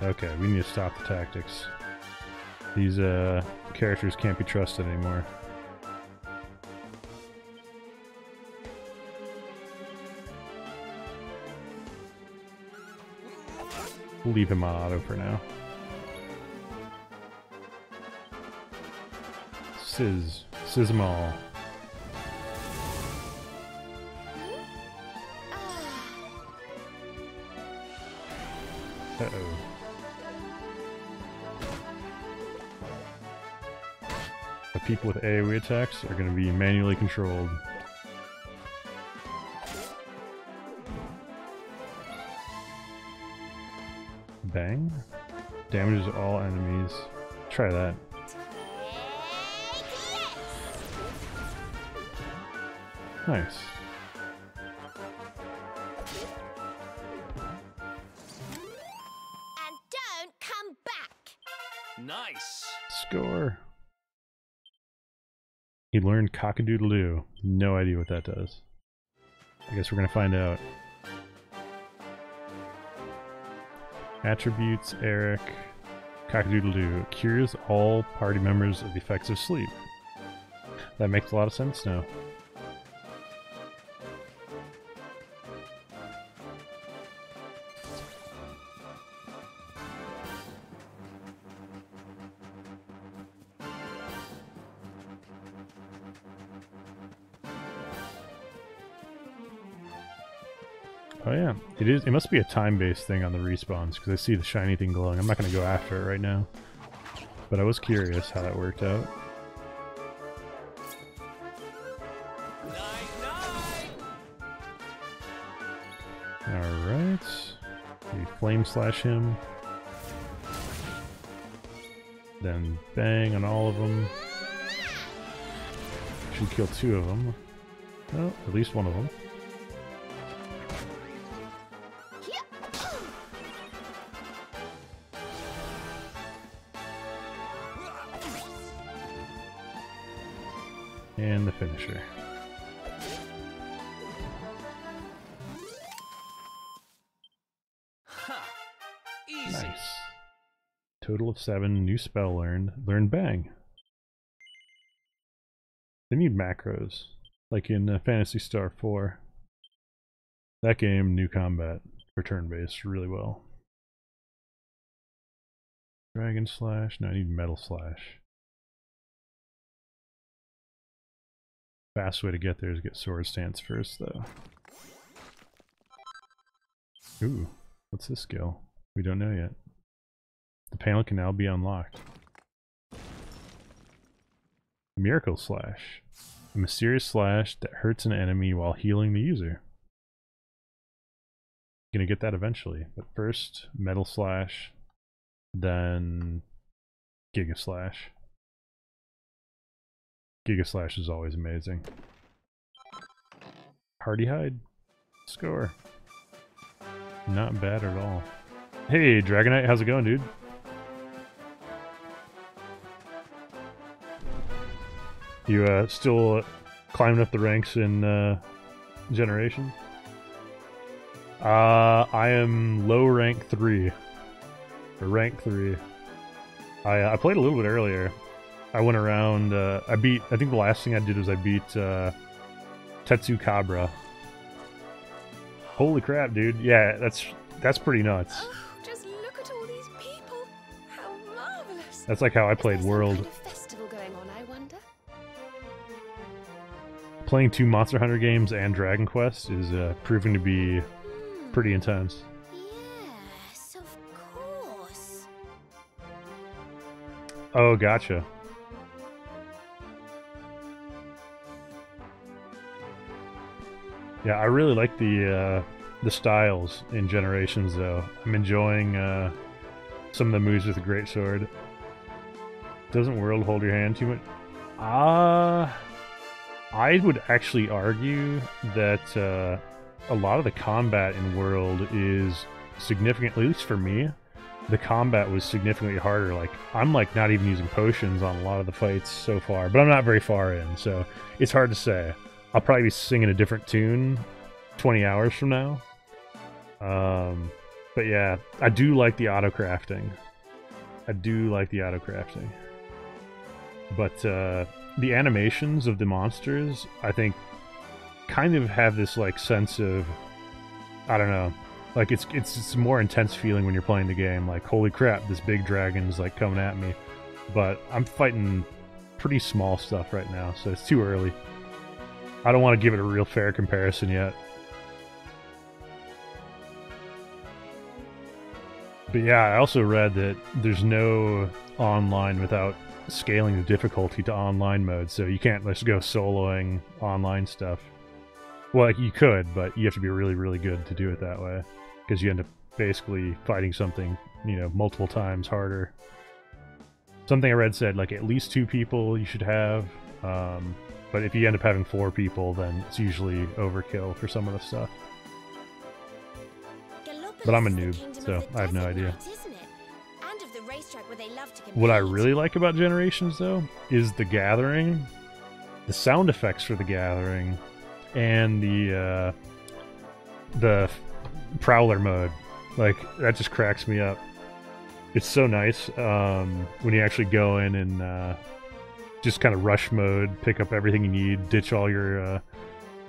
Okay, we need to stop the tactics. These characters can't be trusted anymore. We'll leave him on auto for now. Sizz them all. Uh-oh. The people with AoE attacks are going to be manually controlled. Bang. Damages all enemies. Try that. Nice. And don't come back. Nice. Score. He learned cock-a-doodle-doo. No idea what that does. I guess we're gonna find out. Attributes, Eric. Cock-a-doodle-doo. Cures all party members of the effects of sleep. That makes a lot of sense now. Oh yeah, it is. It must be a time-based thing on the respawns because I see the shiny thing glowing. I'm not going to go after it right now, but I was curious how that worked out. All right, we flame slash him. Then bang on all of them. Should kill 2 of them. Oh, at least one of them. And the finisher. Ha! Easy. Nice. Total of 7. New spell learned. Learn bang. They need macros, like in Phantasy Star 4. That game, new combat for turn-based really well. Dragon Slash. No, I need Metal Slash. Fast way to get there is get Sword Stance first, though. Ooh, what's this skill? We don't know yet. The panel can now be unlocked. Miracle Slash. A mysterious slash that hurts an enemy while healing the user. Gonna get that eventually, but first Metal Slash, then Giga Slash. Giga Slash is always amazing. Hardy Hide. Score. Not bad at all. Hey, Dragonite, how's it going, dude? You still climbing up the ranks in Generation? I am low rank 3. Or rank 3. I played a little bit earlier. I went around, I think the last thing I did was I beat Tetsu Cabra. Holy crap, dude. Yeah, that's pretty nuts. Oh, just look at all these people. How marvelous. That's like how I played Is there World. some kind of festival going on, I wonder? Playing 2 Monster Hunter games and Dragon Quest is proving to be pretty intense. Yes, of course. Oh, gotcha. Yeah, I really like the styles in Generations, though. I'm enjoying some of the moves with the Greatsword. Doesn't World hold your hand too much? I would actually argue that a lot of the combat in World is significantly, at least for me, the combat was significantly harder. Like, I'm like not even using potions on a lot of the fights so far, but I'm not very far in, so it's hard to say. I'll probably be singing a different tune 20 hours from now. But yeah, I do like the auto-crafting. But the animations of the monsters, I think, kind of have this like sense of, I don't know, like it's a more intense feeling when you're playing the game. Like, holy crap, this big dragon's like coming at me. But I'm fighting pretty small stuff right now, so it's too early. I don't want to give it a real fair comparison yet. But yeah, I also read that there's no online without scaling the difficulty to online mode, so you can't just go soloing online stuff. Well, like, you could, but you have to be really, really good to do it that way, because you end up basically fighting something, you know, multiple times harder. Something I read said, like, at least 2 people you should have, but if you end up having 4 people, then it's usually overkill for some of the stuff. But I'm a noob, so I have no idea. What I really like about Generations, though, is the Gathering, the sound effects for the Gathering, and the Prowler mode. Like, that just cracks me up. It's so nice when you actually go in and just kind of rush mode, pick up everything you need, ditch all your...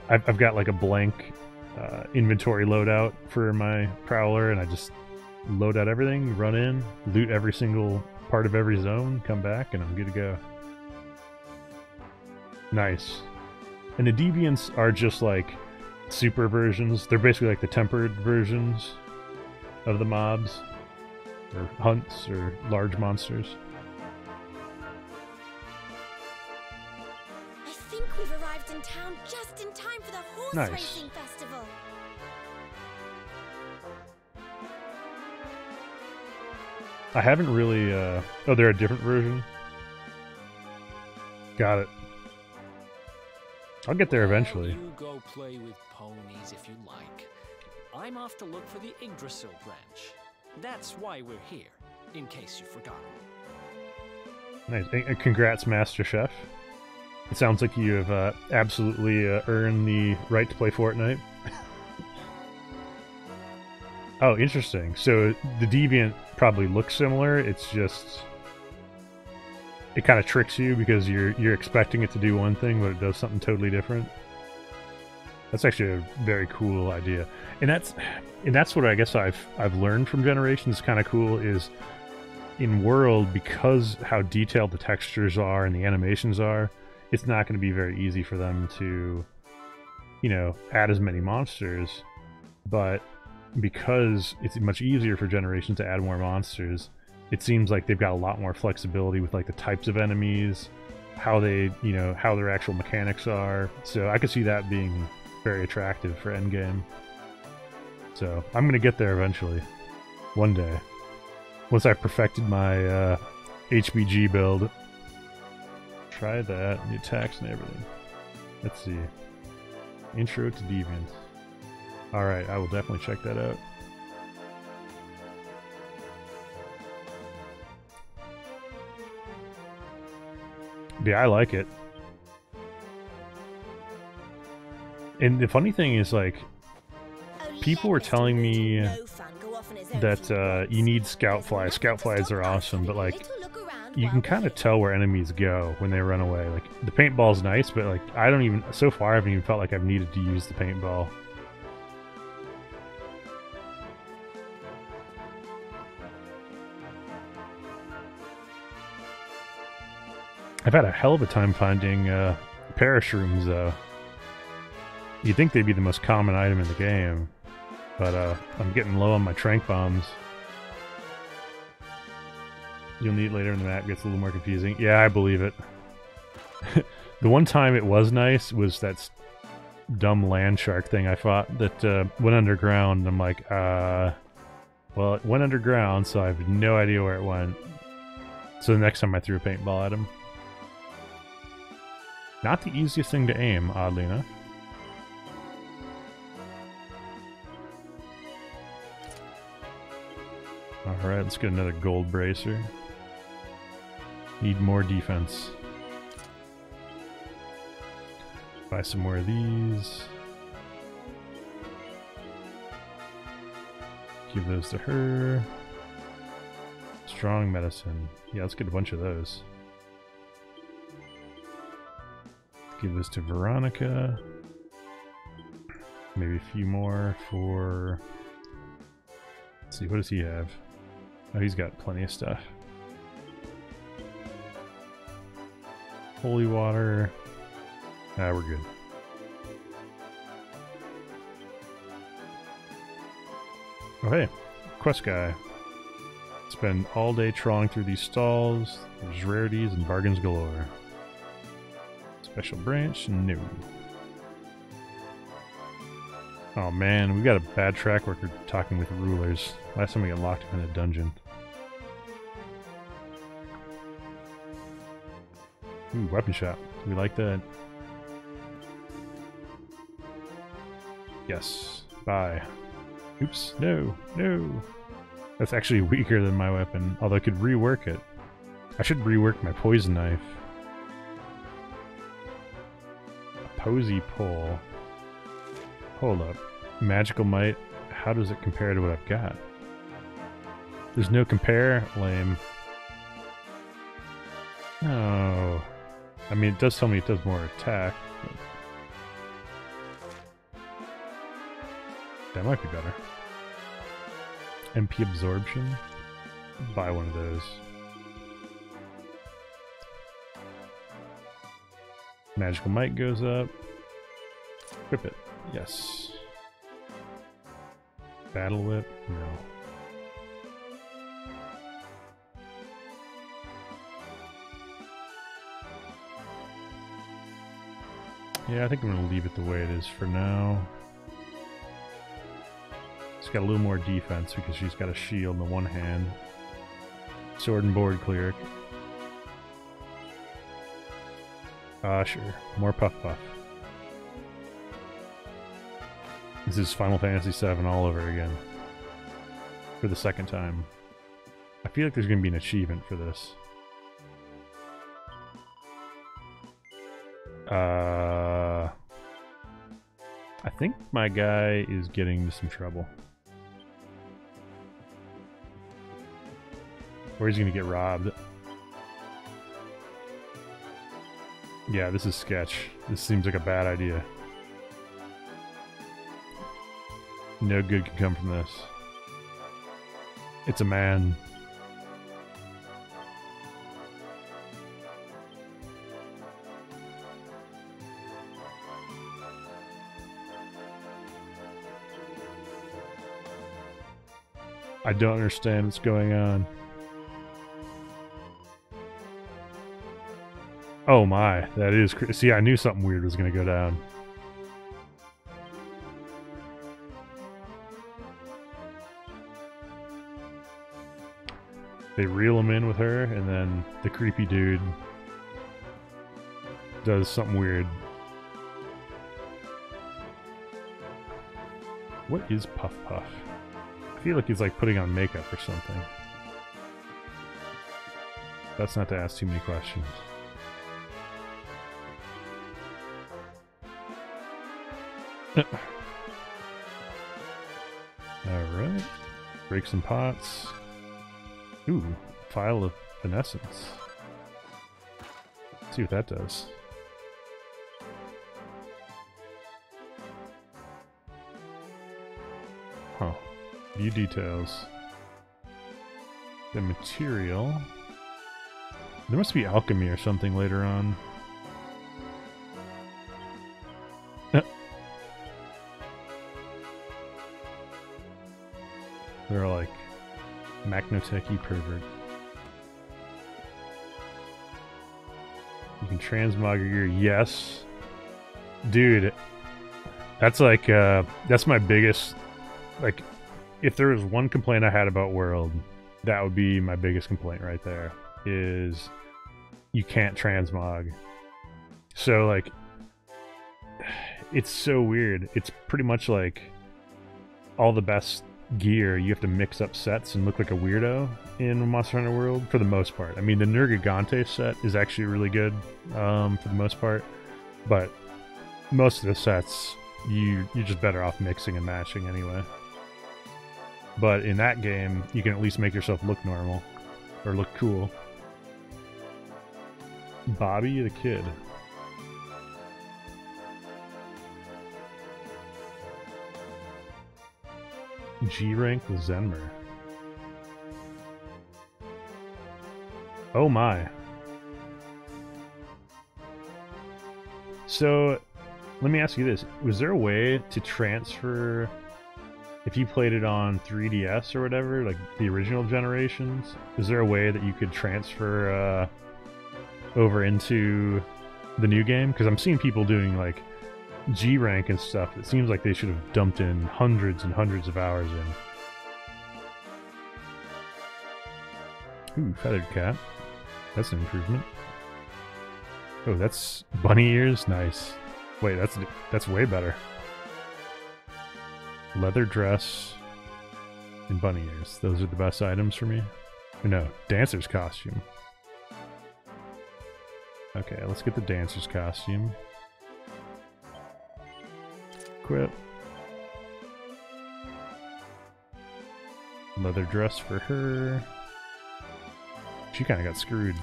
I've got like a blank inventory loadout for my Prowler, and I just load out everything, run in, loot every single part of every zone, come back, and I'm good to go. Nice. And the Deviants are just like super versions. They're basically like the tempered versions of the mobs, or hunts, or large monsters. I think we've arrived in town just in time for the horse Nice. racing festival. I haven't really, oh, they're a different version? Got it. I'll get there eventually. You go play with ponies if you like. I'm off to look for the Yggdrasil branch. That's why we're here, in case you've forgotten. Nice. And congrats, Master Chef. It sounds like you have absolutely earned the right to play Fortnite. Oh, interesting. So the Deviant probably looks similar. It's just it kind of tricks you because you're expecting it to do one thing, but it does something totally different. That's actually a very cool idea, and that's what I guess I've learned from Generations. Kind of cool is in World, because how detailed the textures are and the animations are. It's not going to be very easy for them to, you know, add as many monsters, but because it's much easier for Generations to add more monsters, it seems like they've got a lot more flexibility with like the types of enemies, how they, you know, how their actual mechanics are. So I could see that being very attractive for endgame. So I'm going to get there eventually, one day, once I've perfected my HBG build. Try that, the attacks and everything. Let's see. Intro to Deviant. Alright, I will definitely check that out. Yeah, I like it. And the funny thing is, like, people were telling me that you need scout flies. Scout flies are awesome, but like, you can kind of tell where enemies go when they run away. Like, the paintball's nice, but like, I don't even, so far I haven't even felt like I've needed to use the paintball. I've had a hell of a time finding parashrooms, though. You'd think they'd be the most common item in the game, but I'm getting low on my trank bombs. You'll need it later in the map. Gets a little more confusing. Yeah, I believe it. The one time it was nice was that dumb land shark thing I fought that went underground. I'm like, well, it went underground, so I have no idea where it went. So the next time I threw a paintball at him. Not the easiest thing to aim, oddly enough. Alright, let's get another gold bracer. Need more defense. Buy some more of these. Give those to her. Strong medicine. Yeah, let's get a bunch of those. Give this to Veronica. Maybe a few more for... Let's see, what does he have? Oh, he's got plenty of stuff. Holy water. Ah, we're good. Oh, hey. Quest guy. Spend all day trawling through these stalls. There's rarities and bargains galore. Special branch? No. Oh man, we got a bad track record talking with rulers. Last time we got locked up in a dungeon. Ooh, weapon shop. We like that. Yes. Bye. Oops. No. No. That's actually weaker than my weapon, although I could rework it. I should rework my poison knife. A posy pole. Hold up. Magical might. How does it compare to what I've got? There's no compare? Lame. No. I mean, it does tell me it does more attack. That might be better. MP absorption? Buy one of those. Magical might goes up. Equip it. Yes. Battle whip? No. Yeah, I think I'm going to leave it the way it is for now. It's got a little more defense because she's got a shield in the one hand. Sword and board cleric. Sure. More Puff Puff. This is Final Fantasy VII all over again. For the second time. I feel like there's going to be an achievement for this. I think my guy is getting into some trouble. Or he's going to get robbed. Yeah, this is sketch. This seems like a bad idea. No good can come from this. It's a man. I don't understand what's going on. Oh my, that is see, I knew something weird was going to go down. They reel him in with her, and then the creepy dude does something weird. What is Puff Puff? I feel like he's like putting on makeup or something. That's not to ask too many questions. Alright. Break some pots. Ooh, Phial of Evanescence. Let's see what that does. Huh. View details. The material. There must be alchemy or something later on. They're like Maknotek pervert. You can transmog your gear. Yes. Dude, that's like, that's my biggest, like, if there was one complaint I had about World, that would be my biggest complaint right there, is you can't transmog. So, like, it's so weird. It's pretty much like all the best gear, you have to mix up sets and look like a weirdo in Monster Hunter World for the most part. I mean, the Nergigante set is actually really good for the most part, but most of the sets, you're just better off mixing and matching anyway. But in that game, you can at least make yourself look normal, or look cool. Bobby the Kid. G rank with Zenmer. Oh my. So, let me ask you this. Was there a way to transfer, if you played it on 3DS or whatever, like the original generations, is there a way that you could transfer over into the new game? Because I'm seeing people doing like G rank and stuff. It seems like they should have dumped in hundreds and hundreds of hours in. Ooh, feathered cat. That's an improvement. Oh, that's bunny ears? Nice. Wait, that's way better. Leather dress and bunny ears. Those are the best items for me. Or no, dancer's costume. Okay, let's get the dancer's costume. Equip. Leather dress for her. She kind of got screwed.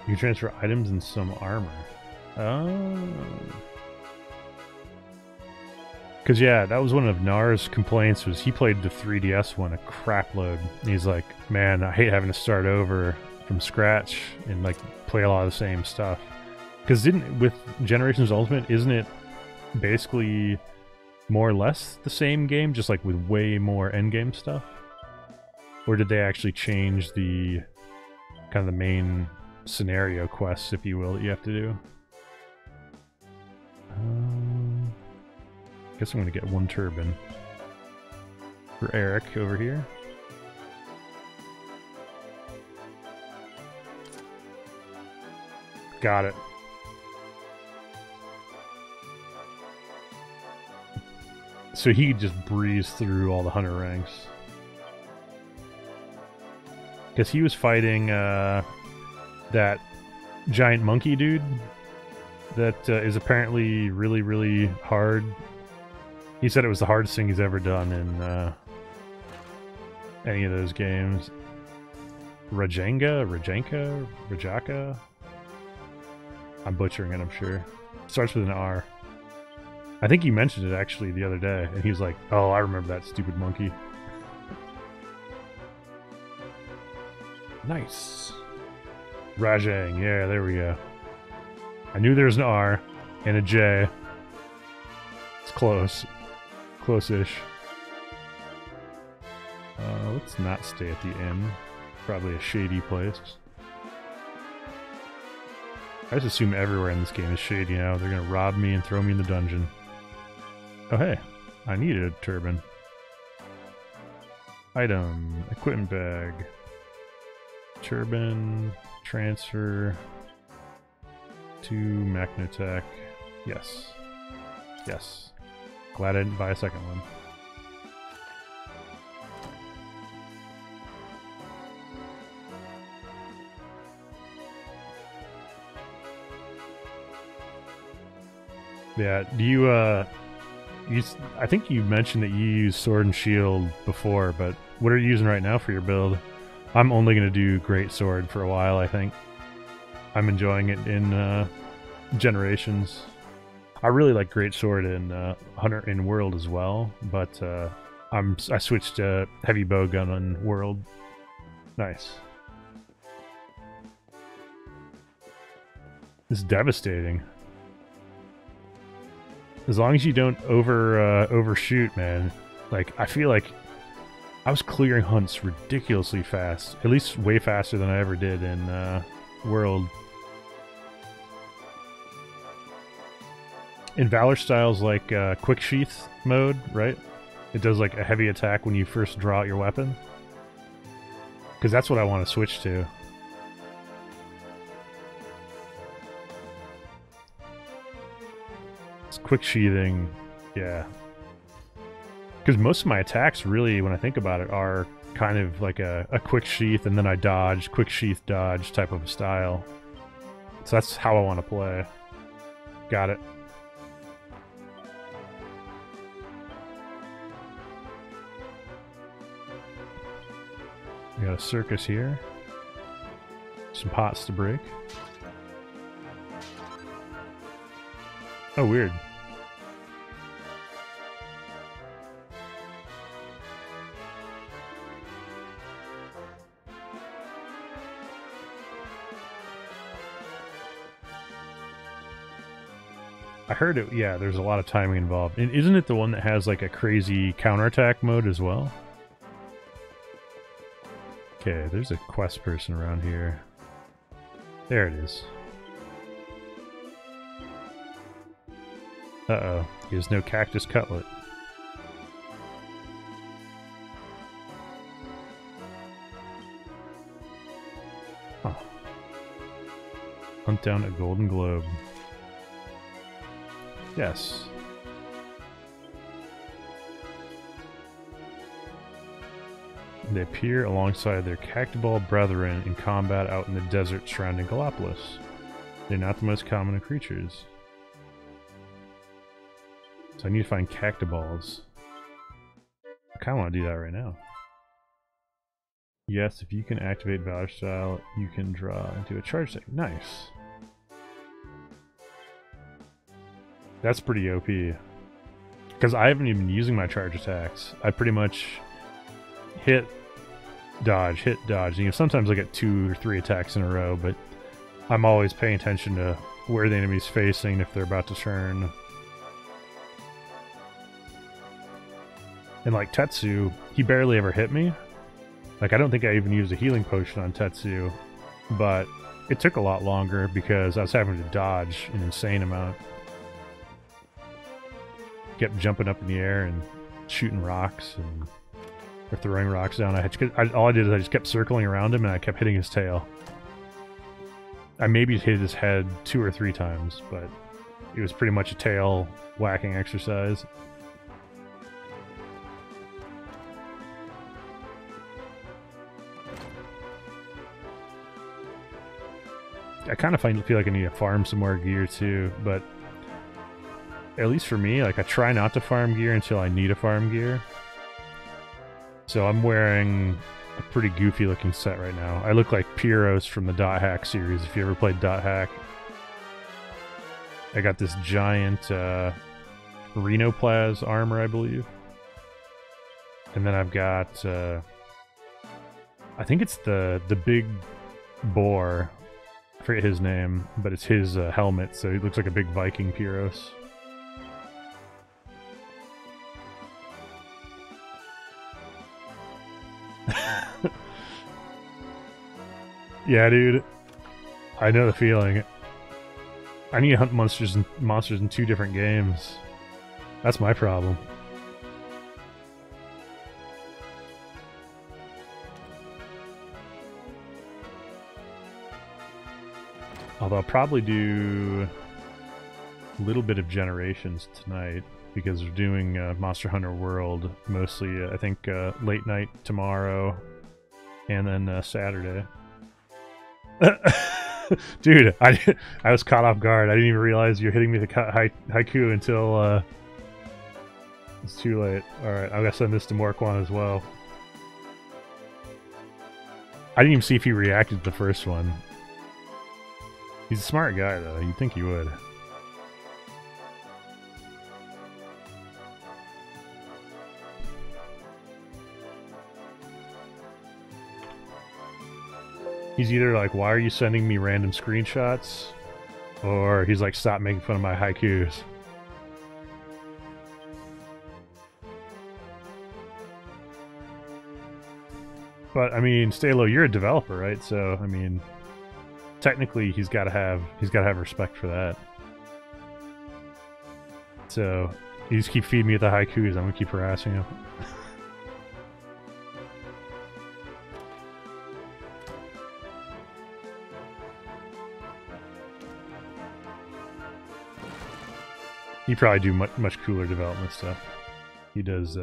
You can transfer items and some armor. Oh. Because yeah, that was one of Nar's complaints, was he played the 3DS one a crap load. And he's like, man, I hate having to start over from scratch and like play a lot of the same stuff. Because with Generations Ultimate, isn't it basically more or less the same game, just like with way more endgame stuff? Or did they actually change the kind of the main scenario quests, if you will, that you have to do? Guess I'm going to get one turban for Eric over here. Got it. So he just breezed through all the hunter ranks. Because he was fighting that giant monkey dude that is apparently really, really hard. He said it was the hardest thing he's ever done in any of those games. Rajaka? I'm butchering it, I'm sure. Starts with an R. I think you mentioned it actually the other day, and he was like, oh, I remember that stupid monkey. Nice. Rajang, yeah, there we go. I knew there was an R and a J. It's close. Close-ish. Let's not stay at the inn. Probably a shady place. I just assume everywhere in this game is shady now. They're gonna rob me and throw me in the dungeon. Oh hey, I needed a turban. Item, equipment bag. Turban, transfer to Maknotek. Yes. Yes. Glad I didn't buy a second one. Yeah, do you, I think you mentioned that you use Sword and Shield before, but what are you using right now for your build? I'm only going to do Great Sword for a while, I think. I'm enjoying it in Generations. I really like Great Sword in Hunter in World as well, but I switched to Heavy Bowgun on World. Nice. It's devastating. As long as you don't overshoot, man. Like, I feel like I was clearing hunts ridiculously fast. At least way faster than I ever did in World. In Valor styles like Quick Sheath mode, right? It does like a heavy attack when you first draw out your weapon. Because that's what I want to switch to. Quick sheathing, yeah. Because most of my attacks, really, when I think about it, are kind of like a quick sheath and then I dodge, quick sheath dodge type of a style. So that's how I want to play. Got it. We got a circus here. Some pots to break. Oh, weird. I heard it, yeah, there's a lot of timing involved. And isn't it the one that has like a crazy counterattack mode as well? Okay, there's a quest person around here. There it is. Uh-oh, he has no cactus cutlet. Huh. Hunt down a golden globe. Yes. They appear alongside their cactoball brethren in combat out in the desert surrounding Gallipolis. They're not the most common of creatures. So I need to find cactoballs. I kind of want to do that right now. Yes, if you can activate Valor Style, you can draw into a charge deck. Nice. That's pretty OP. Because I haven't even been using my charge attacks. I pretty much hit, dodge, hit, dodge. You know, sometimes I get 2 or 3 attacks in a row, but I'm always paying attention to where the enemy's facing, if they're about to turn. And like Tetsu, he barely ever hit me. Like, I don't think I even used a healing potion on Tetsu, but it took a lot longer because I was having to dodge an insane amount. Kept jumping up in the air and shooting rocks and or throwing rocks down. All I did is I just kept circling around him and I kept hitting his tail. I maybe hit his head 2 or 3 times, but it was pretty much a tail whacking exercise. I kind of feel like I need to farm some more gear too, but at least for me, like I try not to farm gear until I need a farm gear. So I'm wearing a pretty goofy looking set right now. I look like Pyros from the Dot Hack series, if you ever played Dot Hack. I got this giant Rhinoplaz armor, I believe. And then I've got, I think it's the big boar. I forget his name, but it's his helmet, so he looks like a big Viking Pyros. Yeah, dude. I know the feeling. I need to hunt monsters in 2 different games. That's my problem. Although I'll probably do a little bit of Generations tonight because we're doing Monster Hunter World mostly, I think, late night tomorrow and then Saturday. Dude, I was caught off guard. I didn't even realize you were hitting me with a haiku until it's too late. Alright, I'm gonna send this to Morquan as well. I didn't even see if he reacted to the first one. He's a smart guy, though. You'd think he would. He's either like, why are you sending me random screenshots? Or he's like, stop making fun of my haikus. But, I mean, Stalo, you're a developer, right? So, I mean... technically, he's got to have respect for that. So you just keep feeding me the haikus. I'm gonna keep harassing him. He probably do much cooler development stuff. He does.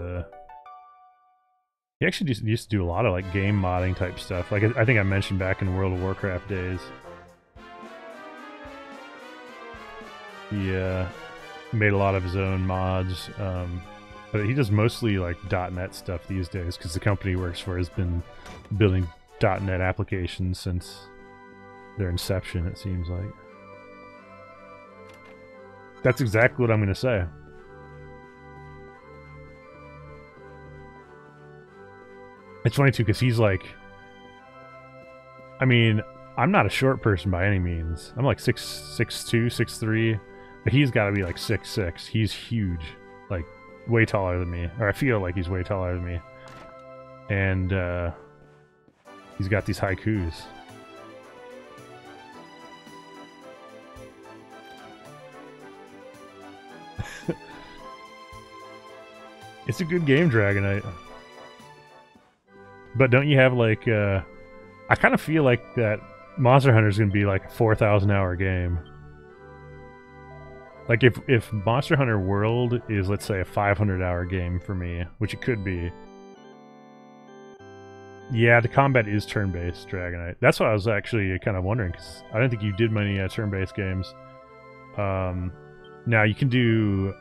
He actually used to do a lot of like game modding type stuff. Like I think I mentioned back in World of Warcraft days. He made a lot of his own mods, but he does mostly like .NET stuff these days because the company he works for has been building .NET applications since their inception, it seems like. That's exactly what I'm going to say. It's funny too because he's like, I mean, I'm not a short person by any means. I'm like 6'2", 6'3", but he's got to be like 6'6". He's huge, like way taller than me, or I feel like he's way taller than me. And he's got these haikus. It's a good game, Dragonite. But don't you have like, I kind of feel like that Monster Hunter is going to be like a 4,000 hour game. Like if Monster Hunter World is, let's say, a 500 hour game for me, which it could be. Yeah, the combat is turn-based, Dragonite. That's what I was actually kind of wondering, because I didn't think you did many turn-based games. Now you can do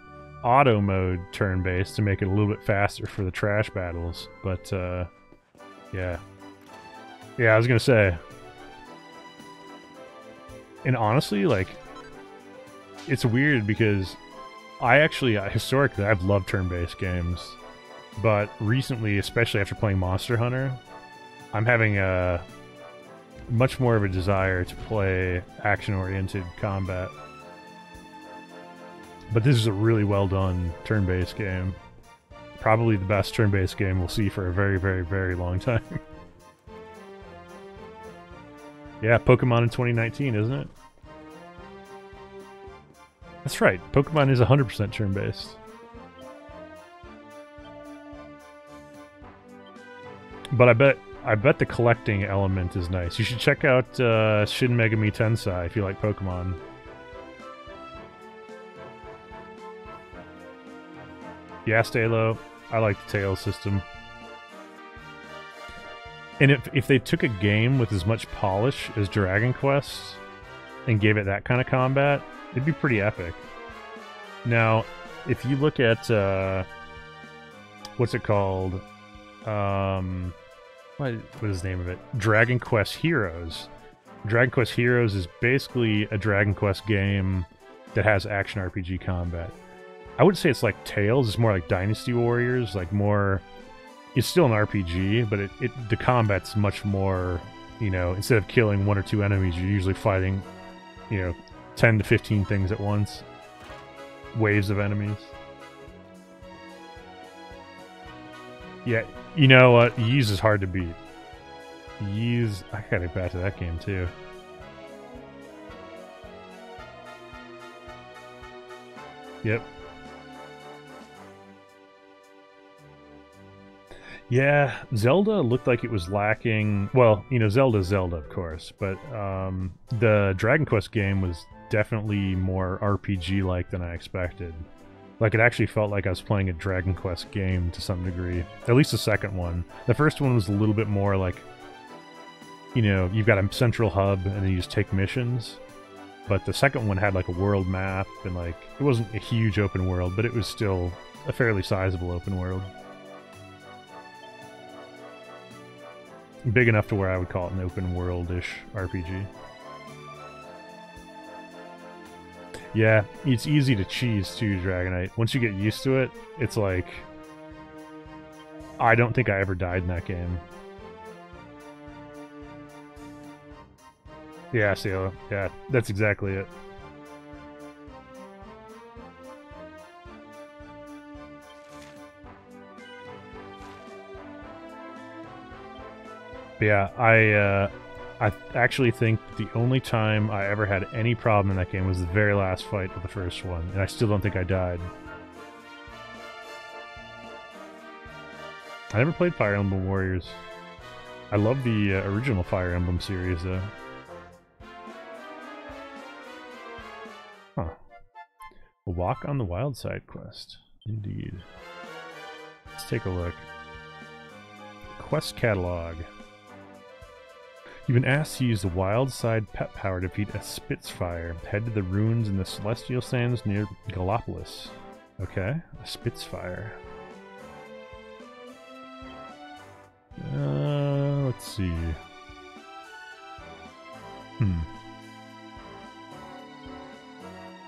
auto mode turn-based to make it a little bit faster for the trash battles, but yeah. Yeah, I was gonna say. And honestly, like, it's weird because historically, I've loved turn-based games, but recently, especially after playing Monster Hunter, I'm having a much more of a desire to play action-oriented combat. But this is a really well-done turn-based game. Probably the best turn-based game we'll see for a very, very, very long time. Yeah, Pokemon in 2019, isn't it? That's right, Pokemon is 100% turn-based. But I bet I bet the collecting element is nice. You should check out Shin Megami Tensei if you like Pokemon. Yeah, Stalo. I like the Tails system. And if they took a game with as much polish as Dragon Quest and gave it that kind of combat, it'd be pretty epic. Now, if you look at what's it called? What is the name of it? Dragon Quest Heroes. Dragon Quest Heroes is basically a Dragon Quest game that has action RPG combat. I wouldn't say it's like Tales, it's more like Dynasty Warriors, like more... It's still an RPG, but the combat's much more, you know, instead of killing 1 or 2 enemies, you're usually fighting, you know, 10 to 15 things at once. Waves of enemies. Yeah, you know what? Ys is hard to beat. Ys... I gotta get back to that game, too. Yep. Yeah, Zelda looked like it was lacking... Well, you know, Zelda's Zelda, of course, but the Dragon Quest game was definitely more RPG-like than I expected. Like, it actually felt like I was playing a Dragon Quest game to some degree. At least the second one. The first one was a little bit more like, you know, you've got a central hub and then you just take missions. But the second one had like a world map and like, it wasn't a huge open world, but it was still a fairly sizable open world. Big enough to where I would call it an open world-ish RPG. Yeah, it's easy to cheese too, Dragonite. Once you get used to it, it's like... I don't think I ever died in that game. Yeah, Cielo. Yeah, that's exactly it. Yeah, I actually think the only time I ever had any problem in that game was the very last fight of the first one, and I still don't think I died. I never played Fire Emblem Warriors. I love the original Fire Emblem series, though. Huh. A Walk on the Wild Side quest. Indeed. Let's take a look. Quest catalog. You've been asked to use the Wild Side pet power to defeat a Spitfire. Head to the ruins in the Celestial Sands near Gallopolis. Okay, a Spitfire. Let's see.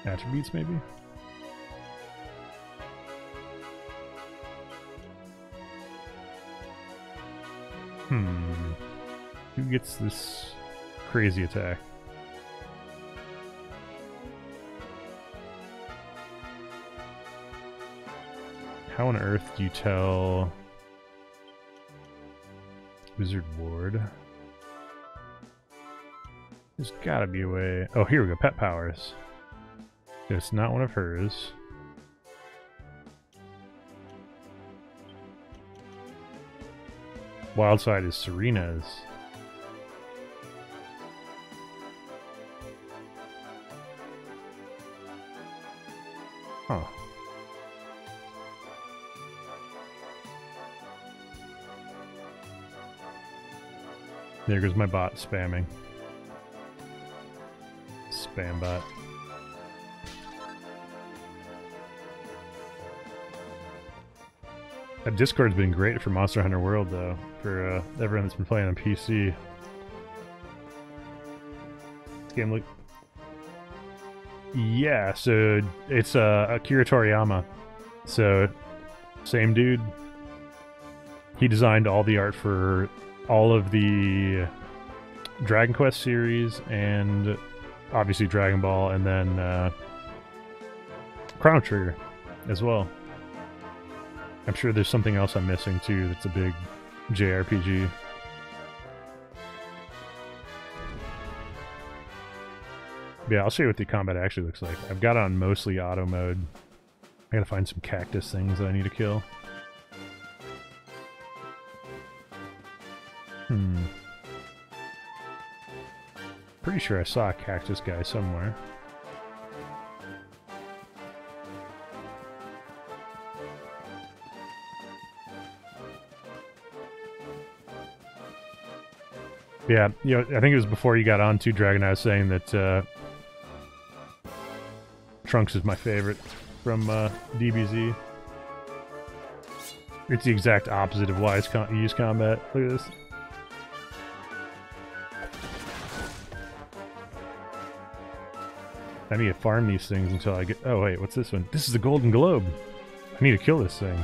Attributes, maybe? Who gets this crazy attack? How on earth do you tell Wizard Ward? There's gotta be a way. Oh, here we go. Pet powers. It's not one of hers. Wildside is Serena's. Huh. There goes my bot spamming. Spam bot. Discord's been great for Monster Hunter World, though, for everyone that's been playing on PC. This game look... Yeah, so it's Akira Toriyama. So, same dude. He designed all the art for all of the Dragon Quest series, and obviously Dragon Ball, and then Chrono Trigger as well. I'm sure there's something else I'm missing too that's a big JRPG. Yeah, I'll show you what the combat actually looks like. I've got on mostly auto mode. I gotta find some cactus things that I need to kill. pretty sure I saw a cactus guy somewhere. Yeah, you know, I think it was before you got on to Dragon. I was saying that Trunks is my favorite from DBZ. It's the exact opposite of wise use combat. Look at this. I need to farm these things until I get... Oh wait, what's this one? This is the Golden Globe. I need to kill this thing.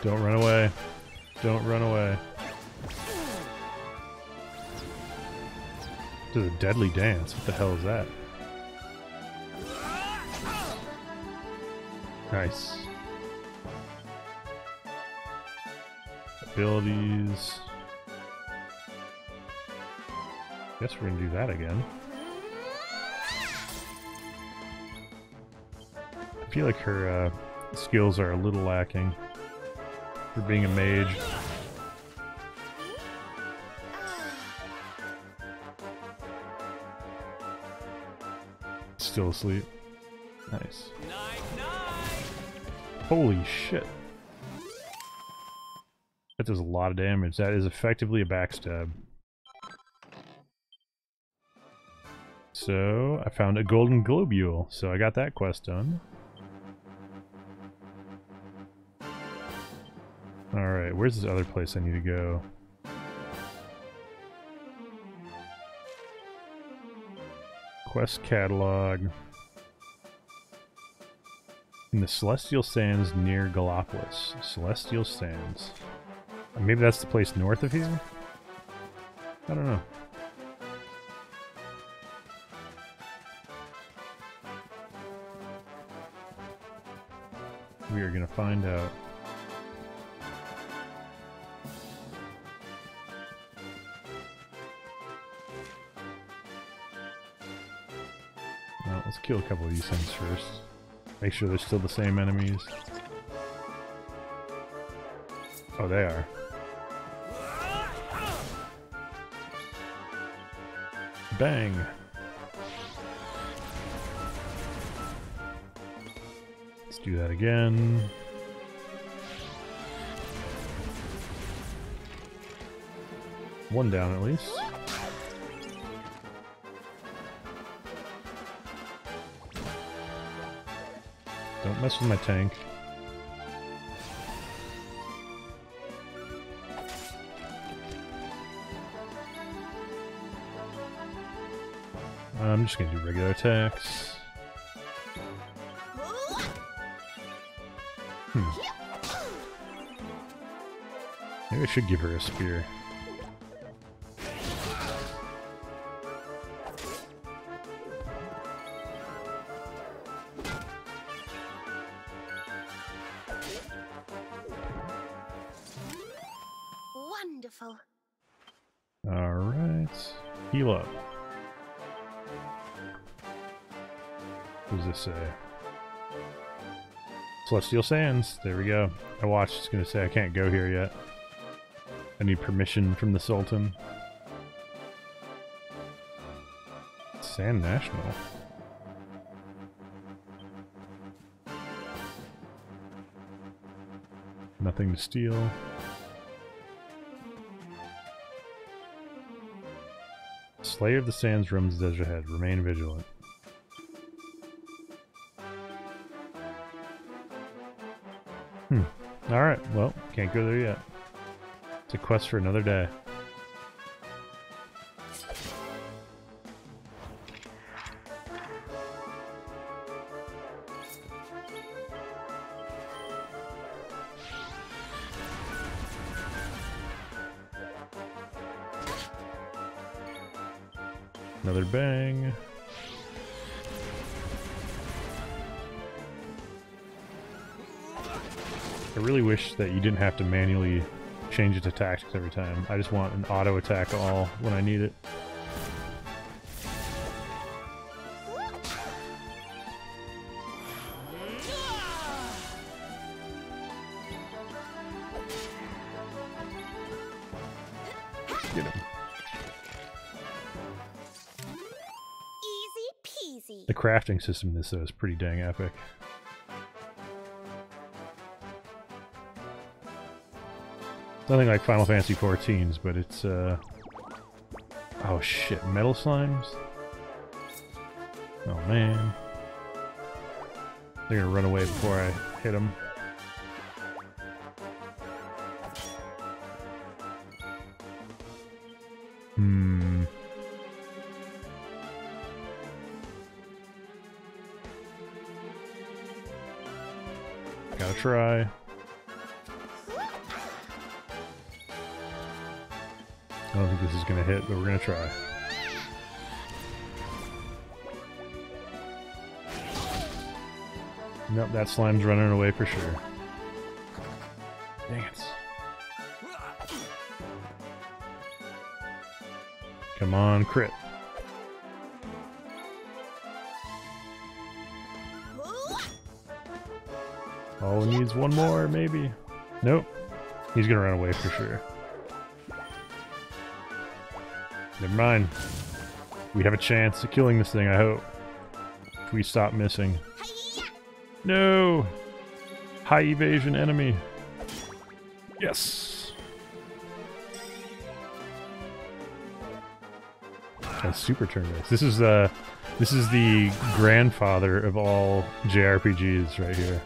Don't run away. Don't run away. This is a deadly dance. What the hell is that? Nice. Abilities. Guess we're gonna do that again. I feel like her skills are a little lacking for being a mage. Still asleep. Nice. Holy shit. That does a lot of damage. That is effectively a backstab. So, I found a golden globule, so I got that quest done. Alright, where's this other place I need to go? Quest catalog. In the Celestial Sands near Gallopolis. Celestial Sands. Maybe that's the place north of here? I don't know. We are gonna find out. Well, let's kill a couple of these things first. Make sure they're still the same enemies. Oh, they are. Bang! Let's do that again. One down at least. Don't mess with my tank. I'm just gonna do regular attacks. Maybe I should give her a spear. Wonderful. Alright. Heal up. What does this say? Celestial Sands. There we go. I watched. It's going to say I can't go here yet. I need permission from the Sultan. Sand National. Nothing to steal. Slayer of the Sands roams the desert ahead. Remain vigilant. Alright, well, can't go there yet. It's a quest for another day. Another bang. I really wish that you didn't have to manually change it to tactics every time. I just want an auto attack all when I need it. Get him. Easy peasy. The crafting system in this though is pretty dang epic. Nothing like Final Fantasy XIV's, but it's oh shit, metal slimes? Oh man. They're gonna run away before I hit them. Gotta try. I don't think this is gonna hit, but we're gonna try. Nope, that slime's running away for sure. Dang it. Come on, crit. All he needs one more, maybe. Nope. He's gonna run away for sure. Never mind. We have a chance of killing this thing, I hope. If we stop missing. No! High evasion enemy. Yes! That's super turn-based. This is the grandfather of all JRPGs right here.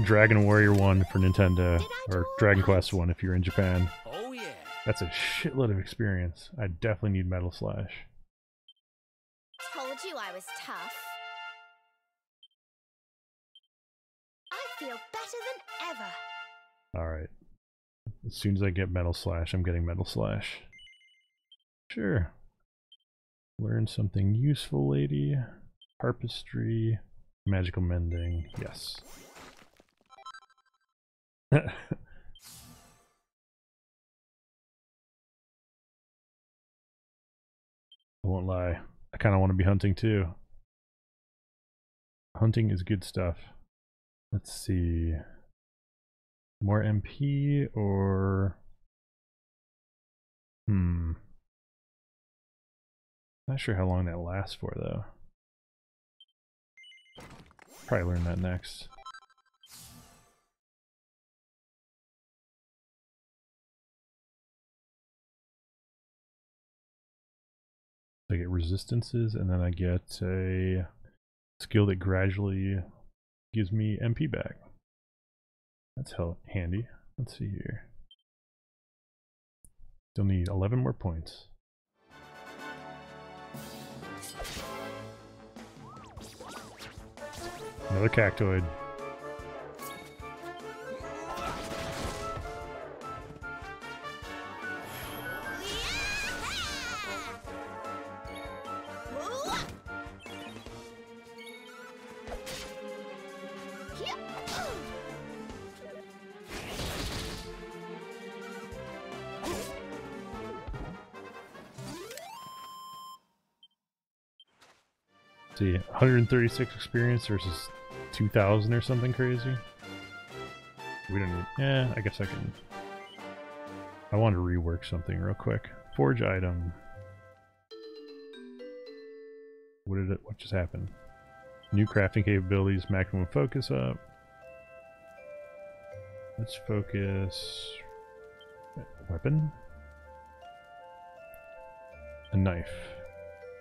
Dragon Warrior 1 for Nintendo, or Dragon Quest 1 if you're in Japan. Oh yeah. That's a shitload of experience. I definitely need Metal Slash. Told you I was tough. I feel better than ever. Alright. As soon as I get Metal Slash, I'm getting Metal Slash. Sure. Learn something useful, lady. Harpistry. Magical mending. Yes. I won't lie. I kind of want to be hunting too. Hunting is good stuff. Let's see. More MP or... Not sure how long that lasts for though. Probably learn that next. I get resistances, and then I get a skill that gradually gives me MP back. That's handy. Let's see here. Still need 11 more points. Another cactoid. See, 136 experience versus 2,000 or something crazy. We don't need. Yeah, I guess I can. I want to rework something real quick. Forge item. What just happened? New crafting capabilities, maximum focus up. Let's focus. Weapon? A knife.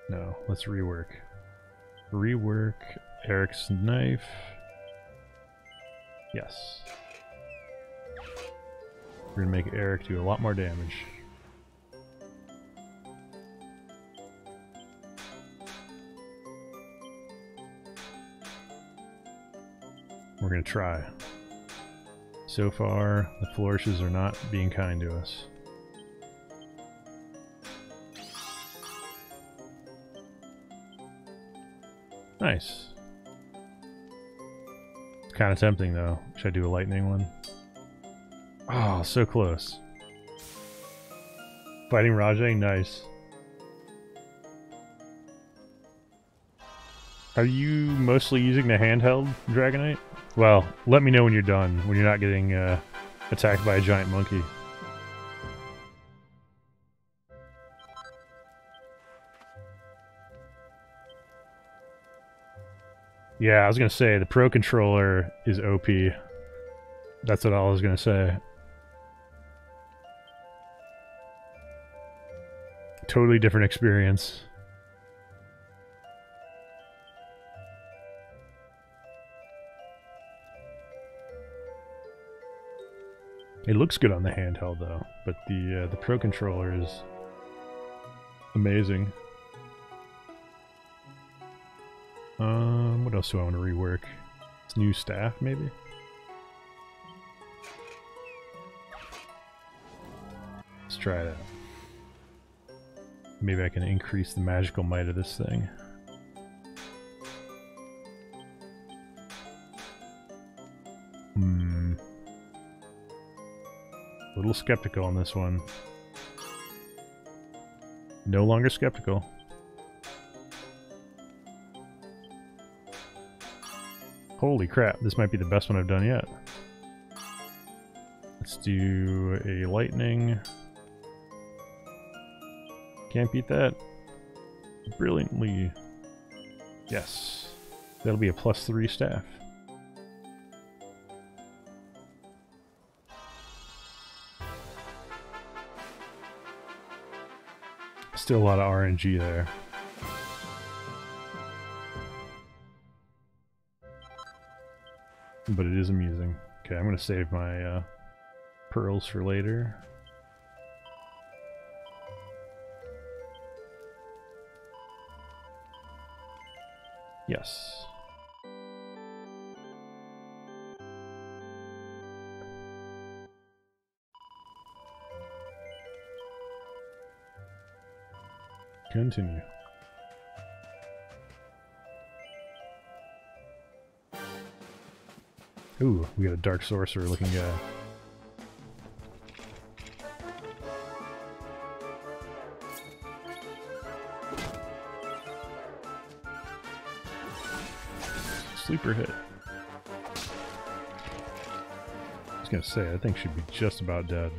No, let's rework. Rework Eric's knife. Yes. We're gonna make Eric do a lot more damage. We're gonna try. So far, the flourishes are not being kind to us. Nice. It's kind of tempting though. Should I do a lightning one? Oh, so close. Fighting Rajay, nice. Are you mostly using the handheld Dragonite? Well, let me know when you're done, when you're not getting attacked by a giant monkey. Yeah, I was gonna say the Pro Controller is OP. That's what I was gonna say. Totally different experience. It looks good on the handheld though, but the Pro Controller is amazing. What else do I want to rework? It's new staff, maybe? Let's try it out. Maybe I can increase the magical might of this thing. A little skeptical on this one. No longer skeptical. Holy crap, this might be the best one I've done yet. Let's do a lightning. Can't beat that. Brilliantly. Yes. That'll be a +3 staff. Still a lot of RNG there. But it is amusing. Okay, I'm gonna save my pearls for later. Yes. Continue. Ooh, we got a Dark Sorcerer looking guy. Sleeper hit. I was gonna say, that thing should be just about dead.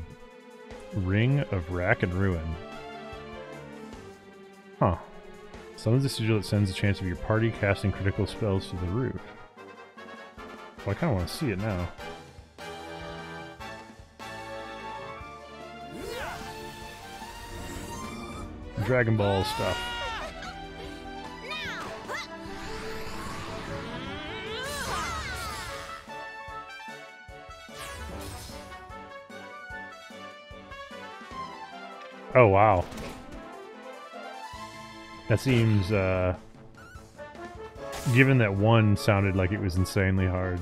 Ring of Rack and Ruin. Huh. Summons a sigil that sends a chance of your party casting critical spells to the roof. Well, I kind of want to see it now. Dragon Ball stuff. Oh, wow. That seems, given that one sounded like it was insanely hard,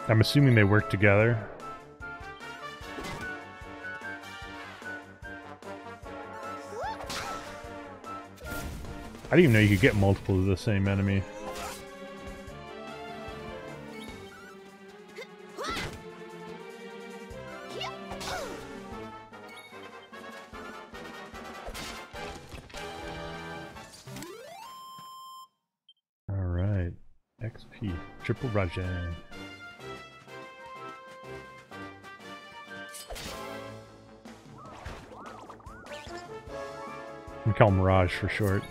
I'm assuming they work together. I didn't even know you could get multiple of the same enemy. Alright. XP. Triple Rajan. We call him Mirage for short.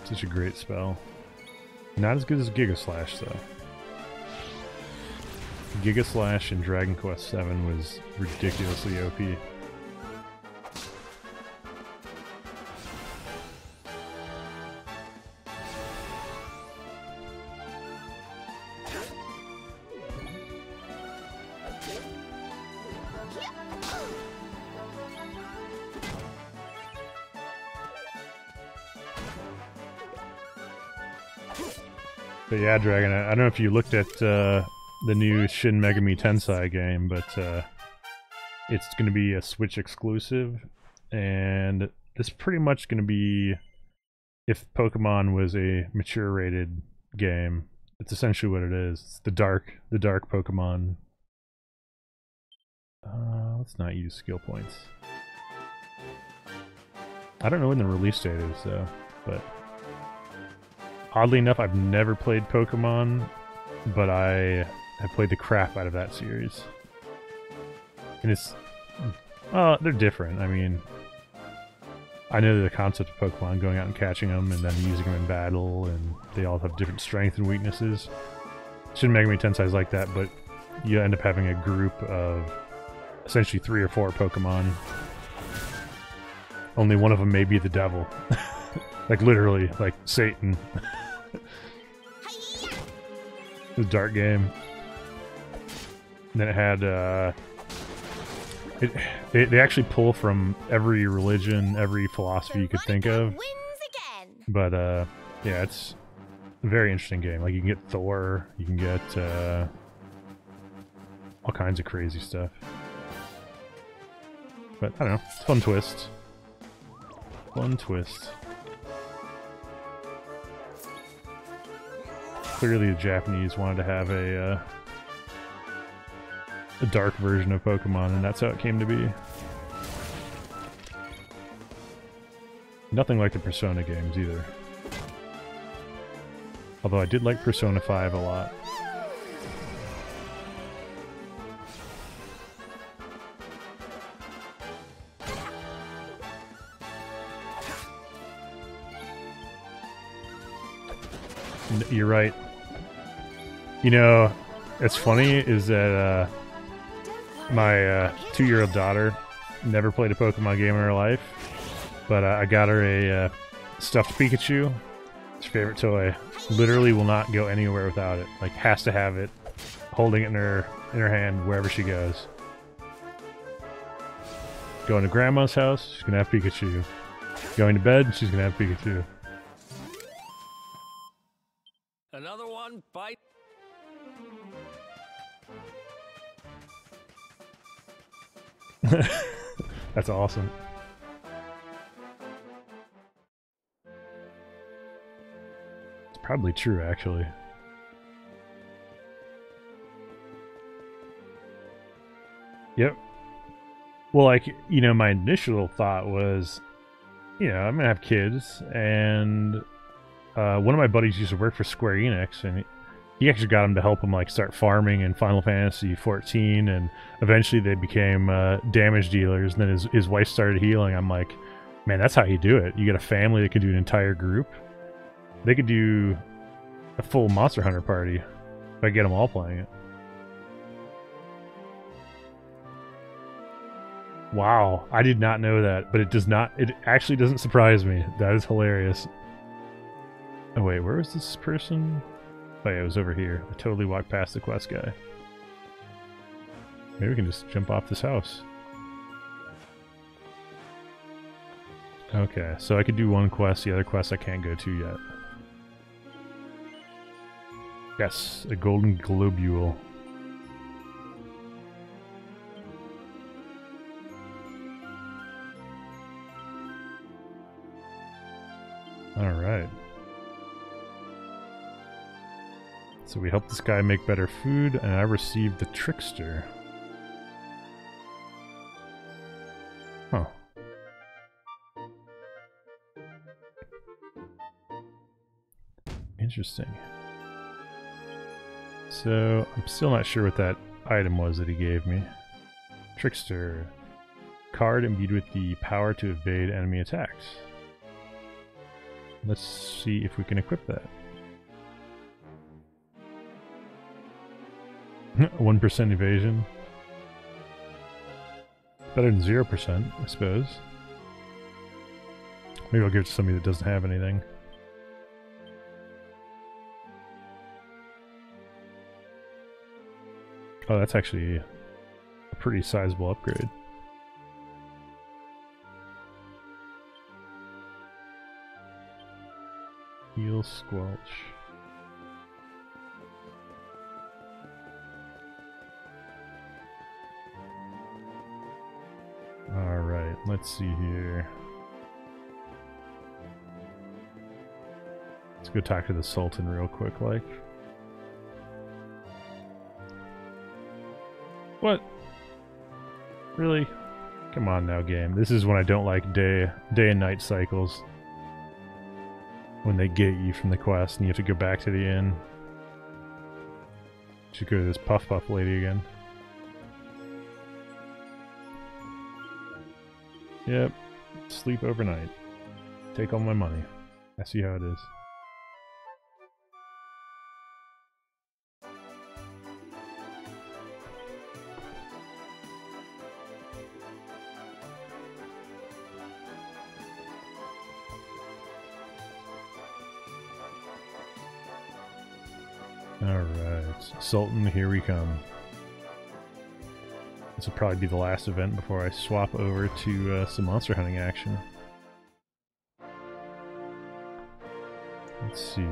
Such a great spell. Not as good as Giga Slash though. Giga Slash in Dragon Quest VII was ridiculously OP. But yeah, Dragon, I don't know if you looked at the new Shin Megami Tensei game, but it's going to be a Switch exclusive, and it's pretty much going to be, if Pokemon was a mature rated game, it's essentially what it is. It's the dark Pokemon. Let's not use skill points. I don't know when the release date is though, but oddly enough, I've never played Pokemon, but I have played the crap out of that series. And it's... they're different. I mean, I know the concept of Pokemon, going out and catching them and then using them in battle, and they all have different strengths and weaknesses. Shin Megami Tensei is like that, but you end up having a group of essentially 3 or 4 Pokemon. Only one of them may be the devil. Like literally, like Satan. The dark game. And then it had, they actually pull from every religion, every philosophy you could think of. But, yeah, it's a very interesting game. Like, you can get Thor, you can get, all kinds of crazy stuff. But, I don't know, it's a fun twist. Fun twist. Clearly the Japanese wanted to have a dark version of Pokemon, and that's how it came to be. Nothing like the Persona games either. Although I did like Persona 5 a lot. You're right. You know, it's funny is that my 2-year-old daughter never played a Pokemon game in her life, but I got her a stuffed Pikachu. It's her favorite toy. Literally will not go anywhere without it. Like, has to have it, holding it in her hand wherever she goes. Going to Grandma's house, she's gonna have Pikachu. Going to bed, she's gonna have Pikachu. Another one bite. That's awesome. It's probably true, actually. Yep. Well, like, you know, my initial thought was, you know, I'm gonna have kids, and one of my buddies used to work for Square Enix, and he actually got him to help him like start farming in Final Fantasy 14, and eventually they became damage dealers, and then his wife started healing. I'm like, man, that's how you do it. You get a family that could do an entire group. They could do a full Monster Hunter party if I get them all playing it. Wow, I did not know that, but it actually doesn't surprise me. That is hilarious. Oh wait, where was this person? Oh yeah, it was over here. I totally walked past the quest guy. Maybe we can just jump off this house. Okay, so I could do one quest, the other quest I can't go to yet. Yes, a golden globule. Alright. So we helped this guy make better food, and I received the Trickster. Huh. Interesting. So, I'm still not sure what that item was that he gave me. Trickster. Card imbued with the power to evade enemy attacks. Let's see if we can equip that. 1% evasion. Better than 0%, I suppose. Maybe I'll give it to somebody that doesn't have anything. Oh, that's actually a pretty sizable upgrade. Heal Squelch. Alright, let's see here. Let's go talk to the Sultan real quick, like. What? Really? Come on now, game. This is when I don't like day and night cycles. When they get you from the quest and you have to go back to the inn. Should go to this Puff Puff lady again. Yep. Sleep overnight. Take all my money. I see how it is. Alright, Sultan, here we come. This will probably be the last event before I swap over to some monster hunting action. Let's see.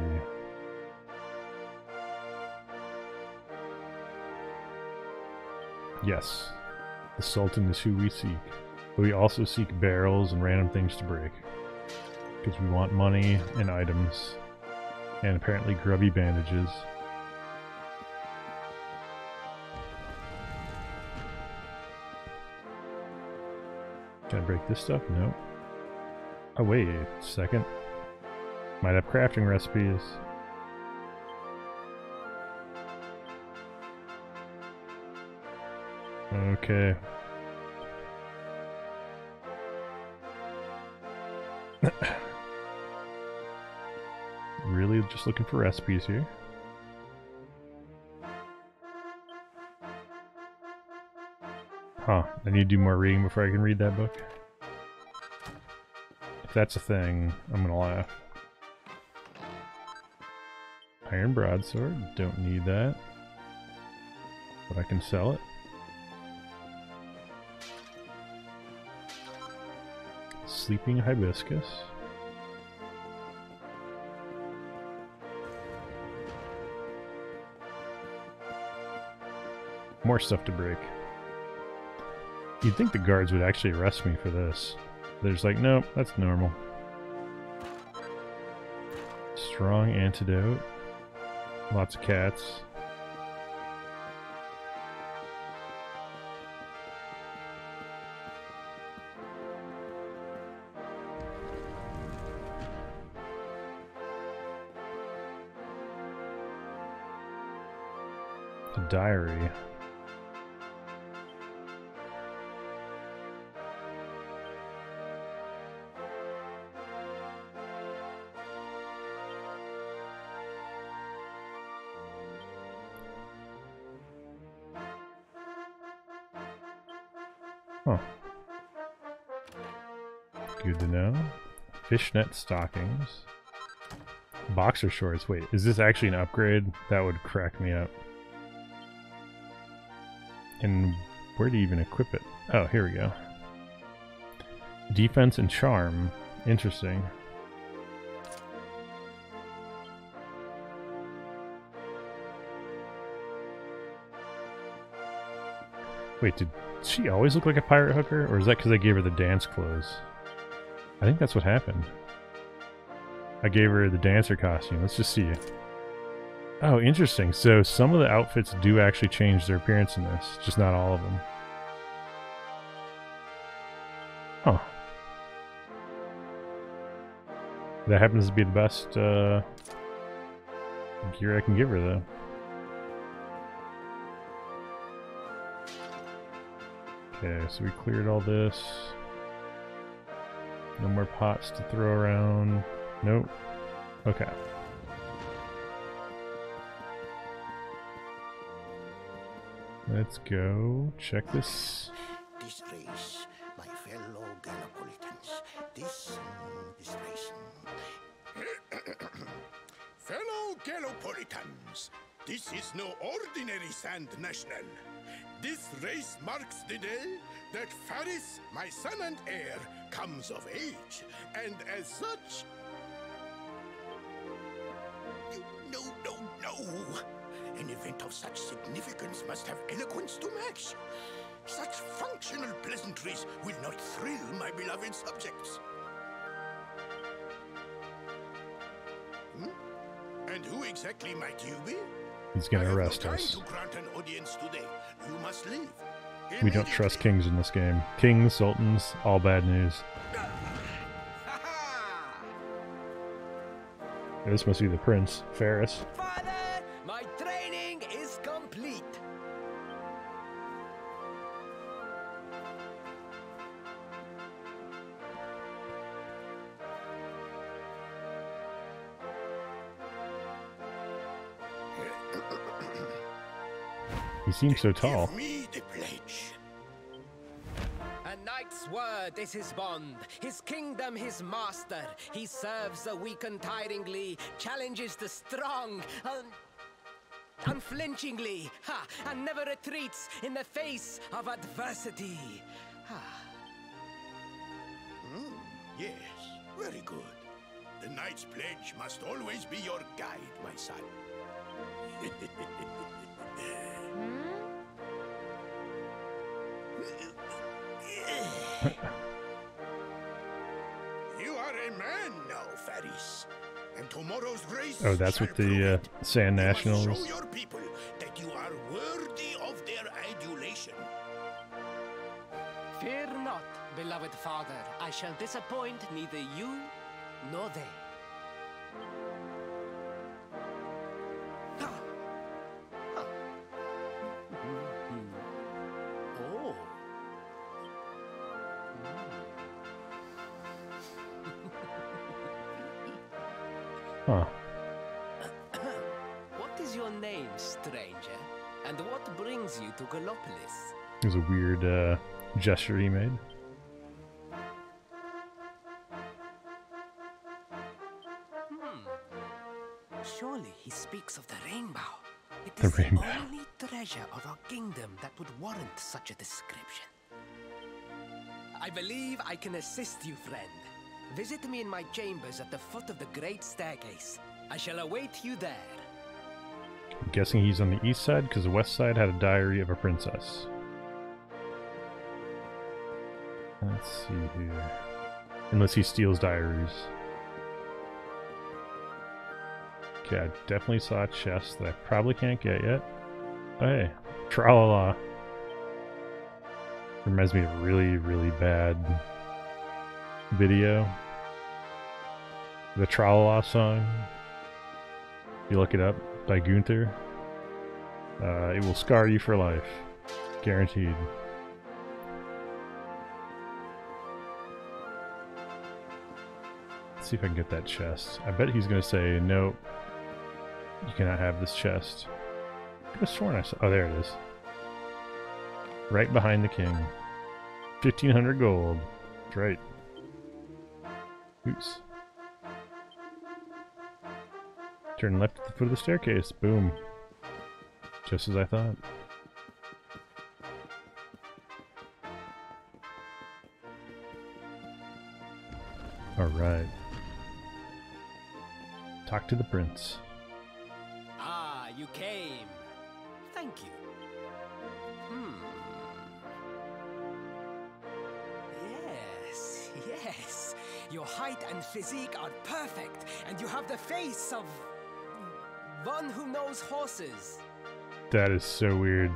Yes, the Sultan is who we seek. But we also seek barrels and random things to break. Because we want money and items. And apparently grubby bandages. Can I break this stuff? No. Oh wait a second. Might have crafting recipes. Okay. Really just looking for recipes here. Huh, I need to do more reading before I can read that book. If that's a thing, I'm gonna laugh. Iron broadsword, don't need that. But I can sell it. Sleeping hibiscus. More stuff to break. You'd think the guards would actually arrest me for this. They're just like, nope, that's normal. Strong antidote. Lots of cats. A diary. Huh. Good to know. Fishnet stockings. Boxer shorts. Wait, is this actually an upgrade? That would crack me up. And where do you even equip it? Oh, here we go. Defense and charm. Interesting. Wait, did she always look like a pirate hooker? Or is that because I gave her the dance clothes? I think that's what happened. I gave her the dancer costume. Let's just see. Oh, interesting. So some of the outfits do actually change their appearance in this. Just not all of them. Huh. That happens to be the best gear I can give her, though. Okay, so we cleared all this. No more pots to throw around. Nope. Okay. Let's go check this. This race, my fellow Galapolitans, this race. Fellow Galapolitans, this is no ordinary Sand National. This race marks the day that Faris, my son and heir, comes of age, and as such... No. An event of such significance must have eloquence to match. Such functional pleasantries will not thrill my beloved subjects. And who exactly might you be? He's gonna arrest us. To grant an audience today. You must leave. We don't trust kings in this game. Kings, sultans, all bad news. This must be the prince, Faris. Father, my training is complete. He seems so tall. Give me the pledge. A knight's word is his bond, his kingdom his master. He serves the weak untiringly, challenges the strong unflinchingly, and never retreats in the face of adversity. Yes, very good. The knight's pledge must always be your guide, my son. You are a man now, Faris. And tomorrow's race. Oh, that's what the Sand Nationals. Show your people that you are worthy of their adulation. Fear not, beloved father. I shall disappoint neither you nor they. Oh. Huh. What is your name, stranger? And what brings you to Gallopolis? It was a weird gesture he made. Surely he speaks of the rainbow. It The is rainbow. the only treasure of our kingdom that would warrant such a description. I believe I can assist you, friend. Visit me in my chambers at the foot of the great staircase. I shall await you there. I'm guessing he's on the east side because the west side had a diary of a princess. Let's see here. Unless he steals diaries. Okay, I definitely saw a chest that I probably can't get yet. Oh, hey, Tra-la-la. Reminds me of a really, really bad video. The Tra-la-la song. You look it up, by Gunther. It will scar you for life. Guaranteed. Let's see if I can get that chest. I bet he's gonna say, nope, you cannot have this chest. I could have sworn I saw. Oh, there it is. Right behind the king. 1,500 gold. That's right. Oops. Turn left at the foot of the staircase. Boom. Just as I thought. Alright. Talk to the prince. Ah, you came. Thank you. Yes. Your height and physique are perfect, and you have the face of one who knows horses. That is so weird.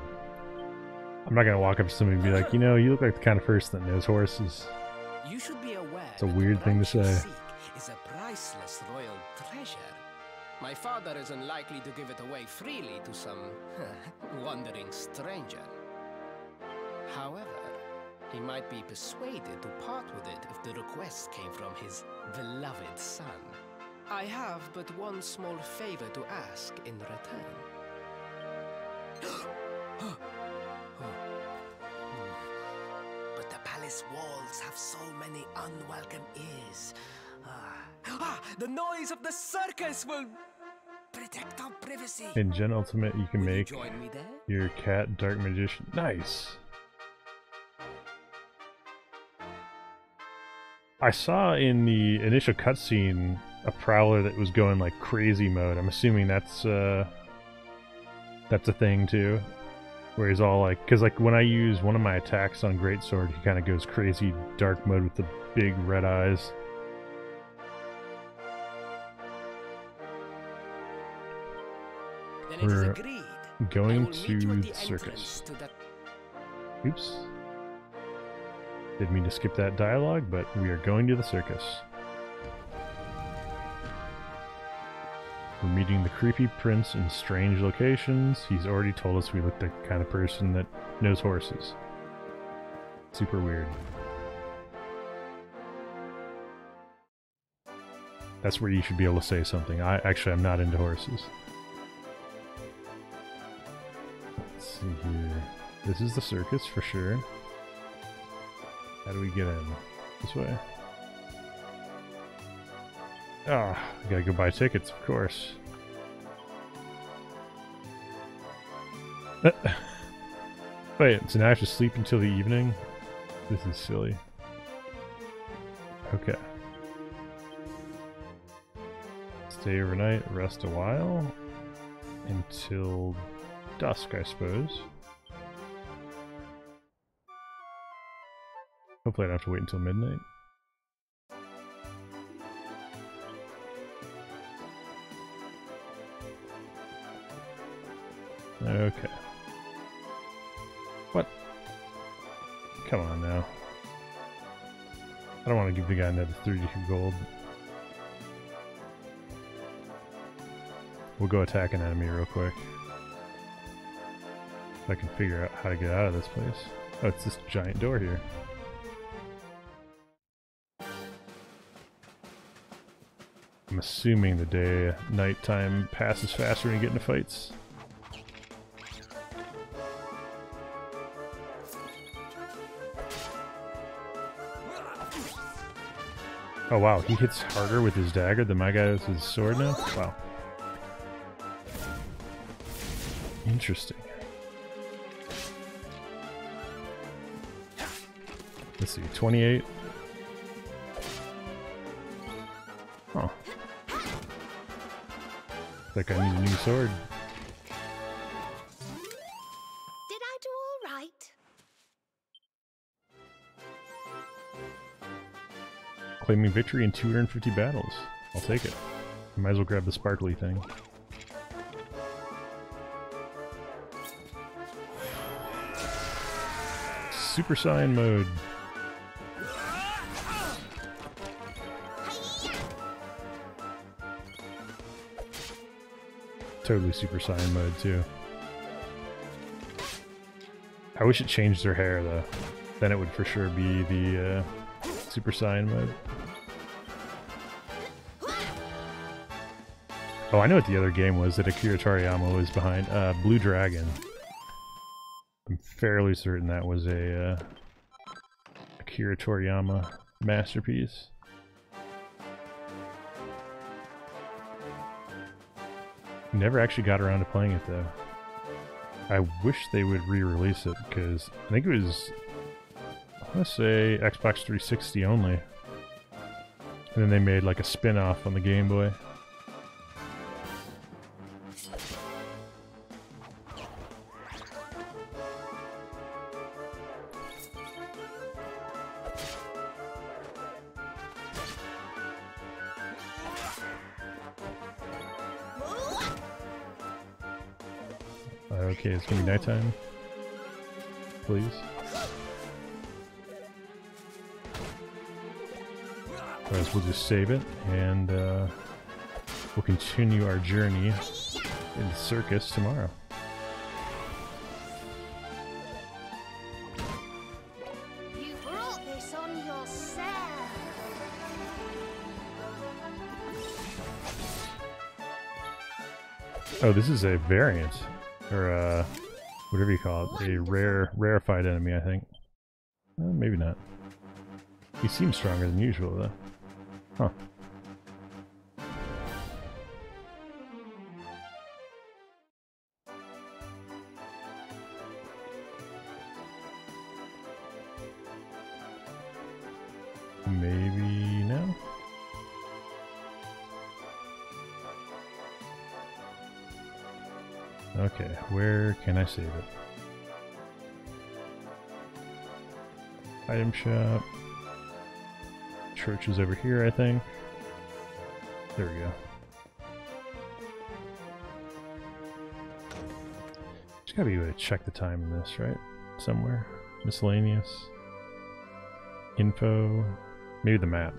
I'm not gonna walk up to somebody and be like, you know, you look like the kind of person that knows horses. You should be aware It's a weird thing to the branch you say. seek is a priceless royal treasure. My father is unlikely to give it away freely to some wandering stranger. However, he might be persuaded to part with it if the request came from his beloved son. I have but one small favor to ask in return. But the palace walls have so many unwelcome ears. The noise of the circus will protect our privacy. In Gen Ultimate, you can Will you make join me there? your cat Dark Magician. Nice! I saw in the initial cutscene a Prowler that was going like crazy mode. I'm assuming that's a thing too. Where he's all like, because like when I use one of my attacks on Greatsword, he kind of goes crazy dark mode with the big red eyes. Then it is We're agreed. going I will meet you to at the the circus. entrance to the... Oops. Didn't mean to skip that dialogue, but we are going to the circus. We're meeting the creepy prince in strange locations. He's already told us we look the kind of person that knows horses. Super weird. That's where you should be able to say something. I'm not into horses. Let's see here. This is the circus for sure. How do we get in? This way. Ah, I gotta go buy tickets, of course. Wait, so now I have to sleep until the evening? This is silly. Okay. Stay overnight, rest a while. Until dusk, I suppose. Hopefully I don't have to wait until midnight. Okay. What? Come on now. I don't want to give the guy another 32 gold. We'll go attack an enemy real quick. If I can figure out how to get out of this place. Oh, it's this giant door here. I'm assuming the nighttime passes faster when you get into fights. Oh wow, he hits harder with his dagger than my guy with his sword now? Wow. Interesting. Let's see, 28. Huh. Like I need a new sword. Did I do all right? Claiming victory in 250 battles. I'll take it. I might as well grab the sparkly thing. Super Saiyan mode. Totally Super Saiyan mode too. I wish it changed their hair though. Then it would for sure be the Super Saiyan mode. Oh, I know what the other game was that Akira Toriyama was behind. Blue Dragon. I'm fairly certain that was a Akira Toriyama masterpiece. Never actually got around to playing it though. I wish they would re-release it because I think it was, I want to say Xbox 360 only. And then they made like a spin-off on the Game Boy. Okay, it's gonna be nighttime. Please. Otherwise we'll just save it and we'll continue our journey in the circus tomorrow. You brought this on yourself. Oh, this is a variant. Or whatever you call it. A rarefied enemy, I think. Maybe not. He seems stronger than usual though. Huh. Maybe no? Okay, where can I save it? Item shop. Church is over here, I think. There we go. There's gotta be a way to check the time in this, right? Somewhere. Miscellaneous. Info. Maybe the map.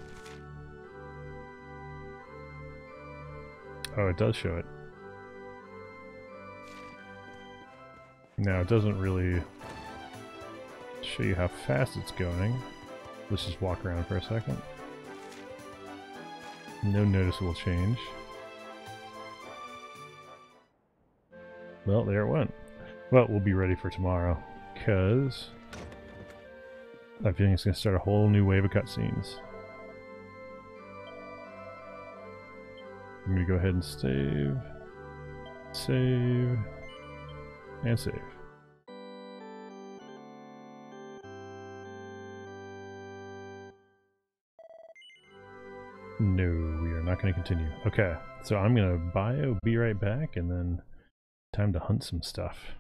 Oh, it does show it. Now, it doesn't really show you how fast it's going. Let's just walk around for a second. No noticeable change. Well, there it went. Well, we'll be ready for tomorrow, because I have a feeling it's going to start a whole new wave of cutscenes. I'm going to go ahead and save, and save. No, we are not going to continue. Okay, so I'm going to bio, be right back, and then time to hunt some stuff.